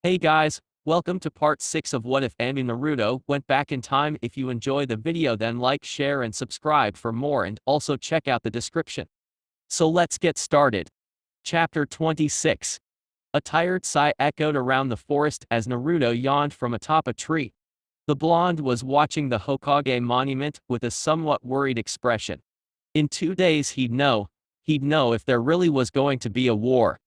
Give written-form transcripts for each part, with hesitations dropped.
Hey guys, welcome to part 6 of What If ANBU Naruto went back in time. If you enjoy the video then like, share and subscribe for more and also check out the description. So let's get started. Chapter 26. A tired sigh echoed around the forest as Naruto yawned from atop a tree. The blonde was watching the Hokage monument with a somewhat worried expression. In 2 days he'd know if there really was going to be a war.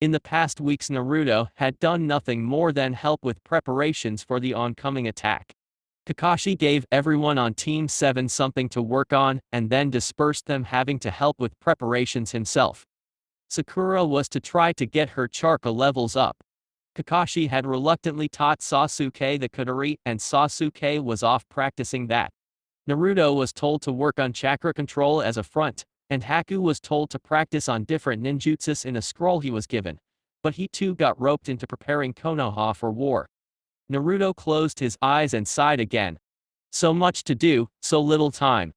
In the past weeks Naruto had done nothing more than help with preparations for the oncoming attack. Kakashi gave everyone on Team 7 something to work on and then dispersed them, having to help with preparations himself. Sakura was to try to get her chakra levels up. Kakashi had reluctantly taught Sasuke the Kudari and Sasuke was off practicing that. Naruto was told to work on chakra control as a front, and Haku was told to practice on different ninjutsus in a scroll he was given, but he too got roped into preparing Konoha for war. Naruto closed his eyes and sighed again. So much to do, so little time.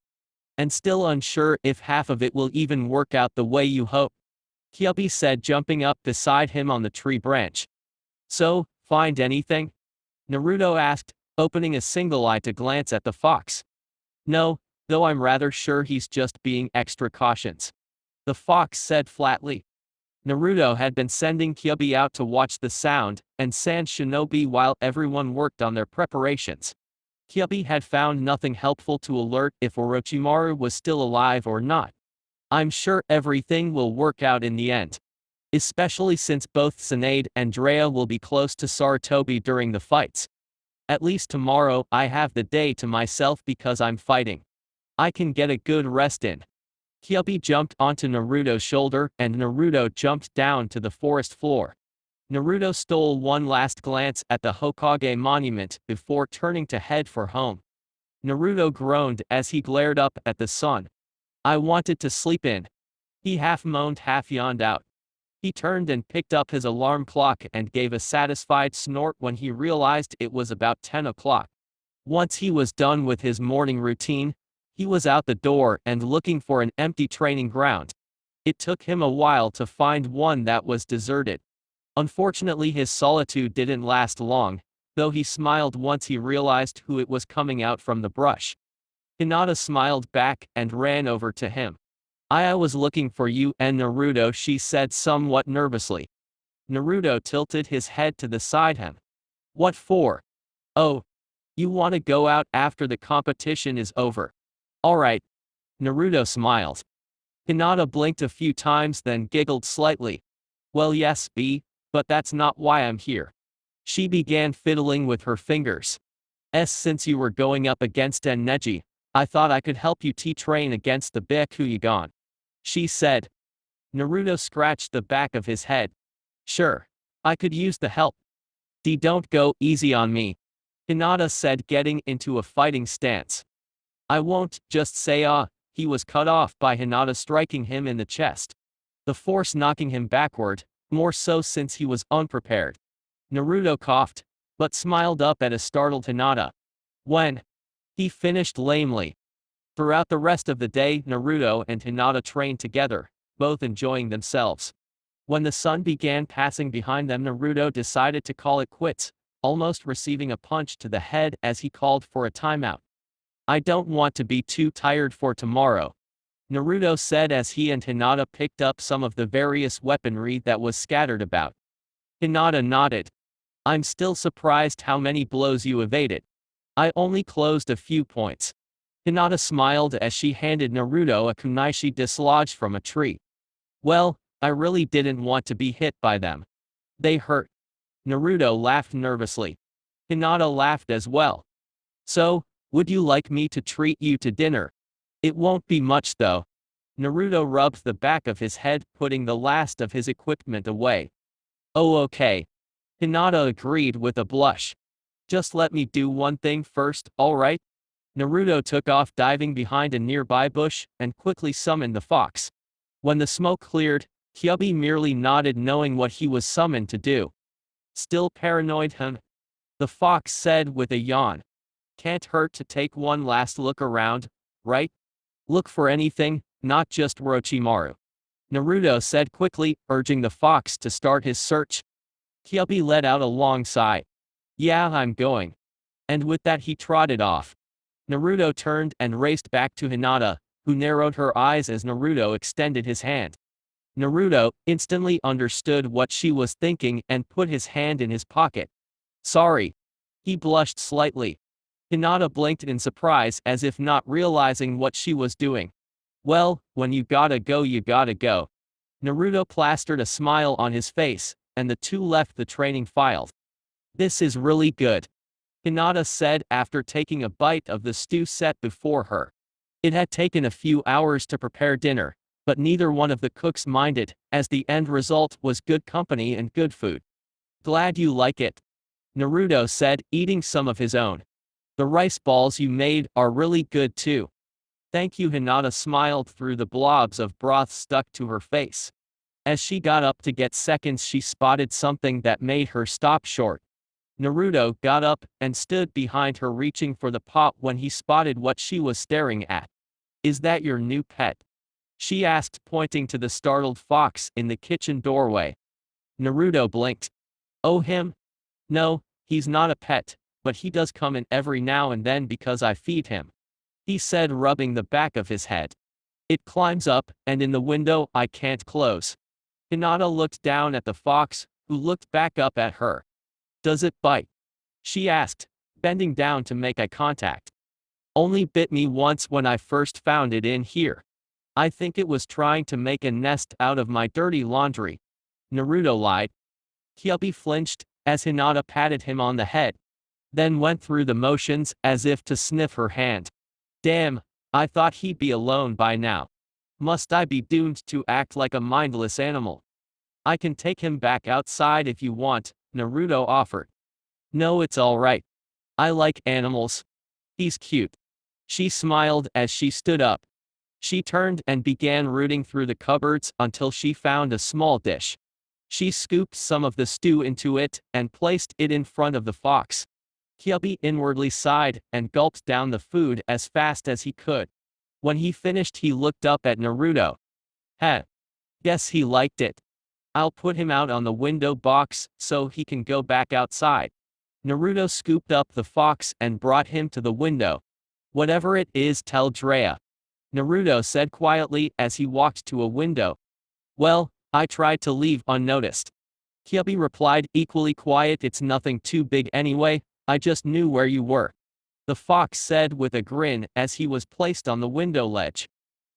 And still unsure if half of it will even work out the way you hope. Kyubi said, jumping up beside him on the tree branch. So, find anything? Naruto asked, opening a single eye to glance at the fox. No, though I'm rather sure he's just being extra cautious. The fox said flatly. Naruto had been sending Kyubi out to watch the sound and sand shinobi while everyone worked on their preparations. Kyubi had found nothing helpful to alert if Orochimaru was still alive or not. I'm sure everything will work out in the end. Especially since both Tsunade and Drea will be close to Sarutobi during the fights. At least tomorrow I have the day to myself because I'm fighting. I can get a good rest in. Kyubi jumped onto Naruto's shoulder and Naruto jumped down to the forest floor. Naruto stole one last glance at the Hokage monument before turning to head for home. Naruto groaned as he glared up at the sun. I wanted to sleep in. He half moaned, half yawned out. He turned and picked up his alarm clock and gave a satisfied snort when he realized it was about 10 o'clock. Once he was done with his morning routine, he was out the door and looking for an empty training ground. It took him a while to find one that was deserted. Unfortunately, his solitude didn't last long, though he smiled once he realized who it was coming out from the brush. Hinata smiled back and ran over to him. I was looking for you and Naruto, she said somewhat nervously. Naruto tilted his head to the side him. What for? Oh. You want to go out after the competition is over? Alright. Naruto smiled. Hinata blinked a few times then giggled slightly. Well yes, but that's not why I'm here. She began fiddling with her fingers. Since you were going up against Neji, I thought I could help you train against the Byakugan. She said. Naruto scratched the back of his head. Sure. I could use the help. Don't go easy on me. Hinata said, getting into a fighting stance. I won't, just say he was cut off by Hinata striking him in the chest. The force knocking him backward, more so since he was unprepared. Naruto coughed, but smiled up at a startled Hinata. When? He finished lamely. Throughout the rest of the day, Naruto and Hinata trained together, both enjoying themselves. When the sun began passing behind them, Naruto decided to call it quits, almost receiving a punch to the head as he called for a timeout. I don't want to be too tired for tomorrow, Naruto said as he and Hinata picked up some of the various weaponry that was scattered about. Hinata nodded. I'm still surprised how many blows you evaded. I only closed a few points. Hinata smiled as she handed Naruto a kunai she dislodged from a tree. Well, I really didn't want to be hit by them. They hurt. Naruto laughed nervously. Hinata laughed as well. So, would you like me to treat you to dinner? It won't be much though. Naruto rubbed the back of his head, putting the last of his equipment away. Oh okay. Hinata agreed with a blush. Just let me do one thing first, alright? Naruto took off, diving behind a nearby bush and quickly summoned the fox. When the smoke cleared, Kyubi merely nodded, knowing what he was summoned to do. Still paranoid, huh? The fox said with a yawn. Can't hurt to take one last look around, right? Look for anything, not just Orochimaru. Naruto said quickly, urging the fox to start his search. Kyubi let out a long sigh. Yeah, I'm going. And with that he trotted off. Naruto turned and raced back to Hinata, who narrowed her eyes as Naruto extended his hand. Naruto instantly understood what she was thinking and put his hand in his pocket. Sorry. He blushed slightly. Hinata blinked in surprise as if not realizing what she was doing. Well, when you gotta go, you gotta go. Naruto plastered a smile on his face, and the two left the training field. This is really good, Hinata said after taking a bite of the stew set before her. It had taken a few hours to prepare dinner, but neither one of the cooks minded, as the end result was good company and good food. Glad you like it, Naruto said, eating some of his own. The rice balls you made are really good too. Thank you, Hinata smiled through the blobs of broth stuck to her face. As she got up to get seconds, she spotted something that made her stop short. Naruto got up and stood behind her, reaching for the pot when he spotted what she was staring at. Is that your new pet? She asked, pointing to the startled fox in the kitchen doorway. Naruto blinked. Oh, him? No, he's not a pet, but he does come in every now and then because I feed him, he said, rubbing the back of his head. It climbs up, and in the window I can't close. Hinata looked down at the fox, who looked back up at her. Does it bite? She asked, bending down to make eye contact. Only bit me once when I first found it in here. I think it was trying to make a nest out of my dirty laundry, Naruto lied. Kyubi flinched, as Hinata patted him on the head, then went through the motions as if to sniff her hand. Damn, I thought he'd be alone by now. Must I be doomed to act like a mindless animal? I can take him back outside if you want, Naruto offered. No, it's alright. I like animals. He's cute. She smiled as she stood up. She turned and began rooting through the cupboards until she found a small dish. She scooped some of the stew into it and placed it in front of the fox. Kyubi inwardly sighed and gulped down the food as fast as he could. When he finished, he looked up at Naruto. Heh. Guess he liked it. I'll put him out on the window box so he can go back outside. Naruto scooped up the fox and brought him to the window. Whatever it is, tell Drea, Naruto said quietly as he walked to a window. Well, I tried to leave unnoticed. Kyubi replied, equally quiet. It's nothing too big anyway, I just knew where you were, the fox said with a grin as he was placed on the window ledge.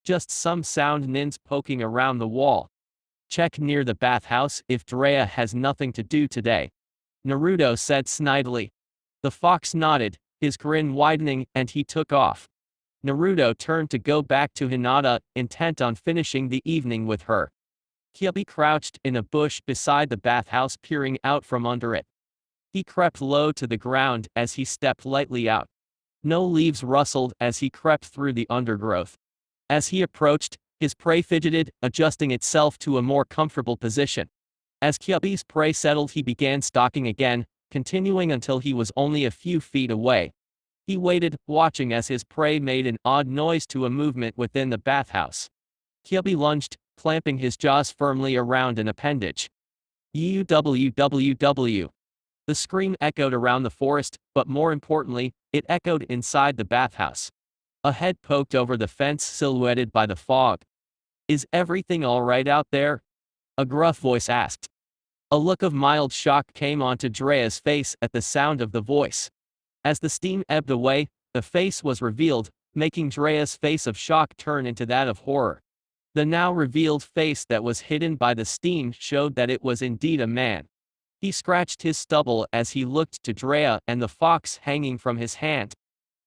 Just some sound nins poking around the wall. Check near the bathhouse if Drea has nothing to do today, Naruto said snidely. The fox nodded, his grin widening, and he took off. Naruto turned to go back to Hinata, intent on finishing the evening with her. Kyubi crouched in a bush beside the bathhouse, peering out from under it. He crept low to the ground as he stepped lightly out. No leaves rustled as he crept through the undergrowth. As he approached, his prey fidgeted, adjusting itself to a more comfortable position. As Kyubi's prey settled, he began stalking again, continuing until he was only a few feet away. He waited, watching as his prey made an odd noise to a movement within the bathhouse. Kyubi lunged, clamping his jaws firmly around an appendage. UWWW. The scream echoed around the forest, but more importantly, it echoed inside the bathhouse. A head poked over the fence, silhouetted by the fog. Is everything all right out there? A gruff voice asked. A look of mild shock came onto Drea's face at the sound of the voice. As the steam ebbed away, the face was revealed, making Drea's face of shock turn into that of horror. The now revealed face that was hidden by the steam showed that it was indeed a man. He scratched his stubble as he looked to Drea and the fox hanging from his hand.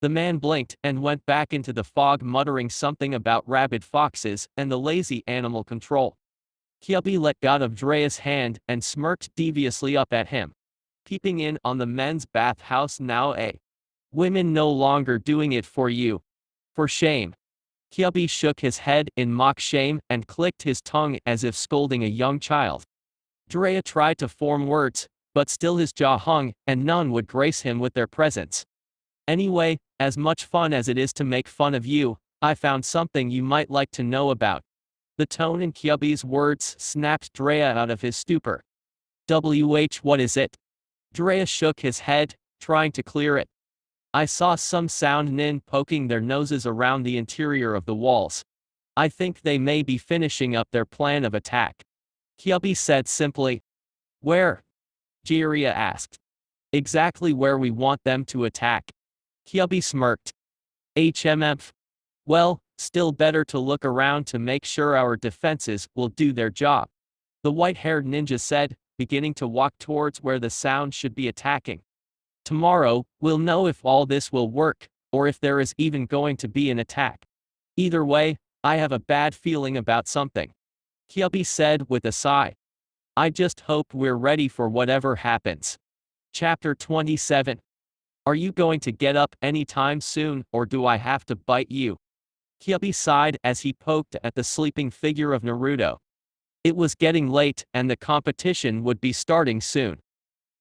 The man blinked and went back into the fog, muttering something about rabid foxes and the lazy animal control. Kyubi let go of Drea's hand and smirked deviously up at him. Peeping in on the men's bathhouse now, eh? Women no longer doing it for you. For shame. Kyubi shook his head in mock shame and clicked his tongue as if scolding a young child. Drea tried to form words, but still his jaw hung, and none would grace him with their presence. Anyway, as much fun as it is to make fun of you, I found something you might like to know about. The tone in Kyubi's words snapped Drea out of his stupor. What is it? Drea shook his head, trying to clear it. I saw some sound nin poking their noses around the interior of the walls. I think they may be finishing up their plan of attack. Kyubi said simply. Where? Jiraiya asked. Exactly where we want them to attack. Kyubi smirked. HMF. Well, still better to look around to make sure our defenses will do their job. The white-haired ninja said, beginning to walk towards where the sound should be attacking. Tomorrow, we'll know if all this will work, or if there is even going to be an attack. Either way, I have a bad feeling about something. Kyubi said with a sigh. I just hope we're ready for whatever happens. Chapter 27. Are you going to get up anytime soon, or do I have to bite you? Kyubi sighed as he poked at the sleeping figure of Naruto. It was getting late, and the competition would be starting soon.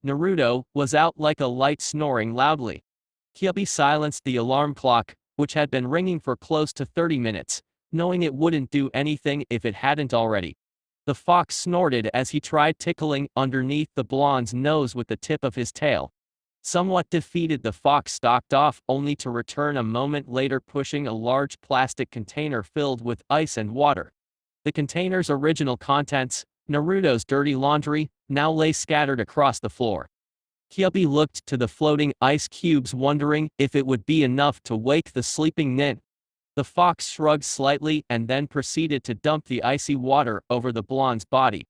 Naruto was out like a light, snoring loudly. Kyubi silenced the alarm clock, which had been ringing for close to 30 minutes, knowing it wouldn't do anything if it hadn't already. The fox snorted as he tried tickling underneath the blonde's nose with the tip of his tail. Somewhat defeated, the fox stalked off, only to return a moment later pushing a large plastic container filled with ice and water. The container's original contents, Naruto's dirty laundry, now lay scattered across the floor. Kyubi looked to the floating ice cubes, wondering if it would be enough to wake the sleeping nin. The fox shrugged slightly and then proceeded to dump the icy water over the blonde's body.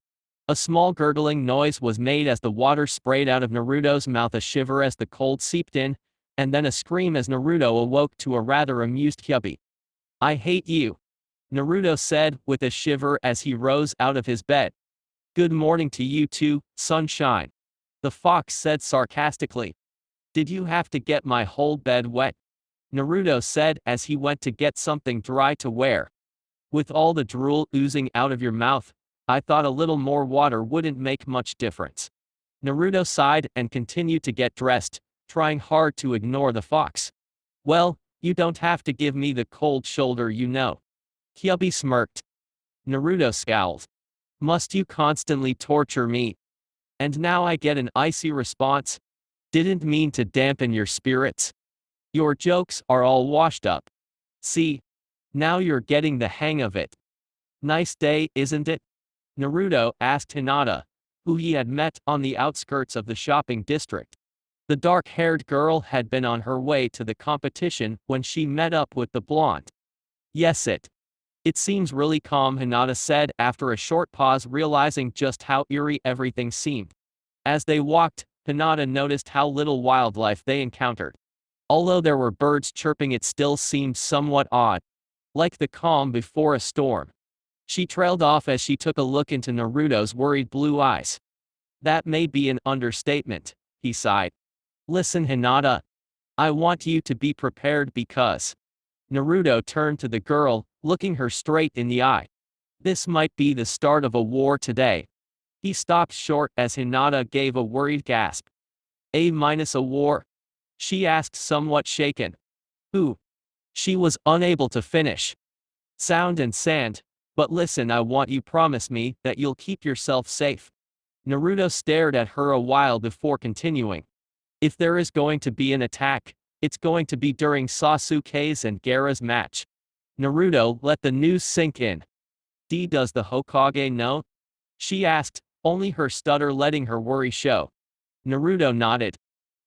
A small gurgling noise was made as the water sprayed out of Naruto's mouth, a shiver as the cold seeped in, and then a scream as Naruto awoke to a rather amused Kyubi. I hate you, Naruto said with a shiver as he rose out of his bed. Good morning to you too, sunshine, the fox said sarcastically. Did you have to get my whole bed wet? Naruto said as he went to get something dry to wear. With all the drool oozing out of your mouth, I thought a little more water wouldn't make much difference. Naruto sighed and continued to get dressed, trying hard to ignore the fox. Well, you don't have to give me the cold shoulder, you know. Kyubi smirked. Naruto scowled. Must you constantly torture me? And now I get an icy response? Didn't mean to dampen your spirits. Your jokes are all washed up. See? Now you're getting the hang of it. Nice day, isn't it? Naruto asked Hinata, who he had met on the outskirts of the shopping district. The dark-haired girl had been on her way to the competition when she met up with the blonde. Yes, it seems really calm, Hinata said after a short pause, realizing just how eerie everything seemed. As they walked, Hinata noticed how little wildlife they encountered. Although there were birds chirping, it still seemed somewhat odd. Like the calm before a storm. She trailed off as she took a look into Naruto's worried blue eyes. That may be an understatement, he sighed. Listen, Hinata. I want you to be prepared because... Naruto turned to the girl, looking her straight in the eye. This might be the start of a war today. He stopped short as Hinata gave a worried gasp. A war? She asked, somewhat shaken. Who? She was unable to finish. Sound and sand. But listen, I want you promise me that you'll keep yourself safe. Naruto stared at her a while before continuing. If there is going to be an attack, it's going to be during Sasuke's and Gara's match. Naruto let the news sink in. Does the Hokage know? She asked, only her stutter letting her worry show. Naruto nodded.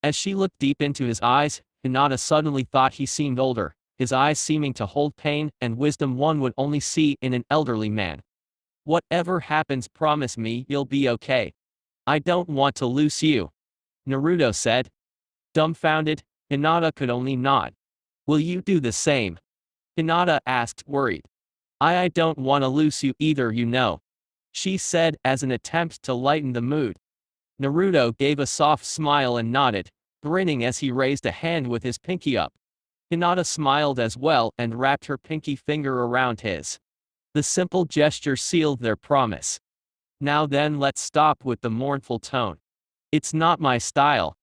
As she looked deep into his eyes, Hinata suddenly thought he seemed older, his eyes seeming to hold pain and wisdom one would only see in an elderly man. Whatever happens, promise me you'll be okay. I don't want to lose you, Naruto said. Dumbfounded, Hinata could only nod. Will you do the same? Hinata asked, worried. I don't want to lose you either, you know, she said as an attempt to lighten the mood. Naruto gave a soft smile and nodded, grinning as he raised a hand with his pinky up. Hinata smiled as well and wrapped her pinky finger around his. The simple gesture sealed their promise. Now then, let's stop with the mournful tone. It's not my style,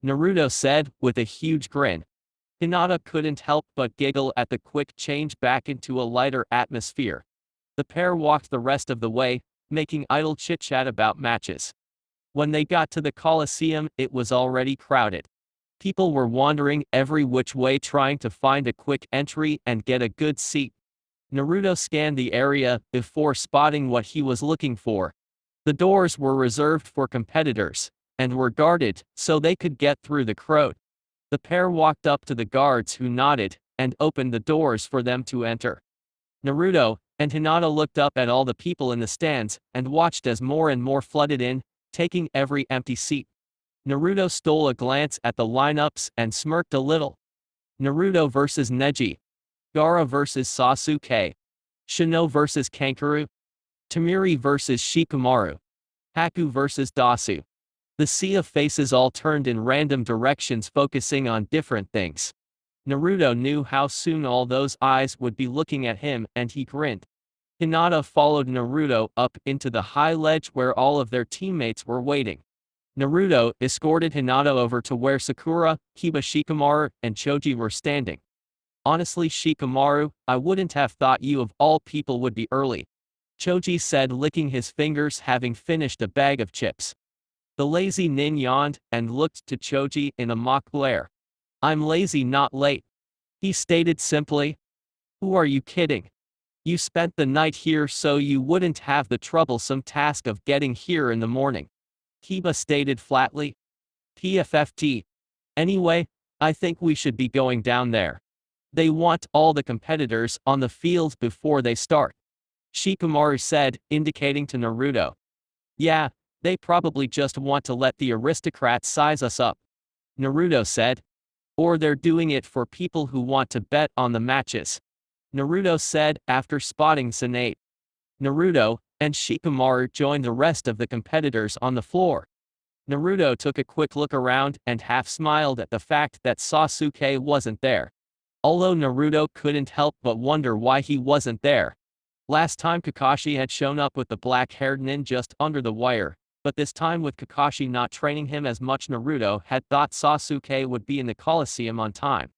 Naruto said with a huge grin. Hinata couldn't help but giggle at the quick change back into a lighter atmosphere. The pair walked the rest of the way, making idle chit-chat about matches. When they got to the Colosseum, it was already crowded. People were wandering every which way trying to find a quick entry and get a good seat. Naruto scanned the area before spotting what he was looking for. The doors were reserved for competitors, and were guarded, so they could get through the crowd. The pair walked up to the guards who nodded, and opened the doors for them to enter. Naruto and Hinata looked up at all the people in the stands, and watched as more and more flooded in, taking every empty seat. Naruto stole a glance at the lineups and smirked a little. Naruto vs Neji. Gara vs Sasuke. Shino vs Kankuro. Tamiri vs Shikamaru. Haku vs Dasu. The sea of faces all turned in random directions focusing on different things. Naruto knew how soon all those eyes would be looking at him, and he grinned. Hinata followed Naruto up into the high ledge where all of their teammates were waiting. Naruto escorted Hinata over to where Sakura, Kiba Shikamaru, and Choji were standing. Honestly, Shikamaru, I wouldn't have thought you of all people would be early. Choji said, licking his fingers having finished a bag of chips. The lazy nin yawned and looked to Choji in a mock glare. I'm lazy, not late. He stated simply. Who are you kidding? You spent the night here so you wouldn't have the troublesome task of getting here in the morning. Kiba stated flatly. PFFT. Anyway, I think we should be going down there. They want all the competitors on the field before they start. Shikamaru said, indicating to Naruto. Yeah, they probably just want to let the aristocrats size us up. Naruto said. Or they're doing it for people who want to bet on the matches. Naruto said after spotting Tsunade. Naruto and Shikamaru joined the rest of the competitors on the floor. Naruto took a quick look around and half smiled at the fact that Sasuke wasn't there. Although Naruto couldn't help but wonder why he wasn't there. Last time Kakashi had shown up with the black-haired nin just under the wire, but this time with Kakashi not training him as much, Naruto had thought Sasuke would be in the Colosseum on time.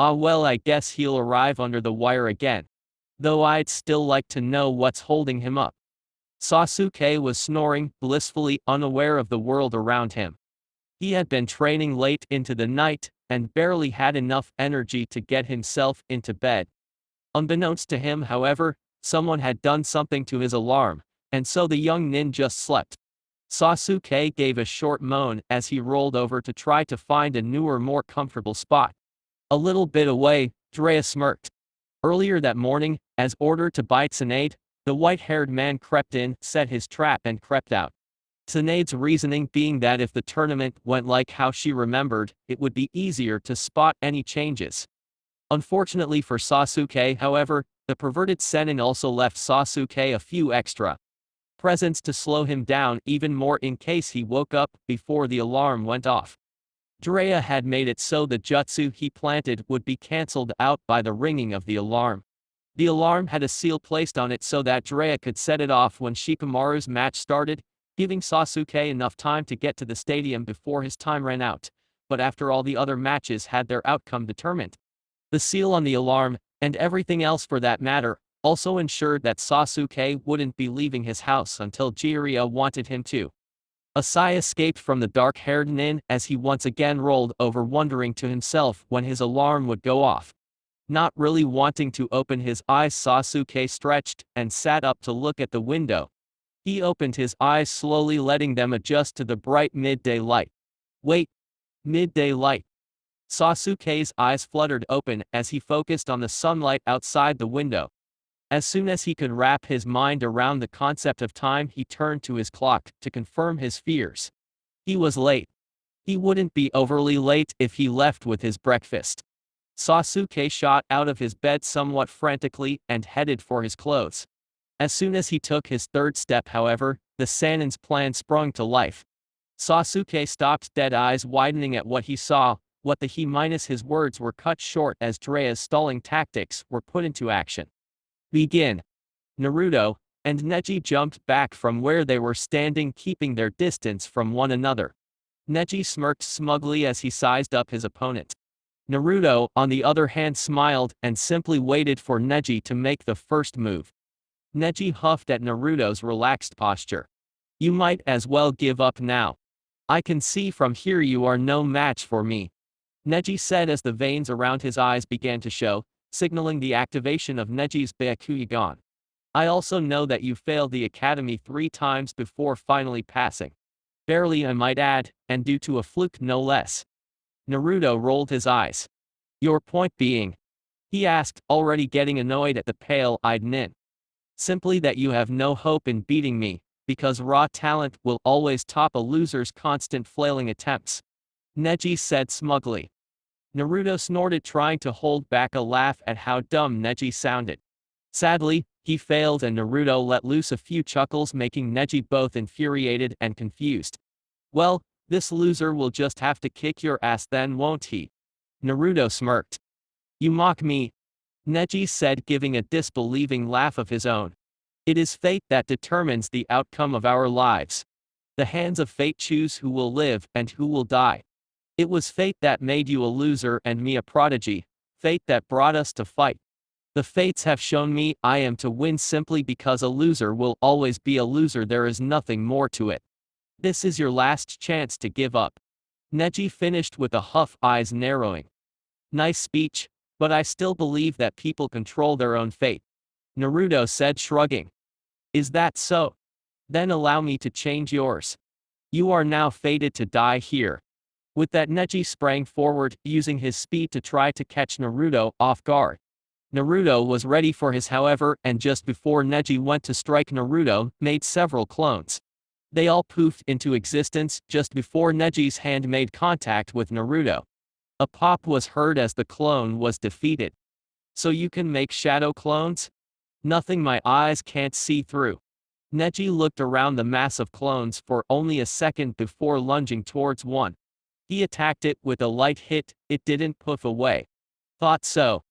Ah well, I guess he'll arrive under the wire again. Though I'd still like to know what's holding him up. Sasuke was snoring, blissfully unaware of the world around him. He had been training late into the night, and barely had enough energy to get himself into bed. Unbeknownst to him, however, someone had done something to his alarm, and so the young nin just slept. Sasuke gave a short moan as he rolled over to try to find a newer, more comfortable spot. A little bit away, Drea smirked. Earlier that morning, as ordered to bite Tsunade, the white-haired man crept in, set his trap and crept out. Tsunade's reasoning being that if the tournament went like how she remembered, it would be easier to spot any changes. Unfortunately for Sasuke, however, the perverted Sennin also left Sasuke a few extra presents to slow him down even more in case he woke up before the alarm went off. Drea had made it so the jutsu he planted would be cancelled out by the ringing of the alarm. The alarm had a seal placed on it so that Drea could set it off when Shikamaru's match started, giving Sasuke enough time to get to the stadium before his time ran out, but after all the other matches had their outcome determined. The seal on the alarm, and everything else for that matter, also ensured that Sasuke wouldn't be leaving his house until Jiraiya wanted him to. A sigh escaped from the dark-haired nin as he once again rolled over, wondering to himself when his alarm would go off. Not really wanting to open his eyes, Sasuke stretched and sat up to look at the window. He opened his eyes slowly, letting them adjust to the bright midday light. Wait. Midday light. Sasuke's eyes fluttered open as he focused on the sunlight outside the window. As soon as he could wrap his mind around the concept of time, he turned to his clock to confirm his fears. He was late. He wouldn't be overly late if he left with his breakfast. Sasuke shot out of his bed somewhat frantically and headed for his clothes. As soon as he took his third step, however, the Sannin's plan sprung to life. Sasuke stopped, dead eyes widening at what he saw. What the he minus his words were cut short as Drea's stalling tactics were put into action. Begin. Naruto and Neji jumped back from where they were standing, keeping their distance from one another. Neji smirked smugly as he sized up his opponent. Naruto, on the other hand, smiled and simply waited for Neji to make the first move. Neji huffed at Naruto's relaxed posture. You might as well give up now. I can see from here you are no match for me. Neji said as the veins around his eyes began to show, signaling the activation of Neji's Byakugan. I also know that you failed the academy 3 times before finally passing. Barely, I might add, and due to a fluke no less. Naruto rolled his eyes. Your point being? He asked, already getting annoyed at the pale-eyed nin. Simply that you have no hope in beating me, because raw talent will always top a loser's constant flailing attempts. Neji said smugly. Naruto snorted, trying to hold back a laugh at how dumb Neji sounded. Sadly, he failed and Naruto let loose a few chuckles, making Neji both infuriated and confused. Well, this loser will just have to kick your ass then, won't he? Naruto smirked. You mock me? Neji said, giving a disbelieving laugh of his own. It is fate that determines the outcome of our lives. The hands of fate choose who will live and who will die. It was fate that made you a loser and me a prodigy, fate that brought us to fight. The fates have shown me I am to win simply because a loser will always be a loser. There is nothing more to it. This is your last chance to give up. Neji finished with a huff, eyes narrowing. Nice speech, but I still believe that people control their own fate. Naruto said, shrugging. Is that so? Then allow me to change yours. You are now fated to die here. With that, Neji sprang forward, using his speed to try to catch Naruto off guard. Naruto was ready for his, however, and just before Neji went to strike, Naruto made several clones. They all poofed into existence just before Neji's hand made contact with Naruto. A pop was heard as the clone was defeated. So you can make shadow clones? Nothing my eyes can't see through. Neji looked around the mass of clones for only a second before lunging towards one. He attacked it with a light hit. It didn't poof away. Thought so.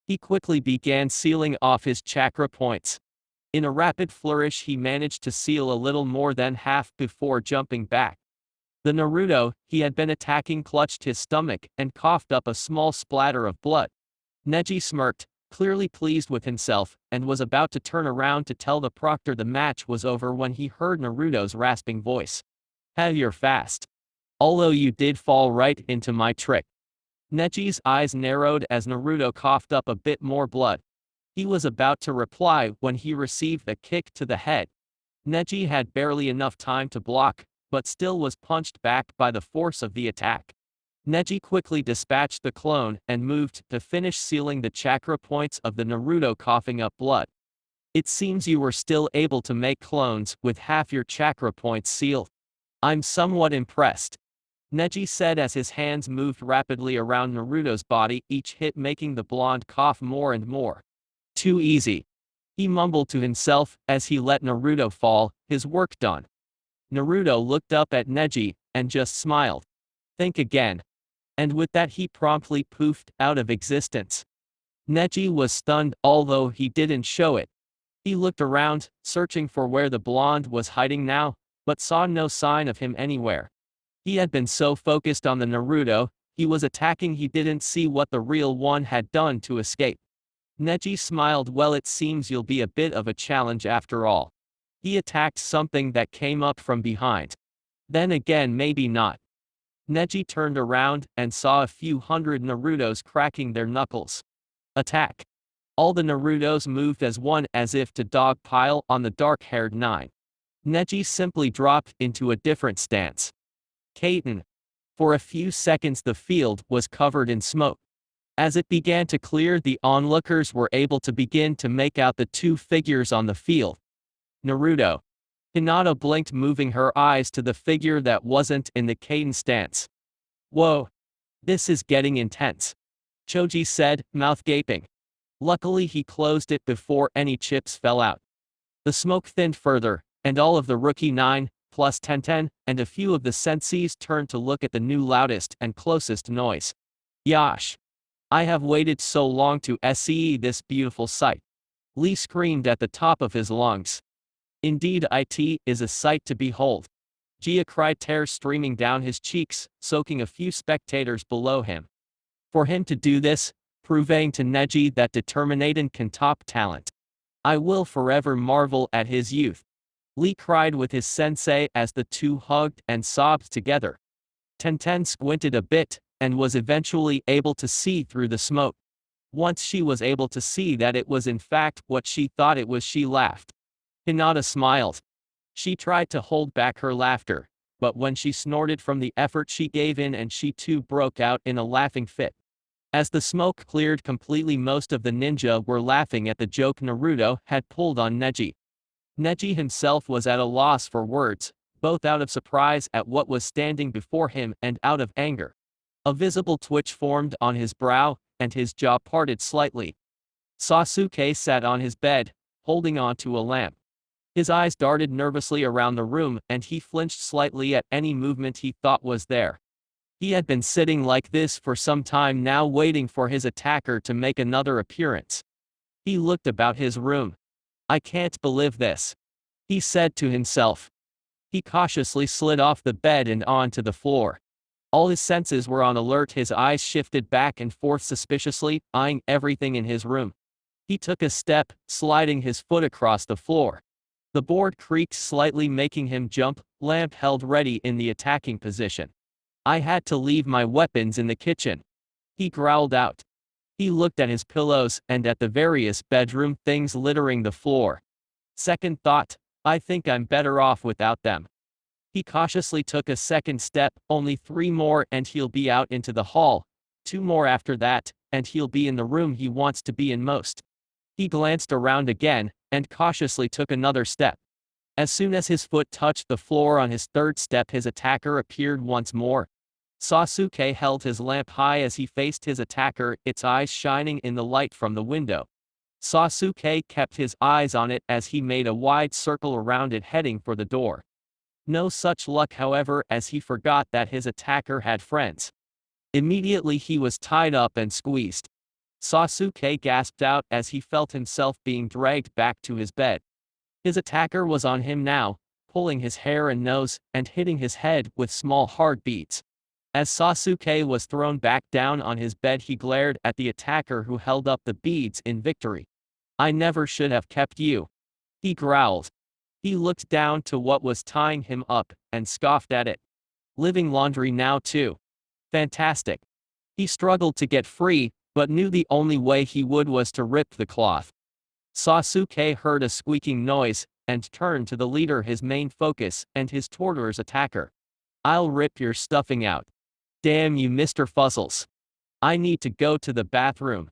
He quickly began sealing off his chakra points. In a rapid flourish, he managed to seal a little more than half before jumping back. The Naruto he had been attacking clutched his stomach and coughed up a small splatter of blood. Neji smirked, clearly pleased with himself, and was about to turn around to tell the proctor the match was over when he heard Naruto's rasping voice. You're fast. Although you did fall right into my trick. Neji's eyes narrowed as Naruto coughed up a bit more blood. He was about to reply when he received a kick to the head. Neji had barely enough time to block, but still was punched back by the force of the attack. Neji quickly dispatched the clone and moved to finish sealing the chakra points of the Naruto coughing up blood. It seems you were still able to make clones with half your chakra points sealed. I'm somewhat impressed. Neji said as his hands moved rapidly around Naruto's body, each hit making the blonde cough more and more. Too easy. He mumbled to himself as he let Naruto fall, his work done. Naruto looked up at Neji and just smiled. Think again. And with that he promptly poofed out of existence. Neji was stunned, although he didn't show it. He looked around, searching for where the blonde was hiding now, but saw no sign of him anywhere. He had been so focused on the Naruto he was attacking he didn't see what the real one had done to escape. Neji smiled. Well, it seems you'll be a bit of a challenge after all. He attacked something that came up from behind. Then again, maybe not. Neji turned around and saw a few hundred Narutos cracking their knuckles. Attack. All the Narutos moved as one, as if to dogpile on the dark-haired nine. Neji simply dropped into a different stance. Kaiten. For a few seconds the field was covered in smoke. As it began to clear, the onlookers were able to begin to make out the two figures on the field. Naruto. Hinata blinked, moving her eyes to the figure that wasn't in the Kaiten stance. Whoa. This is getting intense. Choji said, mouth gaping. Luckily he closed it before any chips fell out. The smoke thinned further, and all of the rookie 9, plus Tenten, and a few of the senseis turned to look at the new loudest and closest noise. Yash. I have waited so long to see this beautiful sight. Lee screamed at the top of his lungs. Indeed, it is a sight to behold. Jia cried, tears streaming down his cheeks, soaking a few spectators below him. For him to do this, proving to Neji that determination can top talent. I will forever marvel at his youth. Lee cried with his sensei as the two hugged and sobbed together. Tenten squinted a bit, and was eventually able to see through the smoke. Once she was able to see that it was in fact what she thought it was, she laughed. Hinata smiled. She tried to hold back her laughter, but when she snorted from the effort she gave in, and she too broke out in a laughing fit. As the smoke cleared completely, most of the ninja were laughing at the joke Naruto had pulled on Neji. Neji himself was at a loss for words, both out of surprise at what was standing before him and out of anger. A visible twitch formed on his brow, and his jaw parted slightly. Sasuke sat on his bed, holding on to a lamp. His eyes darted nervously around the room, and he flinched slightly at any movement he thought was there. He had been sitting like this for some time now, waiting for his attacker to make another appearance. He looked about his room. "I can't believe this," he said to himself. He cautiously slid off the bed and onto the floor. All his senses were on alert. His eyes shifted back and forth suspiciously, eyeing everything in his room. He took a step, sliding his foot across the floor. The board creaked slightly, making him jump, lamp held ready in the attacking position. "I had to leave my weapons in the kitchen," he growled out. He looked at his pillows and at the various bedroom things littering the floor. Second thought, "I think I'm better off without them." He cautiously took a second step, only 3 more and he'll be out into the hall, 2 more after that, and he'll be in the room he wants to be in most. He glanced around again, and cautiously took another step. As soon as his foot touched the floor on his third step, his attacker appeared once more. Sasuke held his lamp high as he faced his attacker, its eyes shining in the light from the window. Sasuke kept his eyes on it as he made a wide circle around it, heading for the door. No such luck, however, as he forgot that his attacker had friends. Immediately he was tied up and squeezed. Sasuke gasped out as he felt himself being dragged back to his bed. His attacker was on him now, pulling his hair and nose, and hitting his head with small hard beats. As Sasuke was thrown back down on his bed, he glared at the attacker who held up the beads in victory. "I never should have kept you," he growled. He looked down to what was tying him up, and scoffed at it. "Living laundry now too. Fantastic." He struggled to get free, but knew the only way he would was to rip the cloth. Sasuke heard a squeaking noise, and turned to the leader, his main focus, and his torturer's attacker. "I'll rip your stuffing out. Damn you, Mr. Fuzzles. I need to go to the bathroom."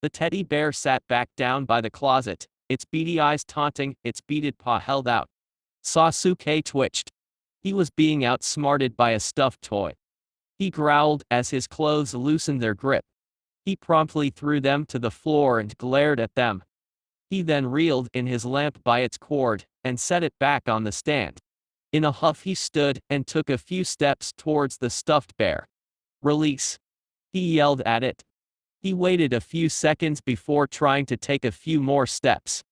The teddy bear sat back down by the closet, its beady eyes taunting, its beaded paw held out. Sasuke twitched. He was being outsmarted by a stuffed toy. He growled as his clothes loosened their grip. He promptly threw them to the floor and glared at them. He then reeled in his lamp by its cord, and set it back on the stand. In a huff he stood, and took a few steps towards the stuffed bear. "Release!" he yelled at it. He waited a few seconds before trying to take a few more steps.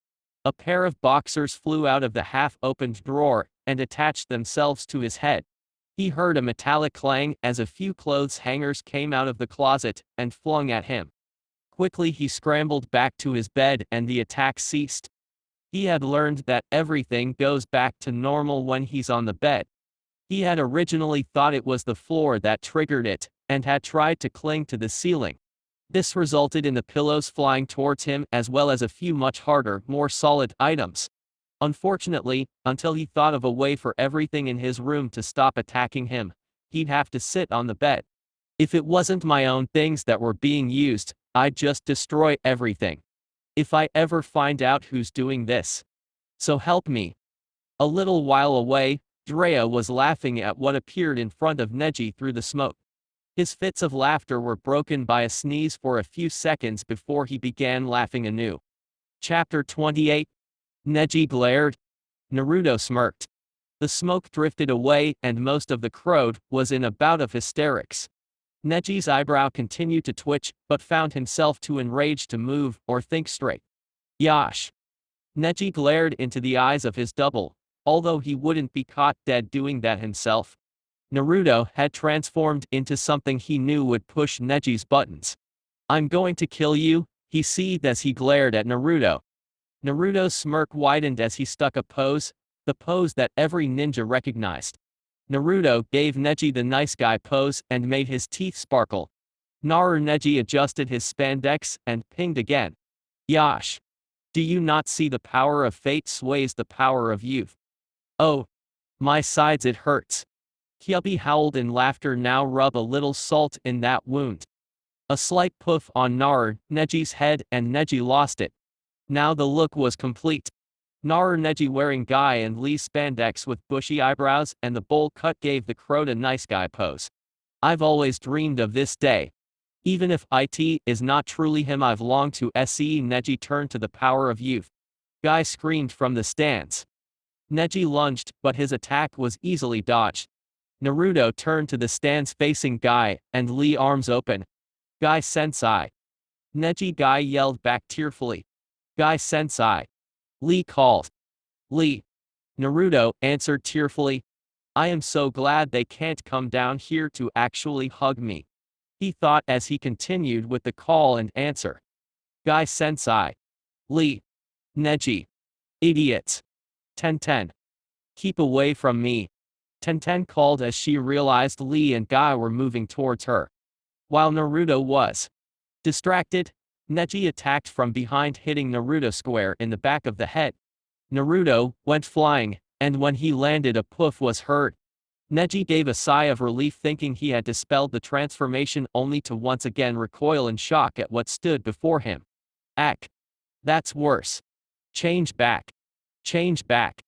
A pair of boxers flew out of the half-opened drawer, and attached themselves to his head. He heard a metallic clang as a few clothes hangers came out of the closet, and flung at him. Quickly he scrambled back to his bed, and the attack ceased. He had learned that everything goes back to normal when he's on the bed. He had originally thought it was the floor that triggered it, and had tried to cling to the ceiling. This resulted in the pillows flying towards him, as well as a few much harder, more solid items. Unfortunately, until he thought of a way for everything in his room to stop attacking him, he'd have to sit on the bed. "If it wasn't my own things that were being used, I'd just destroy everything. If I ever find out who's doing this. So help me." A little while away, Drea was laughing at what appeared in front of Neji through the smoke. His fits of laughter were broken by a sneeze for a few seconds before he began laughing anew. Chapter 28. Neji glared. Naruto smirked. The smoke drifted away, and most of the crowd was in a bout of hysterics. Neji's eyebrow continued to twitch, but found himself too enraged to move or think straight. "Yash!" Neji glared into the eyes of his double, although he wouldn't be caught dead doing that himself. Naruto had transformed into something he knew would push Neji's buttons. "I'm going to kill you," he seethed as he glared at Naruto. Naruto's smirk widened as he stuck a pose, the pose that every ninja recognized. Naruto gave Neji the nice guy pose and made his teeth sparkle. Neji adjusted his spandex and pinged again. Yash. Do you not see the power of fate sways the power of youth? Oh. My sides, it hurts. Kyubi howled in laughter. Now rub a little salt in that wound. A slight poof on Neji's head and Neji lost it. Now the look was complete. Neji wearing Guy and Lee spandex with bushy eyebrows and the bowl cut gave the Crota nice guy pose. I've always dreamed of this day. Even if it is not truly him, I've longed to see. Neji turned to the power of youth. Guy screamed from the stands. Neji lunged, but his attack was easily dodged. Naruto turned to the stands facing Guy and Lee, arms open. Guy sensei. Neji. Guy yelled back tearfully. Guy sensei. Lee called. Lee. Naruto answered tearfully. I am so glad they can't come down here to actually hug me, he thought as he continued with the call and answer. Guy sensei. Lee. Neji. Idiots. Tenten. Keep away from me. Tenten called as she realized Lee and Guy were moving towards her. While Naruto was distracted, Neji attacked from behind, hitting Naruto square in the back of the head. Naruto went flying, and when he landed, a poof was heard. Neji gave a sigh of relief, thinking he had dispelled the transformation, only to once again recoil in shock at what stood before him. Ack. That's worse. Change back. Change back.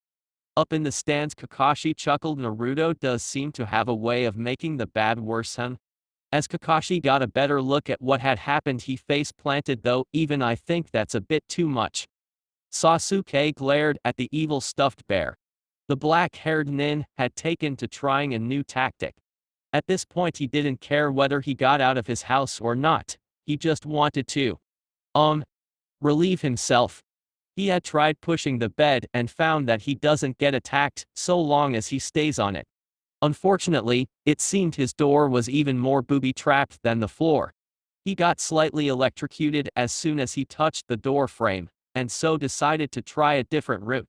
Up in the stands, Kakashi chuckled. Naruto does seem to have a way of making the bad worse, huh? As Kakashi got a better look at what had happened, he face planted, though, even I think that's a bit too much. Sasuke glared at the evil stuffed bear. The black-haired nin had taken to trying a new tactic. At this point he didn't care whether he got out of his house or not, he just wanted to relieve himself. He had tried pushing the bed and found that he doesn't get attacked so long as he stays on it. Unfortunately, it seemed his door was even more booby-trapped than the floor. He got slightly electrocuted as soon as he touched the door frame, and so decided to try a different route.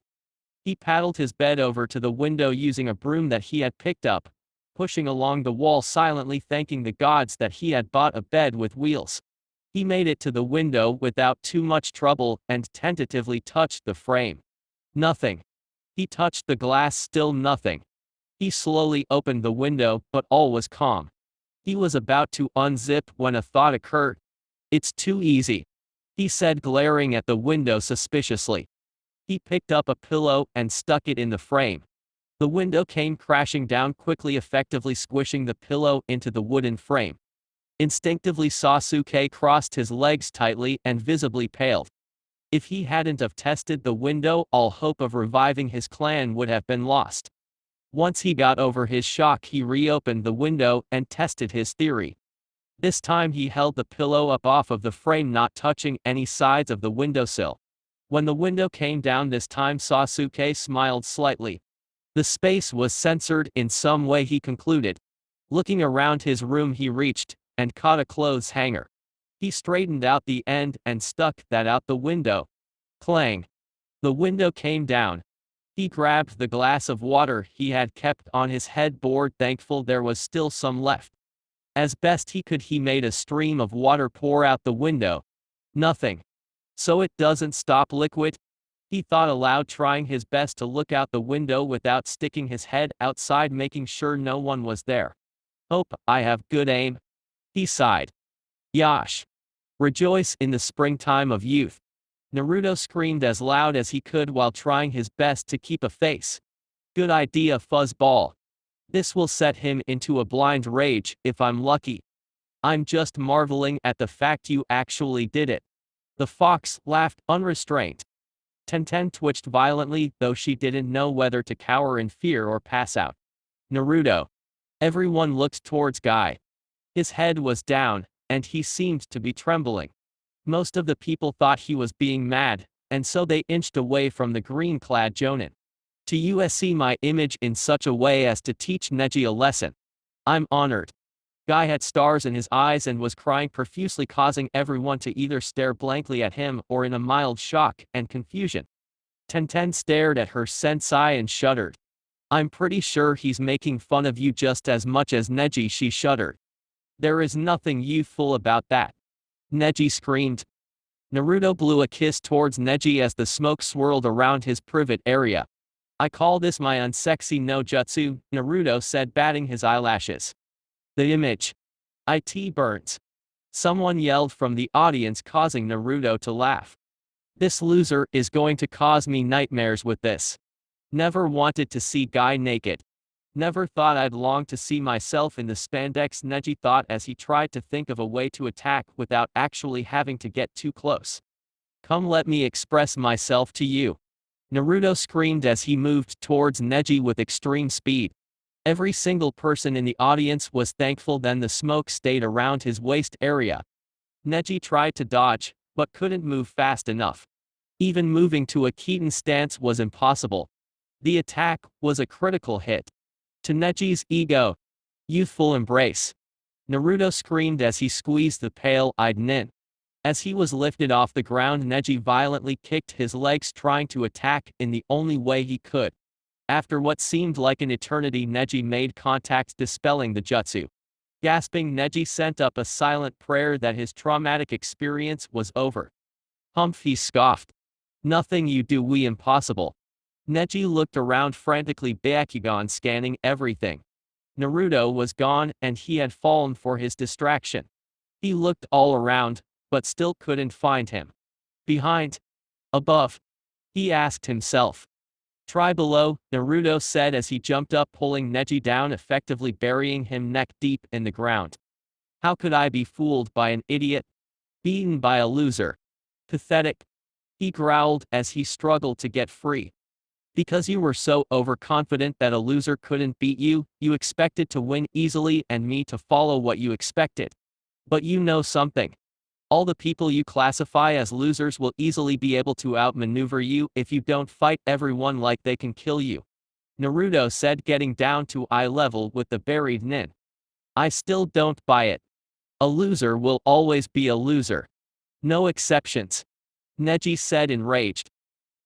He paddled his bed over to the window using a broom that he had picked up, pushing along the wall silently, thanking the gods that he had bought a bed with wheels. He made it to the window without too much trouble and tentatively touched the frame. Nothing. He touched the glass, still nothing. He slowly opened the window, but all was calm. He was about to unzip when a thought occurred. It's too easy, he said, glaring at the window suspiciously. He picked up a pillow and stuck it in the frame. The window came crashing down quickly, effectively squishing the pillow into the wooden frame. Instinctively, Sasuke crossed his legs tightly and visibly paled. If he hadn't have tested the window, all hope of reviving his clan would have been lost. Once he got over his shock, he reopened the window and tested his theory. This time he held the pillow up off of the frame, not touching any sides of the windowsill. When the window came down this time, Sasuke smiled slightly. The space was censored in some way, he concluded. Looking around his room, he reached and caught a clothes hanger. He straightened out the end and stuck that out the window. Clang. The window came down. He grabbed the glass of water he had kept on his headboard, thankful there was still some left. As best he could, he made a stream of water pour out the window. Nothing. So it doesn't stop liquid? He thought aloud, trying his best to look out the window without sticking his head outside, making sure no one was there. Hope I have good aim, he sighed. Yash. Rejoice in the springtime of youth. Naruto screamed as loud as he could while trying his best to keep a face. Good idea, fuzzball. This will set him into a blind rage, if I'm lucky. I'm just marveling at the fact you actually did it. The fox laughed unrestrained. Tenten twitched violently, though she didn't know whether to cower in fear or pass out. Naruto. Everyone looked towards Guy. His head was down, and he seemed to be trembling. Most of the people thought he was being mad, and so they inched away from the green-clad Jonin. To USC my image in such a way as to teach Neji a lesson. I'm honored. Guy had stars in his eyes and was crying profusely, causing everyone to either stare blankly at him or in a mild shock and confusion. Tenten stared at her sensei and shuddered. I'm pretty sure he's making fun of you just as much as Neji, she shuddered. There is nothing youthful about that. Neji screamed. Naruto blew a kiss towards Neji as the smoke swirled around his private area. I call this my unsexy no jutsu, Naruto said, batting his eyelashes. The image. It burns. Someone yelled from the audience, causing Naruto to laugh. This loser is going to cause me nightmares with this. Never wanted to see guy naked. Never thought I'd long to see myself in the spandex, Neji thought as he tried to think of a way to attack without actually having to get too close. Come, let me express myself to you. Naruto screamed as he moved towards Neji with extreme speed. Every single person in the audience was thankful, then the smoke stayed around his waist area. Neji tried to dodge, but couldn't move fast enough. Even moving to a Keaton stance was impossible. The attack was a critical hit. To Neji's ego. Youthful embrace. Naruto screamed as he squeezed the pale-eyed nin. As he was lifted off the ground, Neji violently kicked his legs, trying to attack in the only way he could. After what seemed like an eternity, Neji made contact, dispelling the jutsu. Gasping, Neji sent up a silent prayer that his traumatic experience was over. Humph, he scoffed. Nothing you do we impossible. Neji looked around frantically, Bakugan scanning everything. Naruto was gone, and he had fallen for his distraction. He looked all around, but still couldn't find him. Behind? Above? He asked himself. Try below, Naruto said as he jumped up, pulling Neji down, effectively burying him neck deep in the ground. How could I be fooled by an idiot? Beaten by a loser. Pathetic. He growled as he struggled to get free. Because you were so overconfident that a loser couldn't beat you, you expected to win easily and me to follow what you expected. But you know something. All the people you classify as losers will easily be able to outmaneuver you if you don't fight everyone like they can kill you. Naruto said, getting down to eye level with the buried nin. I still don't buy it. A loser will always be a loser. No exceptions. Neji said, enraged.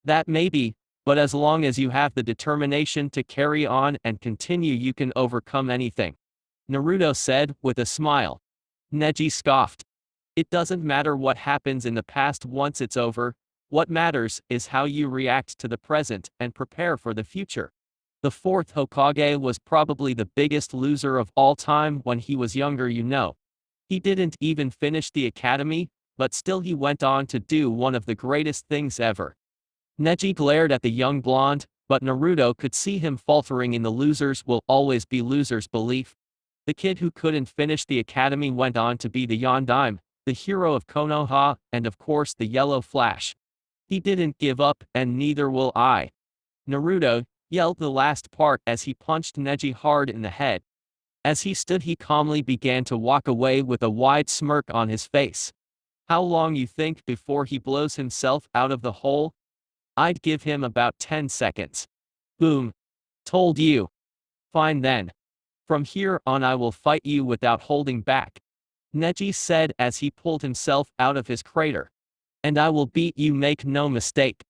That may be, but as long as you have the determination to carry on and continue, you can overcome anything. Naruto said, with a smile. Neji scoffed. It doesn't matter what happens in the past once it's over, what matters is how you react to the present and prepare for the future. The fourth Hokage was probably the biggest loser of all time when he was younger, you know. He didn't even finish the academy, but still he went on to do one of the greatest things ever. Neji glared at the young blonde, but Naruto could see him faltering in the losers will always be losers belief. The kid who couldn't finish the academy went on to be the Yondaime, the hero of Konoha, and of course the Yellow Flash. He didn't give up, and neither will I. Naruto yelled the last part as he punched Neji hard in the head. As he stood, he calmly began to walk away with a wide smirk on his face. How long you think before he blows himself out of the hole? I'd give him about 10 seconds. Boom. Told you. Fine then. From here on I will fight you without holding back. Neji said as he pulled himself out of his crater. And I will beat you, make no mistake.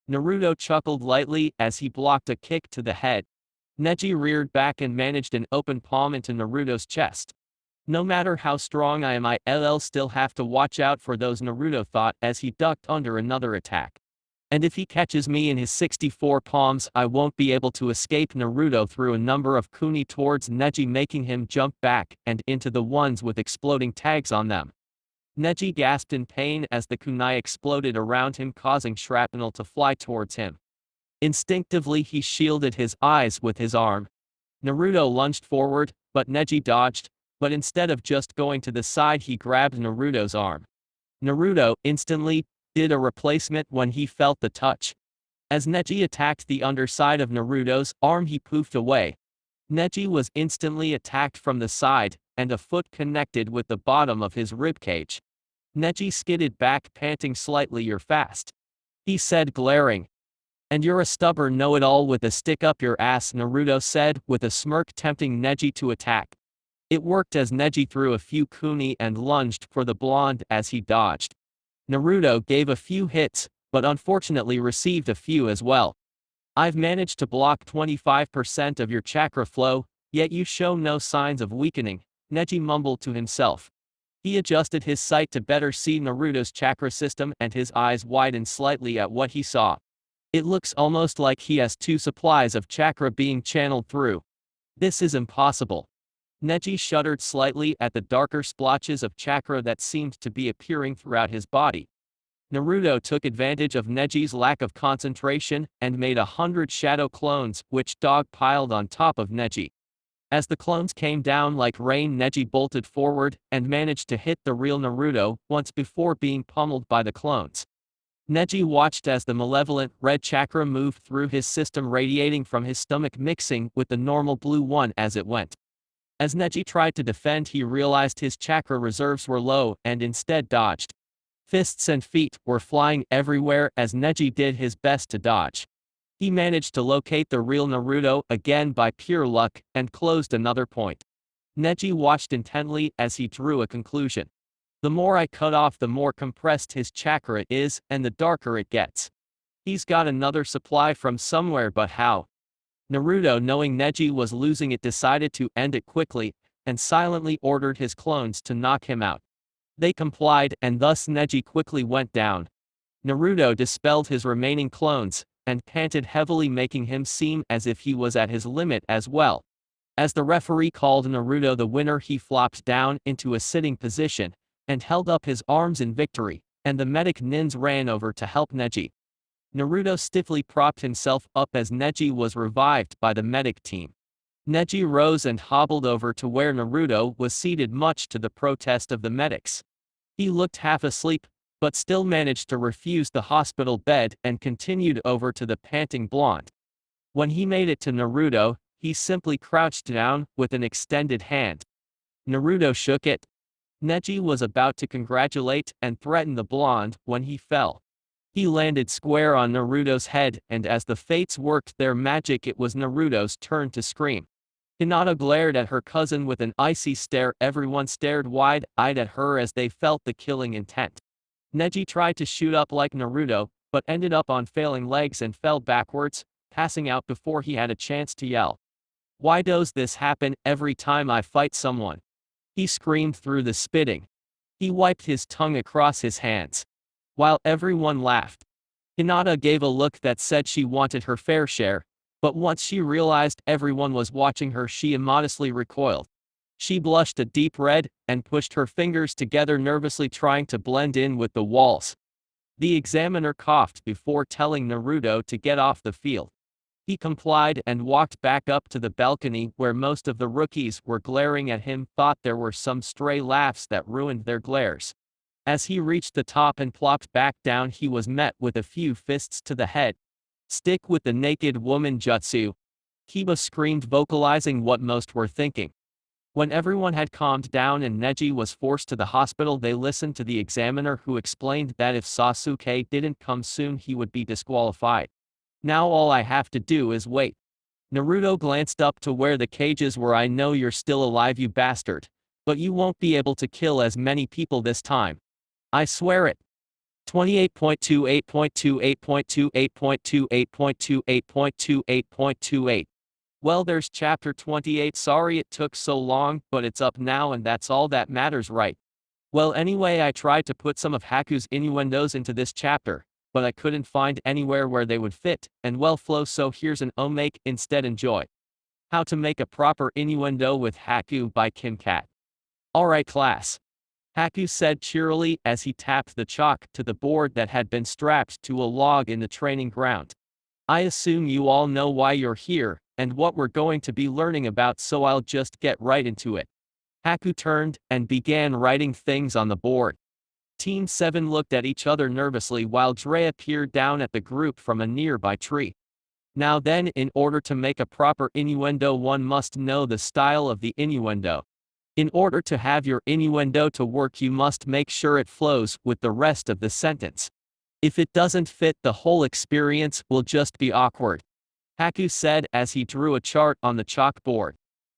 Naruto chuckled lightly as he blocked a kick to the head. Neji reared back and managed an open palm into Naruto's chest. No matter how strong I am, I'll still have to watch out for those, Naruto thought as he ducked under another attack. And if he catches me in his 64 palms, I won't be able to escape. Naruto threw a number of kuni towards Neji, making him jump back and into the ones with exploding tags on them. Neji gasped in pain as the kunai exploded around him, causing shrapnel to fly towards him. Instinctively he shielded his eyes with his arm. Naruto lunged forward, but Neji dodged, but instead of just going to the side he grabbed Naruto's arm. Naruto instantly did a replacement when he felt the touch. As Neji attacked the underside of Naruto's arm, he poofed away. Neji was instantly attacked from the side, and a foot connected with the bottom of his ribcage. Neji skidded back, panting slightly. You're fast, he said, glaring. And you're a stubborn know-it-all with a stick up your ass, Naruto said, with a smirk, tempting Neji to attack. It worked as Neji threw a few kuni and lunged for the blonde as he dodged. Naruto gave a few hits, but unfortunately received a few as well. I've managed to block 25% of your chakra flow, yet you show no signs of weakening, Neji mumbled to himself. He adjusted his sight to better see Naruto's chakra system and his eyes widened slightly at what he saw. It looks almost like he has two supplies of chakra being channeled through. This is impossible. Neji shuddered slightly at the darker splotches of chakra that seemed to be appearing throughout his body. Naruto took advantage of Neji's lack of concentration and made 100 shadow clones which dog-piled on top of Neji. As the clones came down like rain, Neji bolted forward and managed to hit the real Naruto once before being pummeled by the clones. Neji watched as the malevolent red chakra moved through his system, radiating from his stomach, mixing with the normal blue one as it went. As Neji tried to defend, he realized his chakra reserves were low and instead dodged. Fists and feet were flying everywhere as Neji did his best to dodge. He managed to locate the real Naruto again by pure luck and closed another point. Neji watched intently as he drew a conclusion. The more I cut off, the more compressed his chakra is, and the darker it gets. He's got another supply from somewhere, but how? Naruto, knowing Neji was losing it, decided to end it quickly, and silently ordered his clones to knock him out. They complied, and thus Neji quickly went down. Naruto dispelled his remaining clones, and panted heavily, making him seem as if he was at his limit as well. As the referee called Naruto the winner, he flopped down into a sitting position, and held up his arms in victory, and the medic nins ran over to help Neji. Naruto stiffly propped himself up as Neji was revived by the medic team. Neji rose and hobbled over to where Naruto was seated, much to the protest of the medics. He looked half asleep, but still managed to refuse the hospital bed and continued over to the panting blonde. When he made it to Naruto, he simply crouched down with an extended hand. Naruto shook it. Neji was about to congratulate and threaten the blonde when he fell. He landed square on Naruto's head, and as the fates worked their magic, it was Naruto's turn to scream. Hinata glared at her cousin with an icy stare. Everyone stared wide-eyed at her as they felt the killing intent. Neji tried to shoot up like Naruto, but ended up on failing legs and fell backwards, passing out before he had a chance to yell. "Why does this happen every time I fight someone?" he screamed through the spitting. He wiped his tongue across his hands. While everyone laughed, Hinata gave a look that said she wanted her fair share, but once she realized everyone was watching her, she immodestly recoiled. She blushed a deep red and pushed her fingers together nervously, trying to blend in with the walls. The examiner coughed before telling Naruto to get off the field. He complied and walked back up to the balcony where most of the rookies were glaring at him. Thought there were some stray laughs that ruined their glares. As he reached the top and plopped back down, he was met with a few fists to the head. "Stick with the naked woman jutsu," Kiba screamed, vocalizing what most were thinking. When everyone had calmed down and Neji was forced to the hospital, they listened to the examiner, who explained that if Sasuke didn't come soon, he would be disqualified. "Now all I have to do is wait." Naruto glanced up to where the cages were. "I know you're still alive, you bastard, but you won't be able to kill as many people this time. I swear it." 28.28.28.28.28.28.28.28. Well, there's chapter 28. Sorry it took so long, but it's up now and that's all that matters, right? Well, anyway, I tried to put some of Haku's innuendos into this chapter, but I couldn't find anywhere where they would fit and well flow, so here's an make instead. Enjoy. How to Make a Proper Innuendo with Haku by Kim Cat. Alright class. Haku said cheerily as he tapped the chalk to the board that had been strapped to a log in the training ground. "I assume you all know why you're here, and what we're going to be learning about, so I'll just get right into it." Haku turned and began writing things on the board. Team 7 looked at each other nervously while Drea peered down at the group from a nearby tree. Now then, in order to make a proper innuendo, one must know the style of the innuendo. In order to have your innuendo to work, you must make sure it flows with the rest of the sentence. If it doesn't fit, the whole experience will just be awkward. Haku said as he drew a chart on the chalkboard.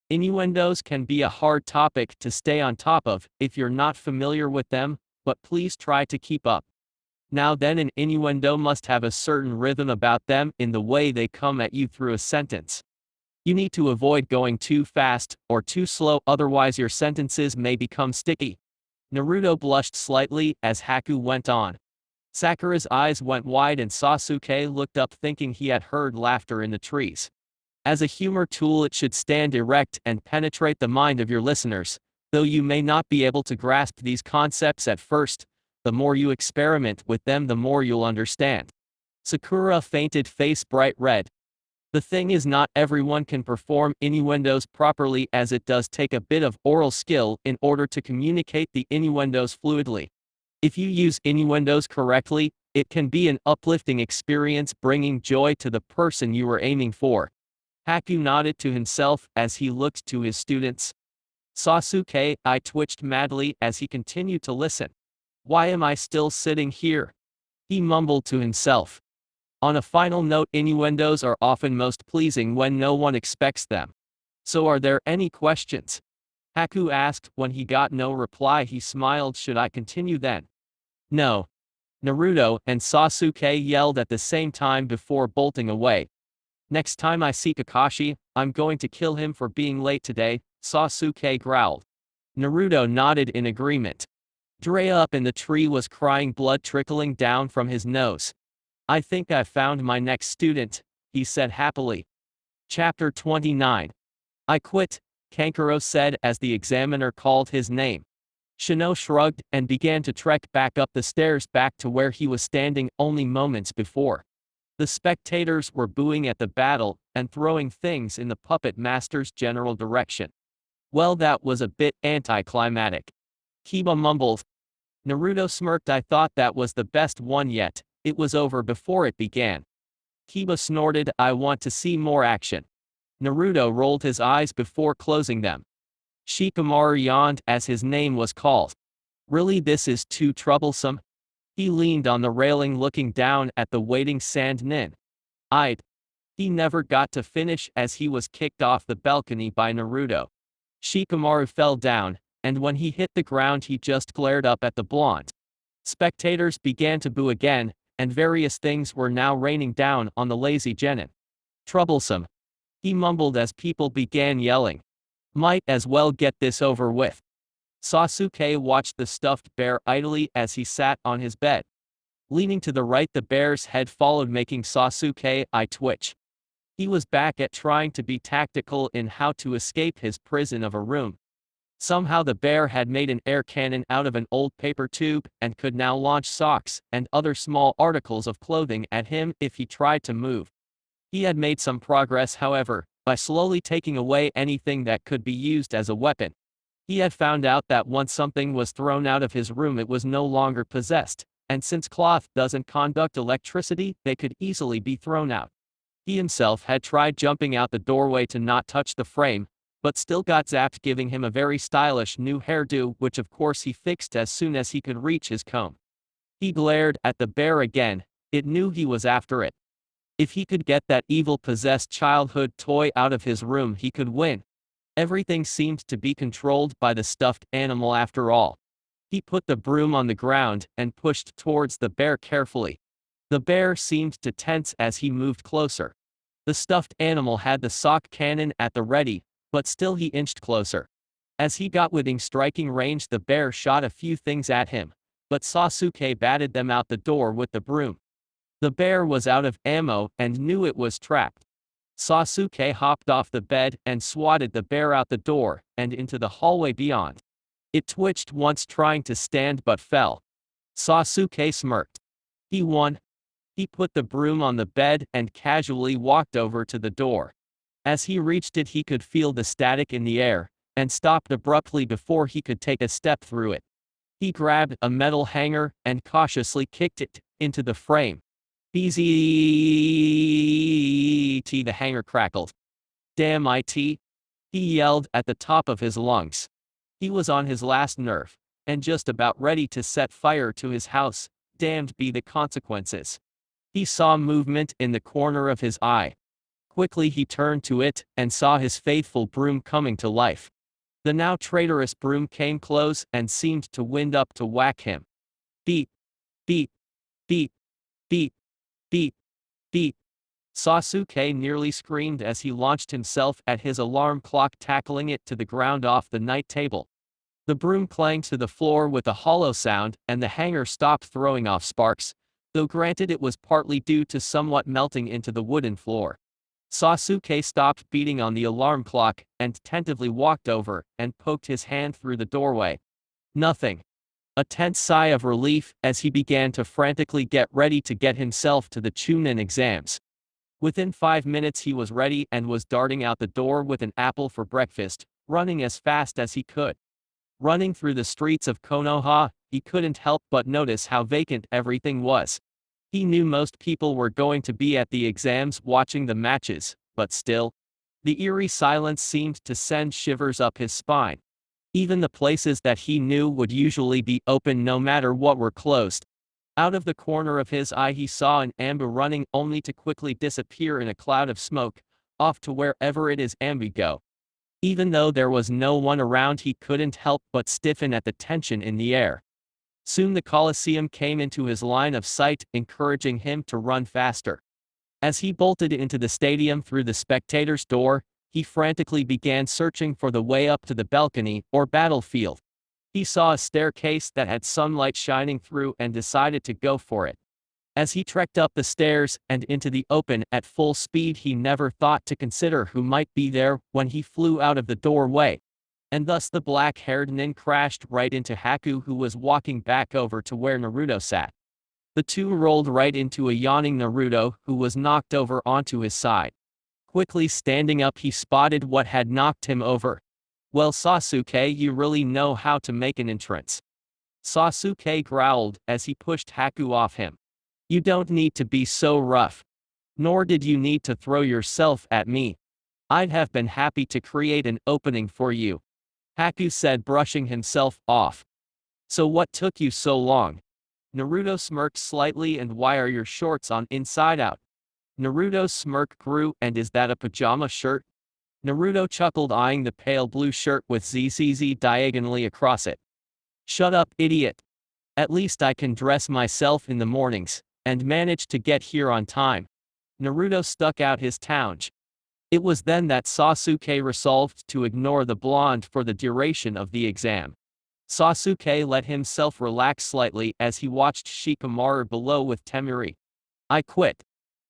Innuendos can be a hard topic to stay on top of if you're not familiar with them, but please try to keep up. Now then, an innuendo must have a certain rhythm about them in the way they come at you through a sentence. You need to avoid going too fast or too slow, otherwise your sentences may become sticky. Naruto blushed slightly as Haku went on. Sakura's eyes went wide and Sasuke looked up thinking he had heard laughter in the trees. As a humor tool it should stand erect and penetrate the mind of your listeners, though you may not be able to grasp these concepts at first. The more you experiment with them the more you'll understand. Sakura fainted, face bright red. The thing is, not everyone can perform innuendos properly, as it does take a bit of oral skill in order to communicate the innuendos fluidly. If you use innuendos correctly, it can be an uplifting experience, bringing joy to the person you are aiming for. Haku nodded to himself as he looked to his students. Sasuke, I twitched madly as he continued to listen. Why am I still sitting here? He mumbled to himself. On a final note, innuendos are often most pleasing when no one expects them. So are there any questions? Haku asked. When he got no reply he smiled. Should I continue then? No. Naruto and Sasuke yelled at the same time before bolting away. Next time I see Kakashi, I'm going to kill him for being late today, Sasuke growled. Naruto nodded in agreement. Drea up in the tree was crying, blood trickling down from his nose. I think I've found my next student, he said happily. Chapter 29. I quit, Kankuro said as the examiner called his name. Shino shrugged and began to trek back up the stairs back to where he was standing only moments before. The spectators were booing at the battle and throwing things in the puppet master's general direction. Well, that was a bit anticlimactic. Kiba mumbled. Naruto smirked. I thought that was the best one yet. It was over before it began. Kiba snorted. I want to see more action. Naruto rolled his eyes before closing them. Shikamaru yawned as his name was called. Really, this is too troublesome? He leaned on the railing looking down at the waiting sand nin. He never got to finish as he was kicked off the balcony by Naruto. Shikamaru fell down, and when he hit the ground he just glared up at the blonde. Spectators began to boo again, and various things were now raining down on the lazy genin. Troublesome. He mumbled as people began yelling. Might as well get this over with. Sasuke watched the stuffed bear idly as he sat on his bed. Leaning to the right the bear's head followed, making Sasuke eye twitch. He was back at trying to be tactical in how to escape his prison of a room. Somehow the bear had made an air cannon out of an old paper tube and could now launch socks and other small articles of clothing at him if he tried to move. He had made some progress, however, by slowly taking away anything that could be used as a weapon. He had found out that once something was thrown out of his room it was no longer possessed, and since cloth doesn't conduct electricity, they could easily be thrown out. He himself had tried jumping out the doorway to not touch the frame, but still got zapped, giving him a very stylish new hairdo, which of course he fixed as soon as he could reach his comb. He glared at the bear again. It knew he was after it. If he could get that evil possessed childhood toy out of his room he could win. Everything seemed to be controlled by the stuffed animal after all. He put the broom on the ground and pushed towards the bear carefully. The bear seemed to tense as he moved closer. The stuffed animal had the sock cannon at the ready, but still he inched closer. As he got within striking range the bear shot a few things at him, but Sasuke batted them out the door with the broom. The bear was out of ammo and knew it was trapped. Sasuke hopped off the bed and swatted the bear out the door and into the hallway beyond. It twitched once trying to stand but fell. Sasuke smirked. He won. He put the broom on the bed and casually walked over to the door. As he reached it he could feel the static in the air, and stopped abruptly before he could take a step through it. He grabbed a metal hanger and cautiously kicked it into the frame. BZT, the hanger crackled. Damn it, he yelled at the top of his lungs. He was on his last nerve, and just about ready to set fire to his house. Damned be the consequences. He saw movement in the corner of his eye. Quickly he turned to it and saw his faithful broom coming to life. The now traitorous broom came close and seemed to wind up to whack him. Beep, beep, Beep, beep, beep, beep. Sasuke nearly screamed as he launched himself at his alarm clock, tackling it to the ground off the night table. The broom clanged to the floor with a hollow sound, and the hanger stopped throwing off sparks, though granted it was partly due to somewhat melting into the wooden floor. Sasuke stopped beating on the alarm clock and tentatively walked over and poked his hand through the doorway. Nothing. A tense sigh of relief as he began to frantically get ready to get himself to the Chunin exams. Within 5 minutes he was ready and was darting out the door with an apple for breakfast, running as fast as he could. Running through the streets of Konoha, he couldn't help but notice how vacant everything was. He knew most people were going to be at the exams watching the matches, but still, the eerie silence seemed to send shivers up his spine. Even the places that he knew would usually be open no matter what were closed. Out of the corner of his eye he saw an ANBU running, only to quickly disappear in a cloud of smoke, off to wherever it is ANBU go. Even though there was no one around, he couldn't help but stiffen at the tension in the air. Soon the Colosseum came into his line of sight, encouraging him to run faster. As he bolted into the stadium through the spectator's door, he frantically began searching for the way up to the balcony or battlefield. He saw a staircase that had sunlight shining through and decided to go for it. As he trekked up the stairs and into the open at full speed, he never thought to consider who might be there when he flew out of the doorway. And thus the black-haired nin crashed right into Haku, who was walking back over to where Naruto sat. The two rolled right into a yawning Naruto, who was knocked over onto his side. Quickly standing up, he spotted what had knocked him over. "Well, Sasuke, you really know how to make an entrance." Sasuke growled as he pushed Haku off him. "You don't need to be so rough. Nor did you need to throw yourself at me. I'd have been happy to create an opening for you," Haku said, brushing himself off. "So what took you so long?" Naruto smirked slightly. "And why are your shorts on inside out?" Naruto's smirk grew. "And is that a pajama shirt?" Naruto chuckled, eyeing the pale blue shirt with ZZZ diagonally across it. "Shut up, idiot. At least I can dress myself in the mornings, and manage to get here on time." Naruto stuck out his tongue. It was then that Sasuke resolved to ignore the blonde for the duration of the exam. Sasuke let himself relax slightly as he watched Shikamaru below with Temuri. "I quit,"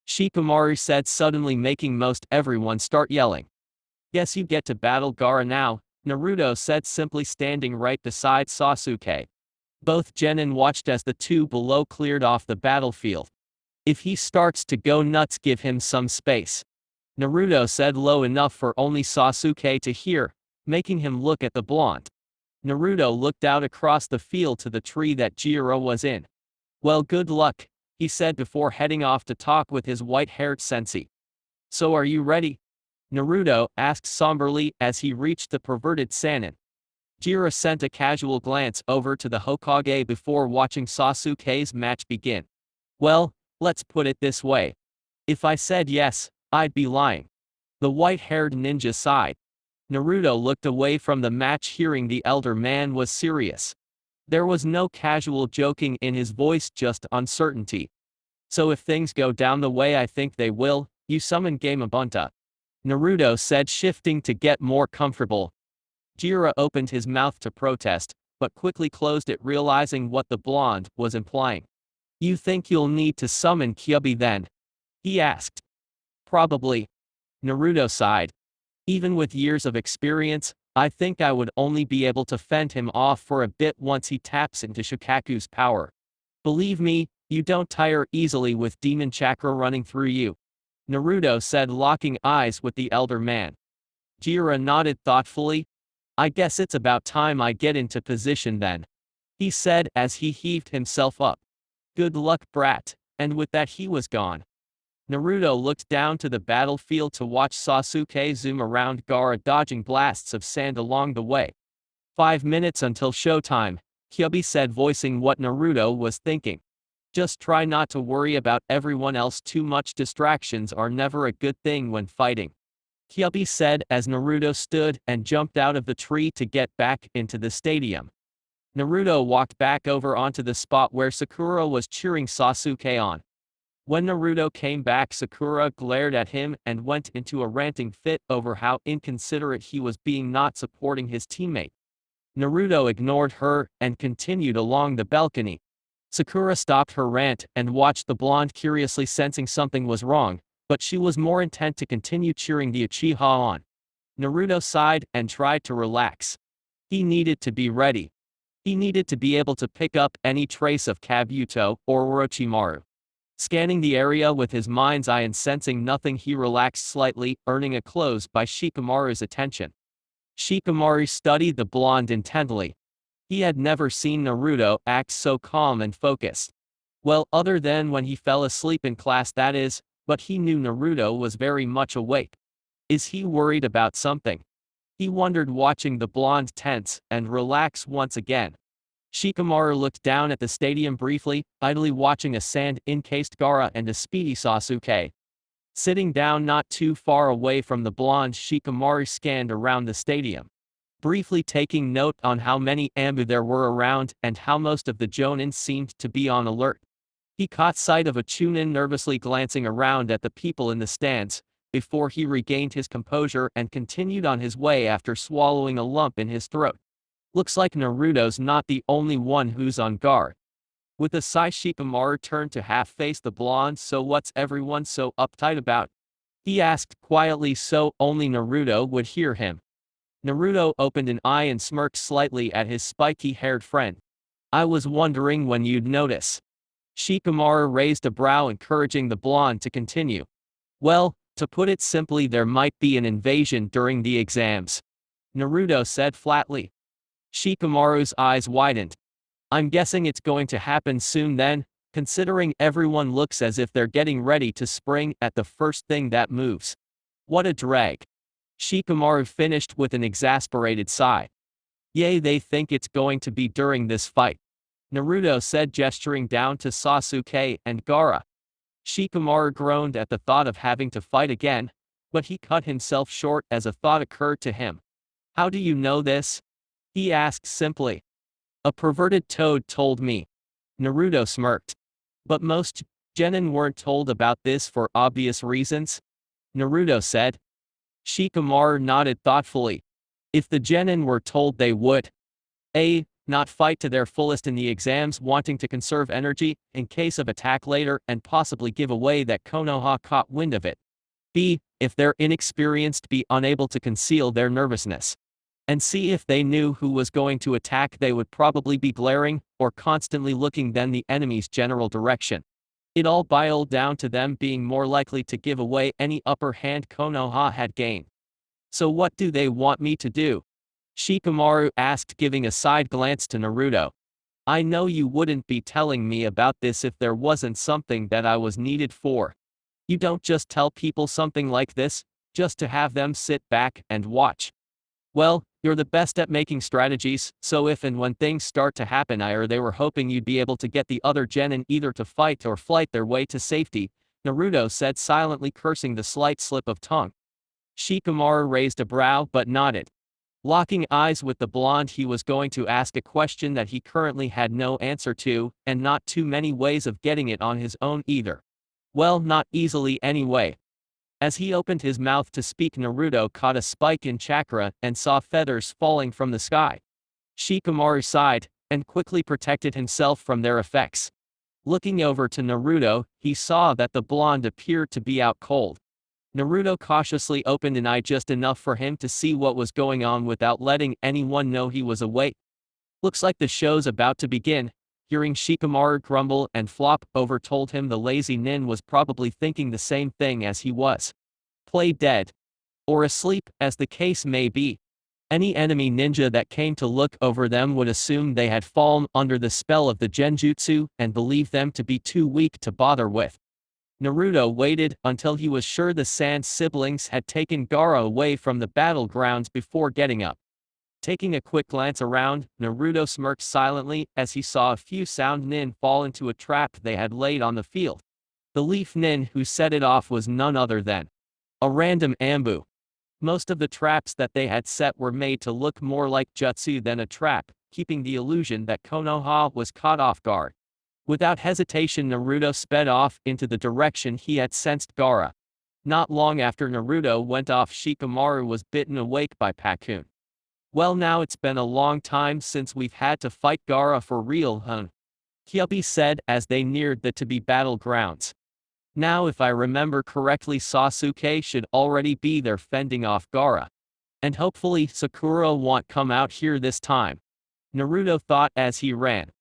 Shikamaru said, suddenly making most everyone start yelling. "Guess you get to battle Gara now," Naruto said, simply standing right beside Sasuke. Both genin watched as the two below cleared off the battlefield. "If he starts to go nuts, give him some space," Naruto said low enough for only Sasuke to hear, making him look at the blonde. Naruto looked out across the field to the tree that Jiraiya was in. "Well, good luck," he said before heading off to talk with his white-haired sensei. "So are you ready?" Naruto asked somberly as he reached the perverted Sannin. Jiraiya sent a casual glance over to the Hokage before watching Sasuke's match begin. "Well, let's put it this way. If I said yes, I'd be lying." The white-haired ninja sighed. Naruto looked away from the match, hearing the elder man was serious. There was no casual joking in his voice, just uncertainty. "So if things go down the way I think they will, you summon Gamabunta," Naruto said, shifting to get more comfortable. Jiraiya opened his mouth to protest, but quickly closed it, realizing what the blonde was implying. "You think you'll need to summon Kyubi then?" he asked. "Probably," Naruto sighed. "Even with years of experience, I think I would only be able to fend him off for a bit once he taps into Shukaku's power. Believe me, you don't tire easily with demon chakra running through you," Naruto said, locking eyes with the elder man. Jiraiya nodded thoughtfully. "I guess it's about time I get into position then," he said as he heaved himself up. "Good luck, brat," and with that he was gone. Naruto looked down to the battlefield to watch Sasuke zoom around Gara, dodging blasts of sand along the way. 5 minutes until showtime," Kyubi said, voicing what Naruto was thinking. "Just try not to worry about everyone else too much. Distractions are never a good thing when fighting," Kyubi said as Naruto stood and jumped out of the tree to get back into the stadium. Naruto walked back over onto the spot where Sakura was cheering Sasuke on. When Naruto came back, Sakura glared at him and went into a ranting fit over how inconsiderate he was being not supporting his teammate. Naruto ignored her and continued along the balcony. Sakura stopped her rant and watched the blonde curiously, sensing something was wrong, but she was more intent to continue cheering the Uchiha on. Naruto sighed and tried to relax. He needed to be ready. He needed to be able to pick up any trace of Kabuto or Orochimaru. Scanning the area with his mind's eye and sensing nothing, he relaxed slightly, earning a close by Shikamaru's attention. Shikamaru studied the blonde intently. He had never seen Naruto act so calm and focused. Well, other than when he fell asleep in class, that is, but he knew Naruto was very much awake. Is he worried about something? He wondered, watching the blonde tense and relax once again. Shikamaru looked down at the stadium briefly, idly watching a sand-encased Gara and a speedy Sasuke. Sitting down not too far away from the blonde, Shikamaru scanned around the stadium, briefly taking note on how many ANBU there were around and how most of the Jonin seemed to be on alert. He caught sight of a Chunin nervously glancing around at the people in the stands, before he regained his composure and continued on his way after swallowing a lump in his throat. Looks like Naruto's not the only one who's on guard. With a sigh, Shikamaru turned to half-face the blonde. So what's everyone so uptight about? He asked quietly so only Naruto would hear him. Naruto opened an eye and smirked slightly at his spiky-haired friend. I was wondering when you'd notice. Shikamaru raised a brow, encouraging the blonde to continue. Well, to put it simply, there might be an invasion during the exams, Naruto said flatly. Shikamaru's eyes widened. I'm guessing it's going to happen soon then, considering everyone looks as if they're getting ready to spring at the first thing that moves. What a drag. Shikamaru finished with an exasperated sigh. Yay, they think it's going to be during this fight, Naruto said, gesturing down to Sasuke and Gara. Shikamaru groaned at the thought of having to fight again, but he cut himself short as a thought occurred to him. How do you know this? He asked simply. A perverted toad told me. Naruto smirked. But most genin weren't told about this for obvious reasons, Naruto said. Shikamaru nodded thoughtfully. If the genin were told, they would A. Not fight to their fullest in the exams, wanting to conserve energy in case of attack later and possibly give away that Konoha caught wind of it. B. If they're inexperienced, be unable to conceal their nervousness. And C. If they knew who was going to attack, they would probably be glaring or constantly looking than the enemy's general direction. It all boiled down to them being more likely to give away any upper hand Konoha had gained. So what do they want me to do? Shikamaru asked, giving a side glance to Naruto. I know you wouldn't be telling me about this if there wasn't something that I was needed for. You don't just tell people something like this, just to have them sit back and watch. Well, you're the best at making strategies, so if and when things start to happen, they were hoping you'd be able to get the other genin either to fight or flight their way to safety, Naruto said, silently cursing the slight slip of tongue. Shikamaru raised a brow but nodded. Locking eyes with the blonde, he was going to ask a question that he currently had no answer to, and not too many ways of getting it on his own either. Well, not easily anyway. As he opened his mouth to speak, Naruto caught a spike in chakra and saw feathers falling from the sky. Shikamaru sighed, and quickly protected himself from their effects. Looking over to Naruto, he saw that the blonde appeared to be out cold. Naruto cautiously opened an eye just enough for him to see what was going on without letting anyone know he was awake. Looks like the show's about to begin. Hearing Shikamaru grumble and flop over told him the lazy nin was probably thinking the same thing as he was. Play dead. Or asleep, as the case may be. Any enemy ninja that came to look over them would assume they had fallen under the spell of the genjutsu and believe them to be too weak to bother with. Naruto waited until he was sure the Sand siblings had taken Gara away from the battlegrounds before getting up. Taking a quick glance around, Naruto smirked silently as he saw a few sound nin fall into a trap they had laid on the field. The leaf nin who set it off was none other than a random ANBU. Most of the traps that they had set were made to look more like jutsu than a trap, keeping the illusion that Konoha was caught off guard. Without hesitation, Naruto sped off into the direction he had sensed Gara. Not long after Naruto went off, Shikamaru was bitten awake by Pakun. Well, now it's been a long time since we've had to fight Gara for real, huh? Kyubi said as they neared the to-be battlegrounds. Now if I remember correctly, Sasuke should already be there fending off Gara. And hopefully Sakura won't come out here this time, Naruto thought as he ran.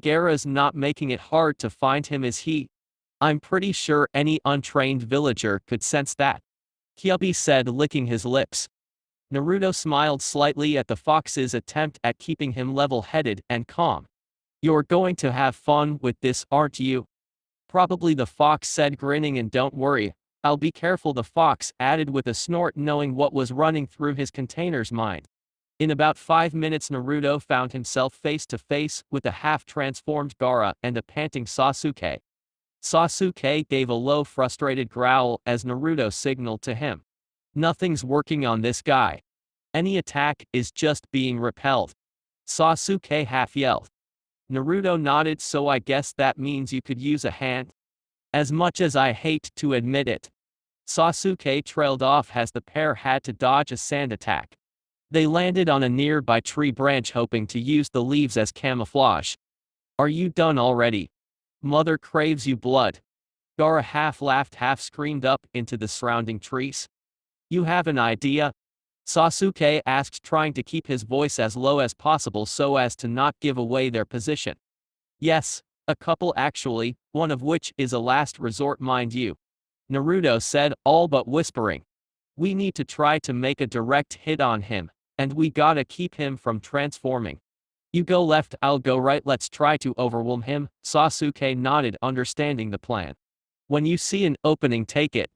Gara's not making it hard to find him, is he? I'm pretty sure any untrained villager could sense that, Kyubi said, licking his lips. Naruto smiled slightly at the fox's attempt at keeping him level-headed and calm. You're going to have fun with this, aren't you? Probably, the fox said, grinning. And don't worry, I'll be careful, the fox added with a snort, knowing what was running through his container's mind. In about 5 minutes, Naruto found himself face to face with a half-transformed Gara and a panting Sasuke. Sasuke gave a low, frustrated growl as Naruto signaled to him. Nothing's working on this guy. Any attack is just being repelled, Sasuke half yelled. Naruto nodded. So I guess that means you could use a hand? As much as I hate to admit it. Sasuke trailed off as the pair had to dodge a sand attack. They landed on a nearby tree branch, hoping to use the leaves as camouflage. Are you done already? Mother craves you blood. Gara half laughed, half screamed up into the surrounding trees. You have an idea? Sasuke asked, trying to keep his voice as low as possible so as to not give away their position. Yes, a couple actually, one of which is a last resort, mind you, Naruto said, all but whispering. We need to try to make a direct hit on him, and we gotta keep him from transforming. You go left, I'll go right, let's try to overwhelm him. Sasuke nodded, understanding the plan. When you see an opening, take it.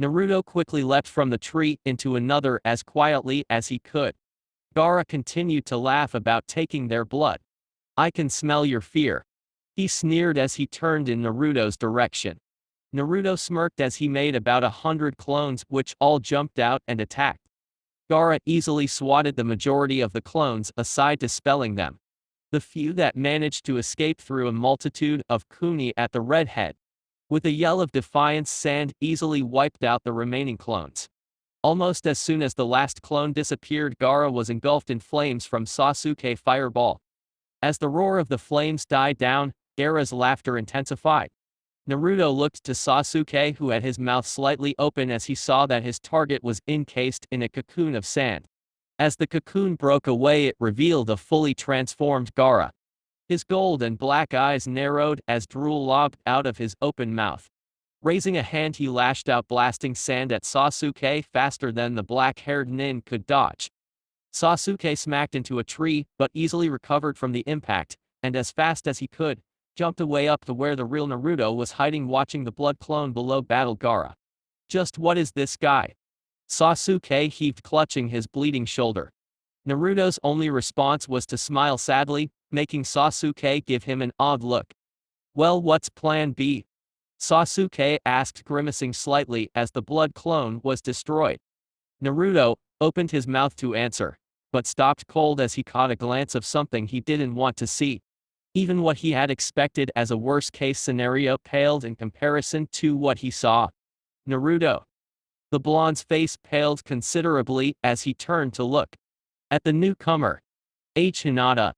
Naruto quickly leapt from the tree into another as quietly as he could. Gara continued to laugh about taking their blood. I can smell your fear, he sneered as he turned in Naruto's direction. Naruto smirked as he made about 100 clones, which all jumped out and attacked. Gara easily swatted the majority of the clones aside, dispelling them. The few that managed to escape threw a multitude of kuni at the redhead. With a yell of defiance, Sand easily wiped out the remaining clones. Almost as soon as the last clone disappeared, Gara was engulfed in flames from Sasuke fireball. As the roar of the flames died down, Gara's laughter intensified. Naruto looked to Sasuke, who had his mouth slightly open as he saw that his target was encased in a cocoon of sand. As the cocoon broke away, it revealed a fully transformed Gara. His gold and black eyes narrowed as drool lobbed out of his open mouth. Raising a hand, he lashed out, blasting sand at Sasuke faster than the black-haired nin could dodge. Sasuke smacked into a tree, but easily recovered from the impact, and as fast as he could, jumped away up to where the real Naruto was hiding, watching the blood clone below battle Gara. Just what is this guy? Sasuke heaved, clutching his bleeding shoulder. Naruto's only response was to smile sadly, making Sasuke give him an odd look. Well, what's plan B? Sasuke asked, grimacing slightly as the blood clone was destroyed. Naruto opened his mouth to answer, but stopped cold as he caught a glance of something he didn't want to see. Even what he had expected as a worst-case scenario paled in comparison to what he saw. Naruto. The blonde's face paled considerably as he turned to look at the newcomer. Hinata.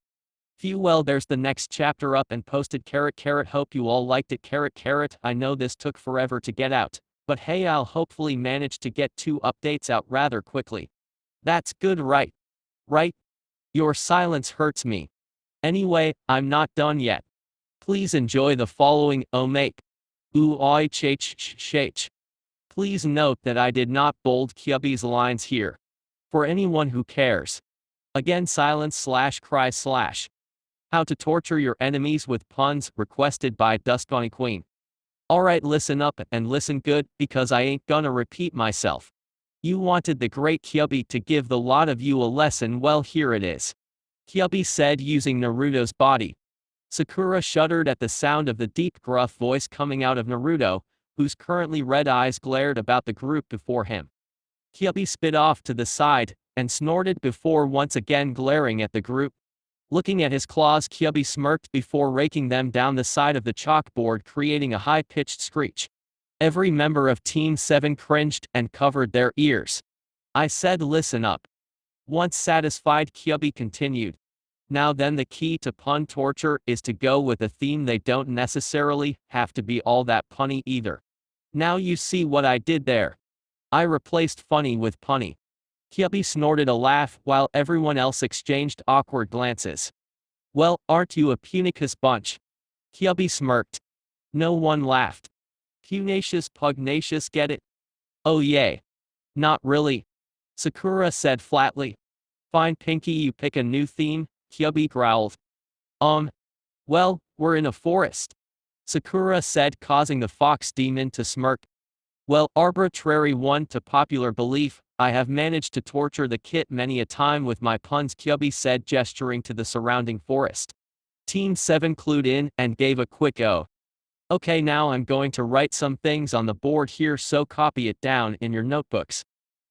Phew, well, there's the next chapter up and posted. Hope you all liked it. I know this took forever to get out, but hey, I'll hopefully manage to get 2 updates out rather quickly. That's good, right? Right? Your silence hurts me. Anyway, I'm not done yet. Please enjoy the following. Please note that I did not bold Kyubi's lines here. For anyone who cares. Again, silence/cry/. How to torture your enemies with puns, requested by Dustbunny Queen. Alright, listen up and listen good, because I ain't gonna repeat myself. You wanted the great Kyubi to give the lot of you a lesson, well, here it is. Kyubi said, using Naruto's body. Sakura shuddered at the sound of the deep, gruff voice coming out of Naruto, whose currently red eyes glared about the group before him. Kyubi spit off to the side and snorted before once again glaring at the group. Looking at his claws, Kyubi smirked before raking them down the side of the chalkboard, creating a high-pitched screech. Every member of Team 7 cringed and covered their ears. I said listen up. Once satisfied, Kyubi continued. Now then, the key to pun torture is to go with a theme. They don't necessarily have to be all that punny either. Now you see what I did there. I replaced funny with punny. Kyubi snorted a laugh while everyone else exchanged awkward glances. Well, aren't you a pugnacious bunch? Kyubi smirked. No one laughed. Pugnacious, get it? Oh yay. Not really. Sakura said flatly. Fine Pinky, you pick a new theme, Kyubi growled. Well, we're in a forest. Sakura said, causing the fox demon to smirk. Well, arbitrary one to popular belief, I have managed to torture the kit many a time with my puns, Kyubi said, gesturing to the surrounding forest. Team 7 clued in and gave a quick "oh." Okay, now I'm going to write some things on the board here, so copy it down in your notebooks.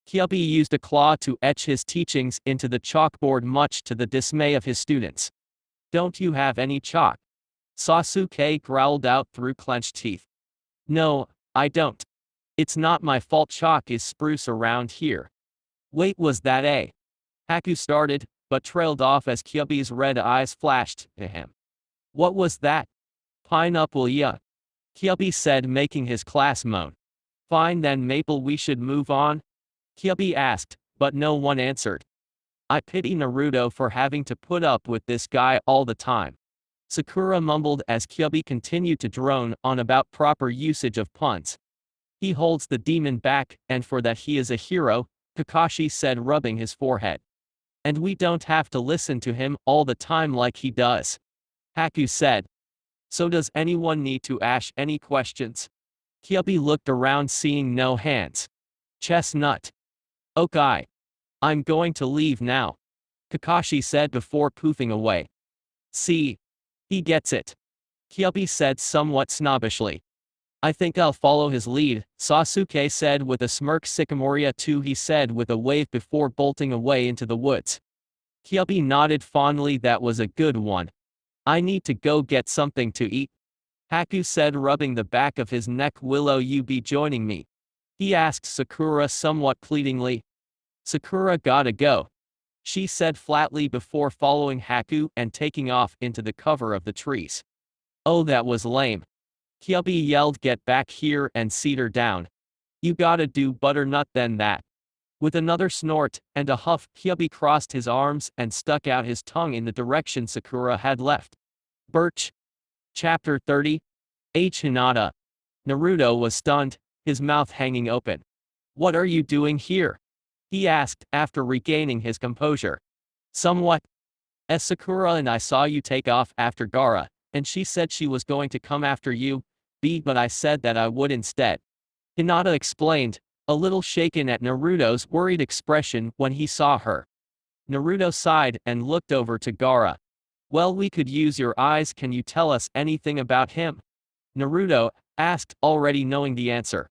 Kyubi used a claw to etch his teachings into the chalkboard, much to the dismay of his students. Don't you have any chalk? Sasuke growled out through clenched teeth. No, I don't. It's not my fault chalk is spruce around here. Wait, was that a? Haku started, but trailed off as Kyubi's red eyes flashed to him. What was that? Pineapple, yeah. Kyubi said, making his class moan. Fine then, Maple, we should move on? Kyubi asked, but no one answered. I pity Naruto for having to put up with this guy all the time. Sakura mumbled as Kyubi continued to drone on about proper usage of puns. He holds the demon back, and for that he is a hero, Kakashi said, rubbing his forehead. And we don't have to listen to him all the time like he does. Haku said. So does anyone need to ask any questions? Kyubi looked around, seeing no hands. Chestnut. Okay. I'm going to leave now. Kakashi said before poofing away. See? He gets it. Kyubi said somewhat snobbishly. I think I'll follow his lead, Sasuke said with a smirk. Shikamaru too, he said with a wave before bolting away into the woods. Kyubi nodded fondly. That was a good one. I need to go get something to eat. Haku said, rubbing the back of his neck. Will you be joining me? He asked Sakura somewhat pleadingly. Sakura gotta go. She said flatly before following Haku and taking off into the cover of the trees. Oh, that was lame. Kyubi yelled, get back here and sit her down. You gotta do butternut than that. With another snort and a huff, Kyubi crossed his arms and stuck out his tongue in the direction Sakura had left. Birch. Chapter 30. Hinata. Naruto was stunned, his mouth hanging open. What are you doing here? He asked, after regaining his composure. Somewhat. As Sakura and I saw you take off after Gara, and she said she was going to come after you, but I said that I would instead. Hinata explained, a little shaken at Naruto's worried expression when he saw her. Naruto sighed and looked over to Gara. Well, we could use your eyes. Can you tell us anything about him? Naruto asked, already knowing the answer.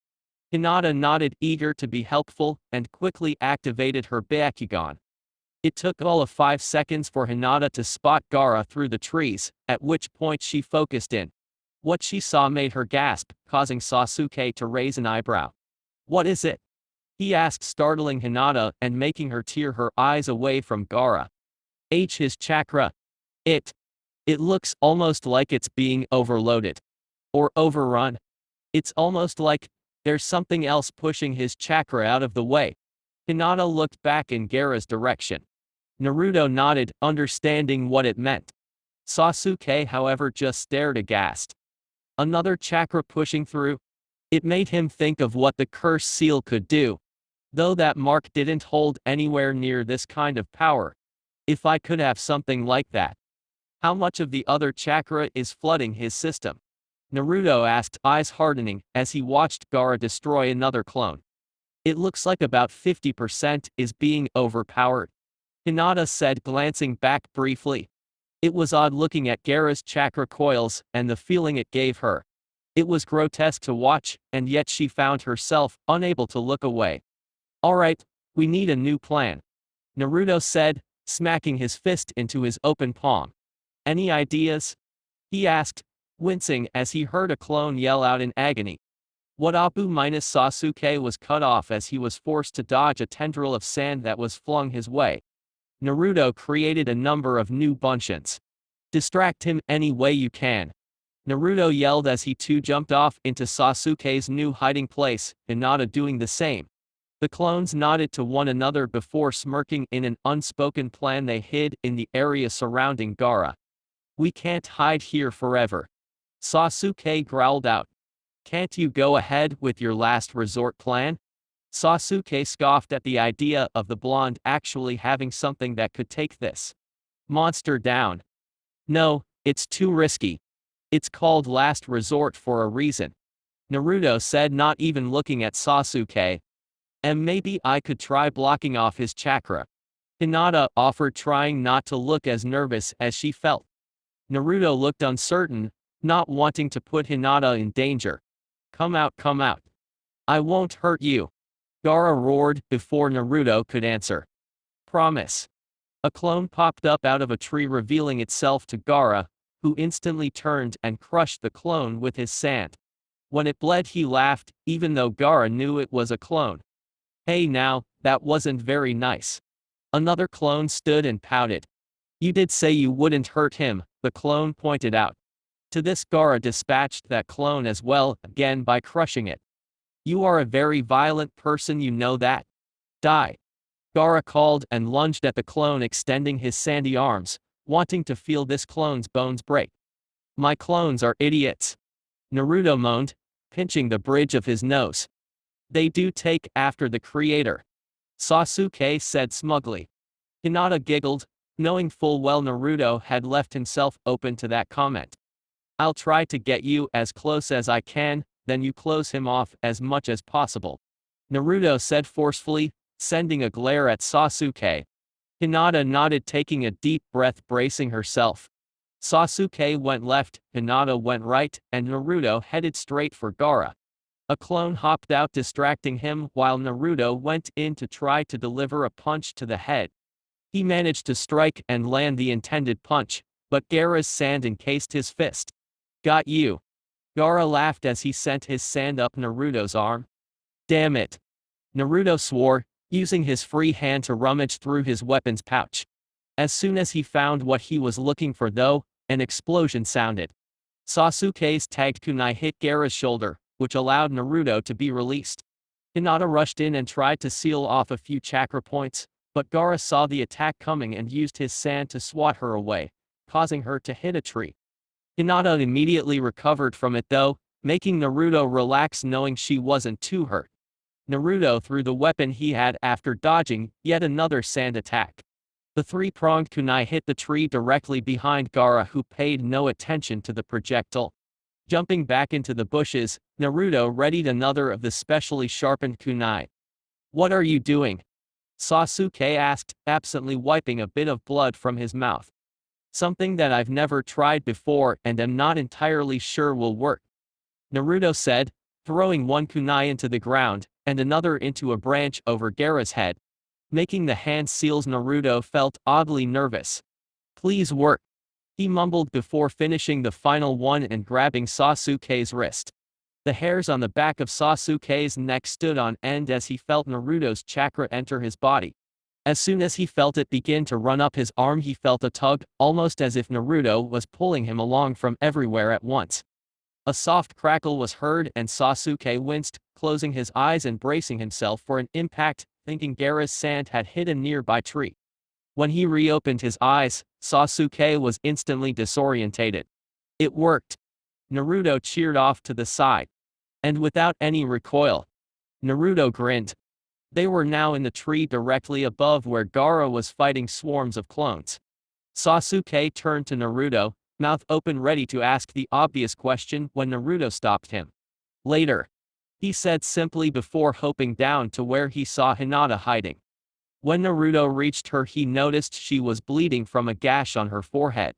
Hinata nodded, eager to be helpful, and quickly activated her Bakugan. It took all of 5 seconds for Hinata to spot Gara through the trees, at which point she focused in. What she saw made her gasp, causing Sasuke to raise an eyebrow. What is it? He asked, startling Hinata and making her tear her eyes away from Gara. His chakra. It looks almost like it's being overloaded. Or overrun. It's almost like there's something else pushing his chakra out of the way. Hinata looked back in Gara's direction. Naruto nodded, understanding what it meant. Sasuke, however, just stared aghast. Another chakra pushing through? It made him think of what the curse seal could do. Though that mark didn't hold anywhere near this kind of power. If I could have something like that. How much of the other chakra is flooding his system? Naruto asked, eyes hardening, as he watched Gara destroy another clone. It looks like about 50% is being overpowered. Hinata said, glancing back briefly. It was odd looking at Gara's chakra coils and the feeling it gave her. It was grotesque to watch, and yet she found herself unable to look away. Alright, we need a new plan. Naruto said, smacking his fist into his open palm. Any ideas? He asked, wincing as he heard a clone yell out in agony. Watapu minus Sasuke was cut off as he was forced to dodge a tendril of sand that was flung his way. Naruto created a number of new bunchins. Distract him any way you can. Naruto yelled as he too jumped off into Sasuke's new hiding place, Hinata doing the same. The clones nodded to one another before smirking in an unspoken plan. They hid in the area surrounding Gara. We can't hide here forever. Sasuke growled out. Can't you go ahead with your last resort plan? Sasuke scoffed at the idea of the blonde actually having something that could take this monster down. No, it's too risky. It's called last resort for a reason. Naruto said, not even looking at Sasuke. And maybe I could try blocking off his chakra. Hinata offered, trying not to look as nervous as she felt. Naruto looked uncertain, not wanting to put Hinata in danger. Come out, come out. I won't hurt you. Gara roared before Naruto could answer. Promise. A clone popped up out of a tree, revealing itself to Gara, who instantly turned and crushed the clone with his sand. When it bled, he laughed, even though Gara knew it was a clone. Hey now, that wasn't very nice. Another clone stood and pouted. You did say you wouldn't hurt him, the clone pointed out. To this, Gara dispatched that clone as well, again by crushing it. You are a very violent person, you know that? Die. Gara called and lunged at the clone, extending his sandy arms, wanting to feel this clone's bones break. My clones are idiots. Naruto moaned, pinching the bridge of his nose. They do take after the creator. Sasuke said smugly. Hinata giggled, knowing full well Naruto had left himself open to that comment. I'll try to get you as close as I can, then you close him off as much as possible. Naruto said forcefully, sending a glare at Sasuke. Hinata nodded, taking a deep breath, bracing herself. Sasuke went left, Hinata went right, and Naruto headed straight for Gara. A clone hopped out, distracting him, while Naruto went in to try to deliver a punch to the head. He managed to strike and land the intended punch, but Gara's sand encased his fist. Got you. Gara laughed as he sent his sand up Naruto's arm. Damn it. Naruto swore, using his free hand to rummage through his weapons pouch. As soon as he found what he was looking for, though, an explosion sounded. Sasuke's tagged kunai hit Gara's shoulder, which allowed Naruto to be released. Hinata rushed in and tried to seal off a few chakra points, but Gara saw the attack coming and used his sand to swat her away, causing her to hit a tree. Hinata immediately recovered from it, though, making Naruto relax, knowing she wasn't too hurt. Naruto threw the weapon he had after dodging yet another sand attack. The three-pronged kunai hit the tree directly behind Gara, who paid no attention to the projectile. Jumping back into the bushes, Naruto readied another of the specially sharpened kunai. What are you doing? Sasuke asked, absently wiping a bit of blood from his mouth. Something that I've never tried before and am not entirely sure will work. Naruto said, throwing one kunai into the ground, and another into a branch over Gara's head. Making the hand seals, Naruto felt oddly nervous. Please work. He mumbled before finishing the final one and grabbing Sasuke's wrist. The hairs on the back of Sasuke's neck stood on end as he felt Naruto's chakra enter his body. As soon as he felt it begin to run up his arm, he felt a tug, almost as if Naruto was pulling him along from everywhere at once. A soft crackle was heard and Sasuke winced, closing his eyes and bracing himself for an impact, thinking Gara's sand had hit a nearby tree. When he reopened his eyes, Sasuke was instantly disorientated. It worked. Naruto cheered off to the side. And without any recoil. Naruto grinned. They were now in the tree directly above where Gara was fighting swarms of clones. Sasuke turned to Naruto, mouth open, ready to ask the obvious question when Naruto stopped him. Later. He said simply before hopping down to where he saw Hinata hiding. When Naruto reached her, he noticed she was bleeding from a gash on her forehead.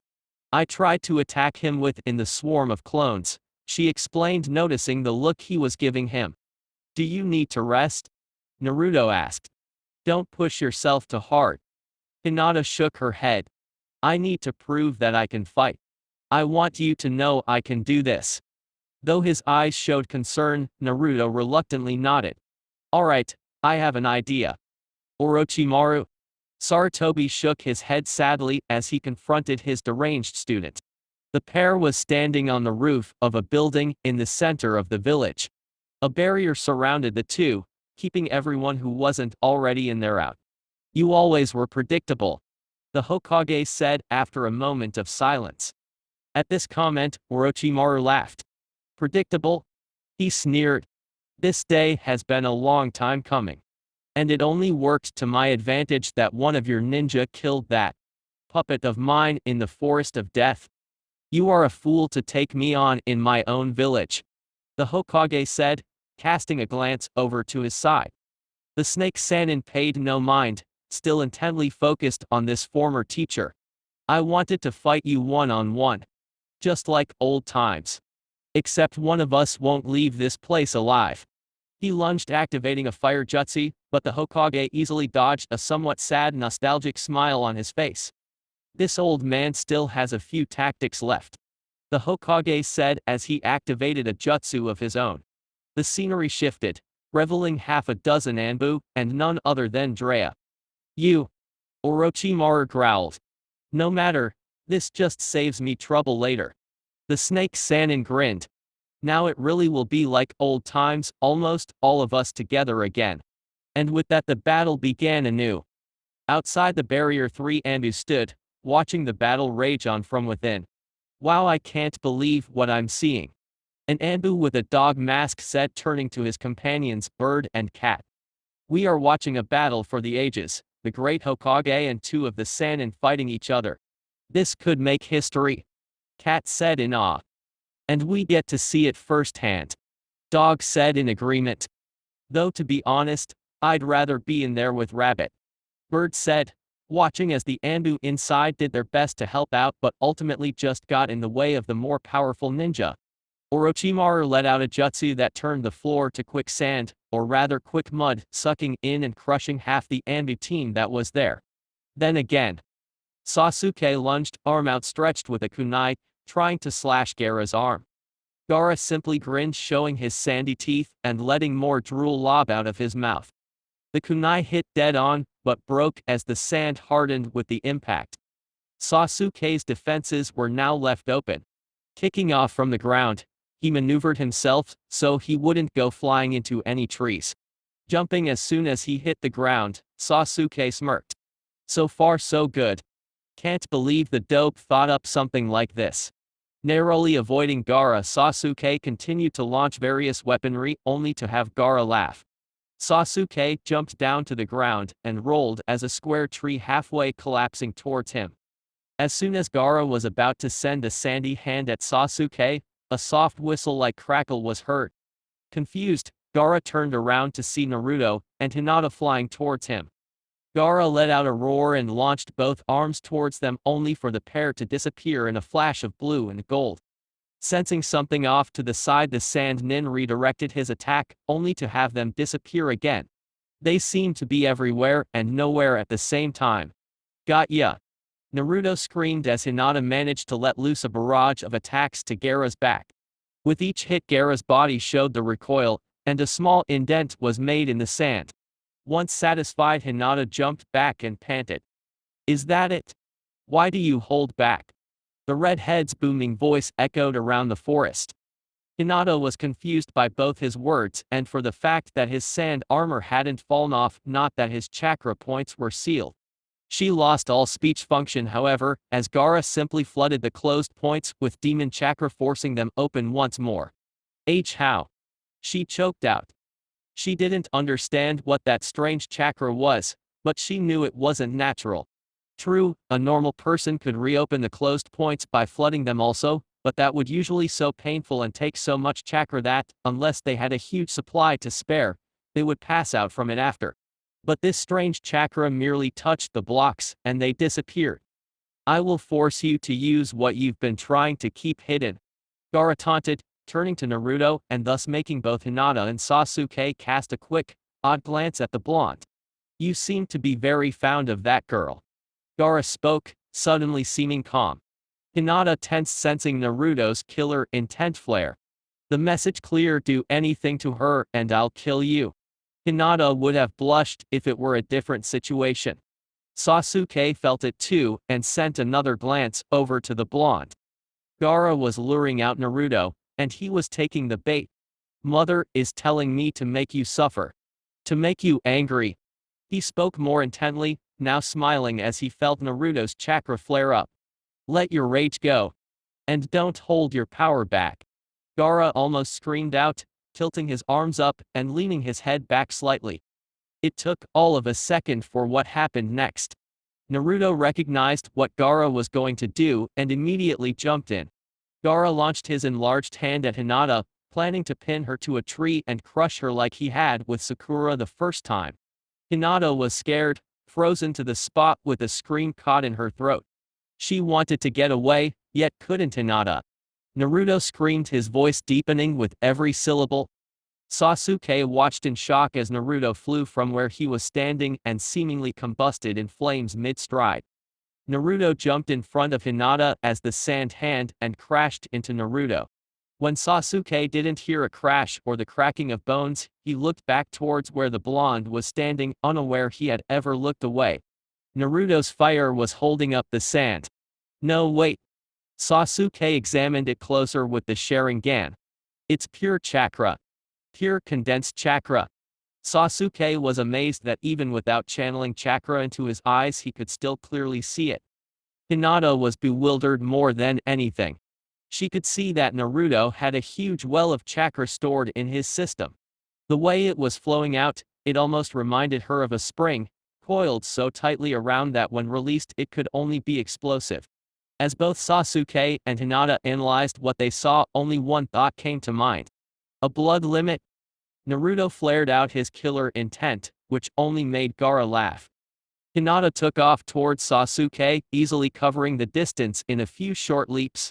I tried to attack him within the swarm of clones, she explained, noticing the look he was giving him. Do you need to rest? Naruto asked. Don't push yourself too hard. Hinata shook her head. I need to prove that I can fight. I want you to know I can do this. Though his eyes showed concern, Naruto reluctantly nodded. Alright, I have an idea. Orochimaru. Sarutobi shook his head sadly as he confronted his deranged student. The pair was standing on the roof of a building in the center of the village. A barrier surrounded the two, keeping everyone who wasn't already in there out. You always were predictable, the Hokage said after a moment of silence. At this comment, Orochimaru laughed. Predictable? He sneered. This day has been a long time coming. And it only worked to my advantage that one of your ninja killed that puppet of mine in the forest of death. You are a fool to take me on in my own village, the Hokage said, casting a glance over to his side. The Snake Sannin paid no mind, still intently focused on this former teacher. I wanted to fight you one-on-one. Just like old times. Except one of us won't leave this place alive. He lunged, activating a fire jutsu, but the Hokage easily dodged, a somewhat sad, nostalgic smile on his face. This old man still has a few tactics left, the Hokage said as he activated a jutsu of his own. The scenery shifted, revealing half a dozen ANBU, and none other than Drea. You. Orochimaru growled. No matter, this just saves me trouble later. The Snake Sannin grinned. Now it really will be like old times, almost all of us together again. And with that the battle began anew. Outside the barrier 3 ANBU stood, watching the battle rage on from within. Wow, I can't believe what I'm seeing. An ANBU with a dog mask said, turning to his companions, Bird and Cat. We are watching a battle for the ages, the great Hokage and two of the Sannin fighting each other. This could make history, Cat said in awe. And we get to see it firsthand, Dog said in agreement. Though to be honest, I'd rather be in there with Rabbit, Bird said, watching as the ANBU inside did their best to help out but ultimately just got in the way of the more powerful ninja. Orochimaru let out a jutsu that turned the floor to quicksand, or rather quick mud, sucking in and crushing half the ANBU team that was there. Then again, Sasuke lunged, arm outstretched with a kunai, trying to slash Gara's arm. Gara simply grinned, showing his sandy teeth and letting more drool lob out of his mouth. The kunai hit dead on, but broke as the sand hardened with the impact. Sasuke's defenses were now left open. Kicking off from the ground, he maneuvered himself so he wouldn't go flying into any trees. Jumping as soon as he hit the ground, Sasuke smirked. So far so good. Can't believe the dope thought up something like this. Narrowly avoiding Gara, Sasuke continued to launch various weaponry only to have Gara laugh. Sasuke jumped down to the ground and rolled as a square tree, halfway collapsing towards him. As soon as Gara was about to send a sandy hand at Sasuke, a soft whistle-like crackle was heard. Confused, Gara turned around to see Naruto and Hinata flying towards him. Gara let out a roar and launched both arms towards them, only for the pair to disappear in a flash of blue and gold. Sensing something off to the side, the Sand Nin redirected his attack, only to have them disappear again. They seemed to be everywhere and nowhere at the same time. Got ya! Naruto screamed as Hinata managed to let loose a barrage of attacks to Gara's back. With each hit, Gara's body showed the recoil, and a small indent was made in the sand. Once satisfied, Hinata jumped back and panted. Is that it? Why do you hold back? The redhead's booming voice echoed around the forest. Hinata was confused by both his words and for the fact that his sand armor hadn't fallen off, not that his chakra points were sealed. She lost all speech function, however, as Gara simply flooded the closed points with demon chakra, forcing them open once more. How? She choked out. She didn't understand what that strange chakra was, but she knew it wasn't natural. True, a normal person could reopen the closed points by flooding them also, but that would usually so painful and take so much chakra that, unless they had a huge supply to spare, they would pass out from it after. But this strange chakra merely touched the blocks, and they disappeared. I will force you to use what you've been trying to keep hidden, Gara taunted, turning to Naruto and thus making both Hinata and Sasuke cast a quick, odd glance at the blonde. You seem to be very fond of that girl. Gara spoke, suddenly seeming calm. Hinata tensed, sensing Naruto's killer intent flare. The message clear: do anything to her and I'll kill you. Hinata would have blushed if it were a different situation. Sasuke felt it too and sent another glance over to the blonde. Gara was luring out Naruto, and he was taking the bait. Mother is telling me to make you suffer. To make you angry. He spoke more intently, now smiling as he felt Naruto's chakra flare up. Let your rage go. And don't hold your power back. Gara almost screamed out, tilting his arms up and leaning his head back slightly. It took all of a second for what happened next. Naruto recognized what Gara was going to do and immediately jumped in. Gara launched his enlarged hand at Hinata, planning to pin her to a tree and crush her like he had with Sakura the first time. Hinata was scared, frozen to the spot with a scream caught in her throat. She wanted to get away, yet couldn't. Hinata. Naruto screamed, his voice deepening with every syllable. Sasuke watched in shock as Naruto flew from where he was standing and seemingly combusted in flames mid-stride. Naruto jumped in front of Hinata as the sand hand and crashed into Naruto. When Sasuke didn't hear a crash or the cracking of bones, he looked back towards where the blonde was standing, unaware he had ever looked away. Naruto's fire was holding up the sand. No, wait. Sasuke examined it closer with the Sharingan. It's pure chakra. Pure condensed chakra. Sasuke was amazed that even without channeling chakra into his eyes he could still clearly see it. Hinata was bewildered more than anything. She could see that Naruto had a huge well of chakra stored in his system. The way it was flowing out, it almost reminded her of a spring, coiled so tightly around that when released it could only be explosive. As both Sasuke and Hinata analyzed what they saw, only one thought came to mind. A blood limit? Naruto flared out his killer intent, which only made Gara laugh. Hinata took off towards Sasuke, easily covering the distance in a few short leaps.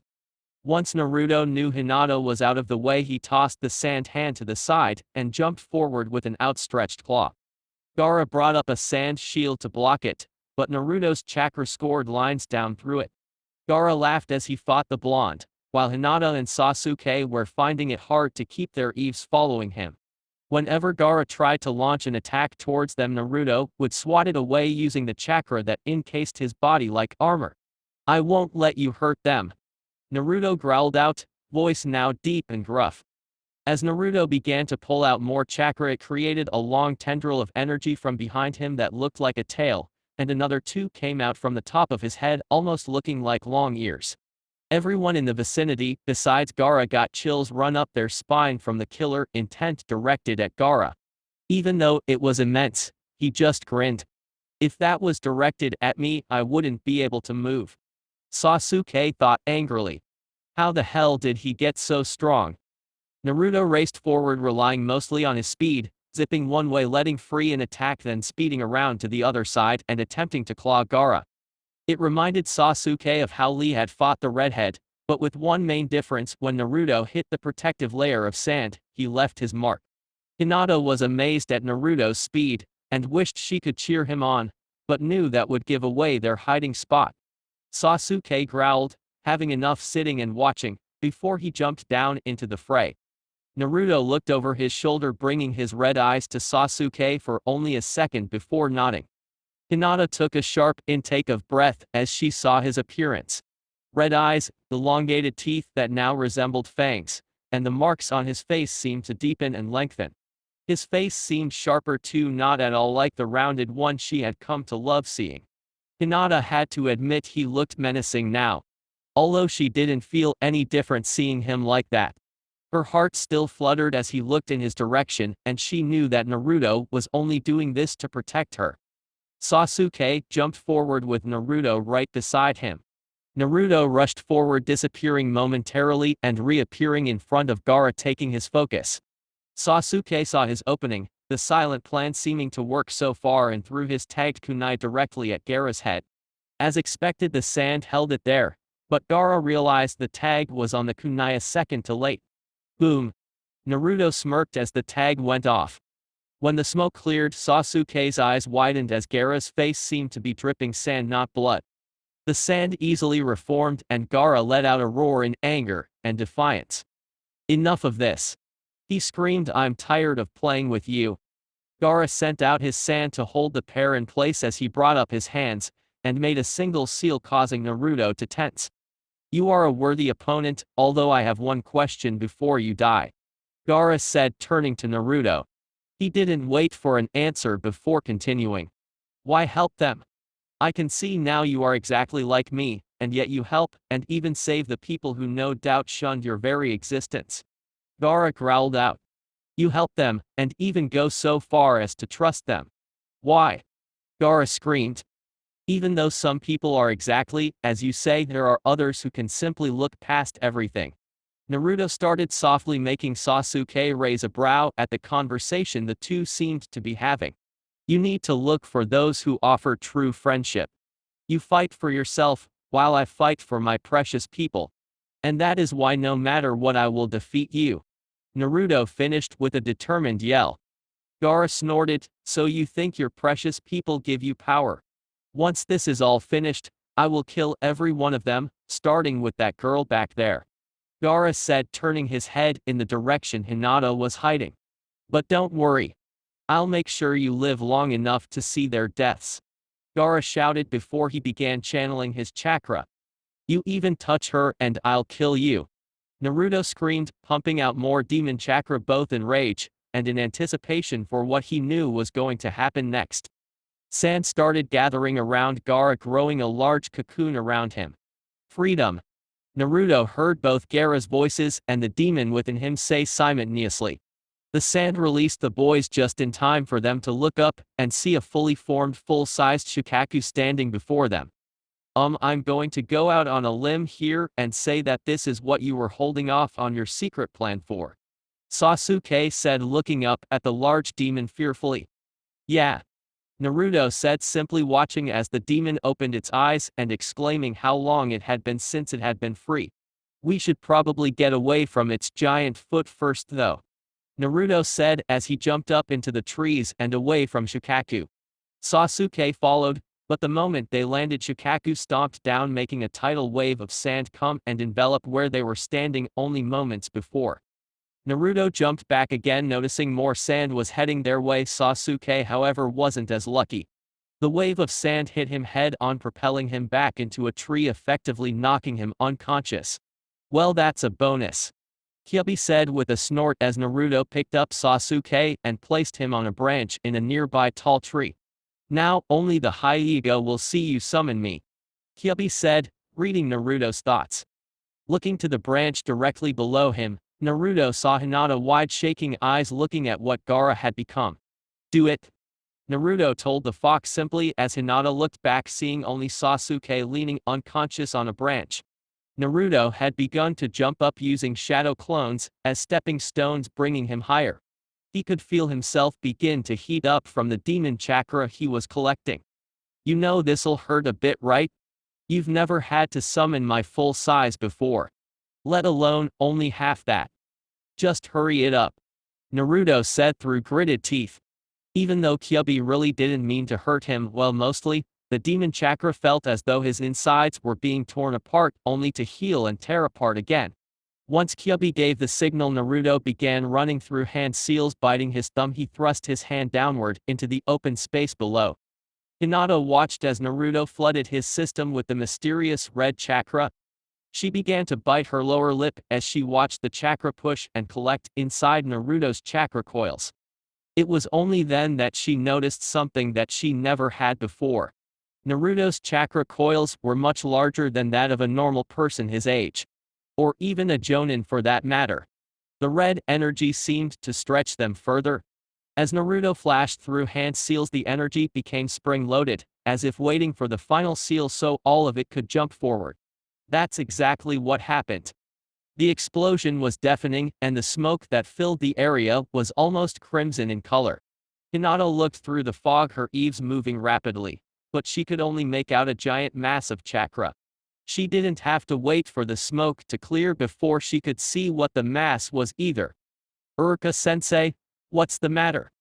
Once Naruto knew Hinata was out of the way, he tossed the sand hand to the side and jumped forward with an outstretched claw. Gara brought up a sand shield to block it, but Naruto's chakra scored lines down through it. Gara laughed as he fought the blonde, while Hinata and Sasuke were finding it hard to keep their eves following him. Whenever Gara tried to launch an attack towards them, Naruto would swat it away using the chakra that encased his body like armor. I won't let you hurt them. Naruto growled out, voice now deep and gruff. As Naruto began to pull out more chakra, it created a long tendril of energy from behind him that looked like a tail, and another two came out from the top of his head, almost looking like long ears. Everyone in the vicinity, besides Gara, got chills run up their spine from the killer intent directed at Gara. Even though it was immense, he just grinned. If that was directed at me, I wouldn't be able to move. Sasuke thought angrily. How the hell did he get so strong? Naruto raced forward, relying mostly on his speed, zipping one way, letting free an attack, then speeding around to the other side and attempting to claw Gara. It reminded Sasuke of how Lee had fought the redhead, but with one main difference: when Naruto hit the protective layer of sand, he left his mark. Hinata was amazed at Naruto's speed, and wished she could cheer him on, but knew that would give away their hiding spot. Sasuke growled, having enough sitting and watching, before he jumped down into the fray. Naruto looked over his shoulder, bringing his red eyes to Sasuke for only a second before nodding. Hinata took a sharp intake of breath as she saw his appearance. Red eyes, elongated teeth that now resembled fangs, and the marks on his face seemed to deepen and lengthen. His face seemed sharper too, not at all like the rounded one she had come to love seeing. Hinata had to admit he looked menacing now. Although she didn't feel any different seeing him like that. Her heart still fluttered as he looked in his direction, and she knew that Naruto was only doing this to protect her. Sasuke jumped forward with Naruto right beside him. Naruto rushed forward, disappearing momentarily and reappearing in front of Gara, taking his focus. Sasuke saw his opening, the silent plan seeming to work so far, and threw his tagged kunai directly at Gara's head. As expected, the sand held it there, but Gara realized the tag was on the kunai a second too late. Boom! Naruto smirked as the tag went off. When the smoke cleared, Sasuke's eyes widened as Gaara's face seemed to be dripping sand, not blood. The sand easily reformed and Gara let out a roar in anger and defiance. Enough of this. He screamed, I'm tired of playing with you. Gara sent out his sand to hold the pair in place as he brought up his hands and made a single seal, causing Naruto to tense. You are a worthy opponent, although I have one question before you die. Gara said, turning to Naruto. He didn't wait for an answer before continuing. Why help them? I can see now you are exactly like me, and yet you help and even save the people who no doubt shunned your very existence. Gara growled out. You help them, and even go so far as to trust them. Why? Gara screamed. Even though some people are exactly as you say, there are others who can simply look past everything. Naruto started softly, making Sasuke raise a brow at the conversation the two seemed to be having. You need to look for those who offer true friendship. You fight for yourself, while I fight for my precious people. And that is why no matter what I will defeat you. Naruto finished with a determined yell. Gara snorted, so you think your precious people give you power? Once this is all finished, I will kill every one of them, starting with that girl back there. Gara said, turning his head in the direction Hinata was hiding. But don't worry. I'll make sure you live long enough to see their deaths. Gara shouted before he began channeling his chakra. You even touch her and I'll kill you. Naruto screamed, pumping out more demon chakra both in rage and in anticipation for what he knew was going to happen next. Sand started gathering around Gara, growing a large cocoon around him. Freedom. Naruto heard both Gaara's voices and the demon within him say simultaneously. The sand released the boys just in time for them to look up and see a fully formed, full-sized Shukaku standing before them. I'm going to go out on a limb here and say that this is what you were holding off on your secret plan for. Sasuke said, looking up at the large demon fearfully. Yeah. Naruto said, simply watching as the demon opened its eyes and exclaiming how long it had been since it had been free. We should probably get away from its giant foot first though. Naruto said as he jumped up into the trees and away from Shukaku. Sasuke followed, but the moment they landed, Shukaku stomped down, making a tidal wave of sand come and envelop where they were standing only moments before. Naruto jumped back again, noticing more sand was heading their way. Sasuke, however, wasn't as lucky. The wave of sand hit him head on, propelling him back into a tree, effectively knocking him unconscious. Well, that's a bonus. Kyubi said with a snort as Naruto picked up Sasuke and placed him on a branch in a nearby tall tree. Now, only the Hyuga will see you summon me. Kyubi said, reading Naruto's thoughts. Looking to the branch directly below him, Naruto saw Hinata, wide shaking eyes, looking at what Gara had become. Do it. Naruto told the fox simply as Hinata looked back, seeing only Sasuke leaning unconscious on a branch. Naruto had begun to jump up using shadow clones as stepping stones, bringing him higher. He could feel himself begin to heat up from the demon chakra he was collecting. You know this'll hurt a bit, right? You've never had to summon my full size before. Let alone only half that. Just hurry it up. Naruto said through gritted teeth. Even though Kyubi really didn't mean to hurt him, well, mostly, the demon chakra felt as though his insides were being torn apart, only to heal and tear apart again. Once Kyubi gave the signal, Naruto began running through hand seals. Biting his thumb, he thrust his hand downward into the open space below. Hinata watched as Naruto flooded his system with the mysterious red chakra. She began to bite her lower lip as she watched the chakra push and collect inside Naruto's chakra coils. It was only then that she noticed something that she never had before. Naruto's chakra coils were much larger than that of a normal person his age. Or even a jonin for that matter. The red energy seemed to stretch them further. As Naruto flashed through hand seals, the energy became spring-loaded, as if waiting for the final seal so all of it could jump forward. That's exactly what happened. The explosion was deafening, and the smoke that filled the area was almost crimson in color. Hinata looked through the fog, her eaves moving rapidly, but she could only make out a giant mass of chakra. She didn't have to wait for the smoke to clear before she could see what the mass was either. Uruka-sensei, what's the matter?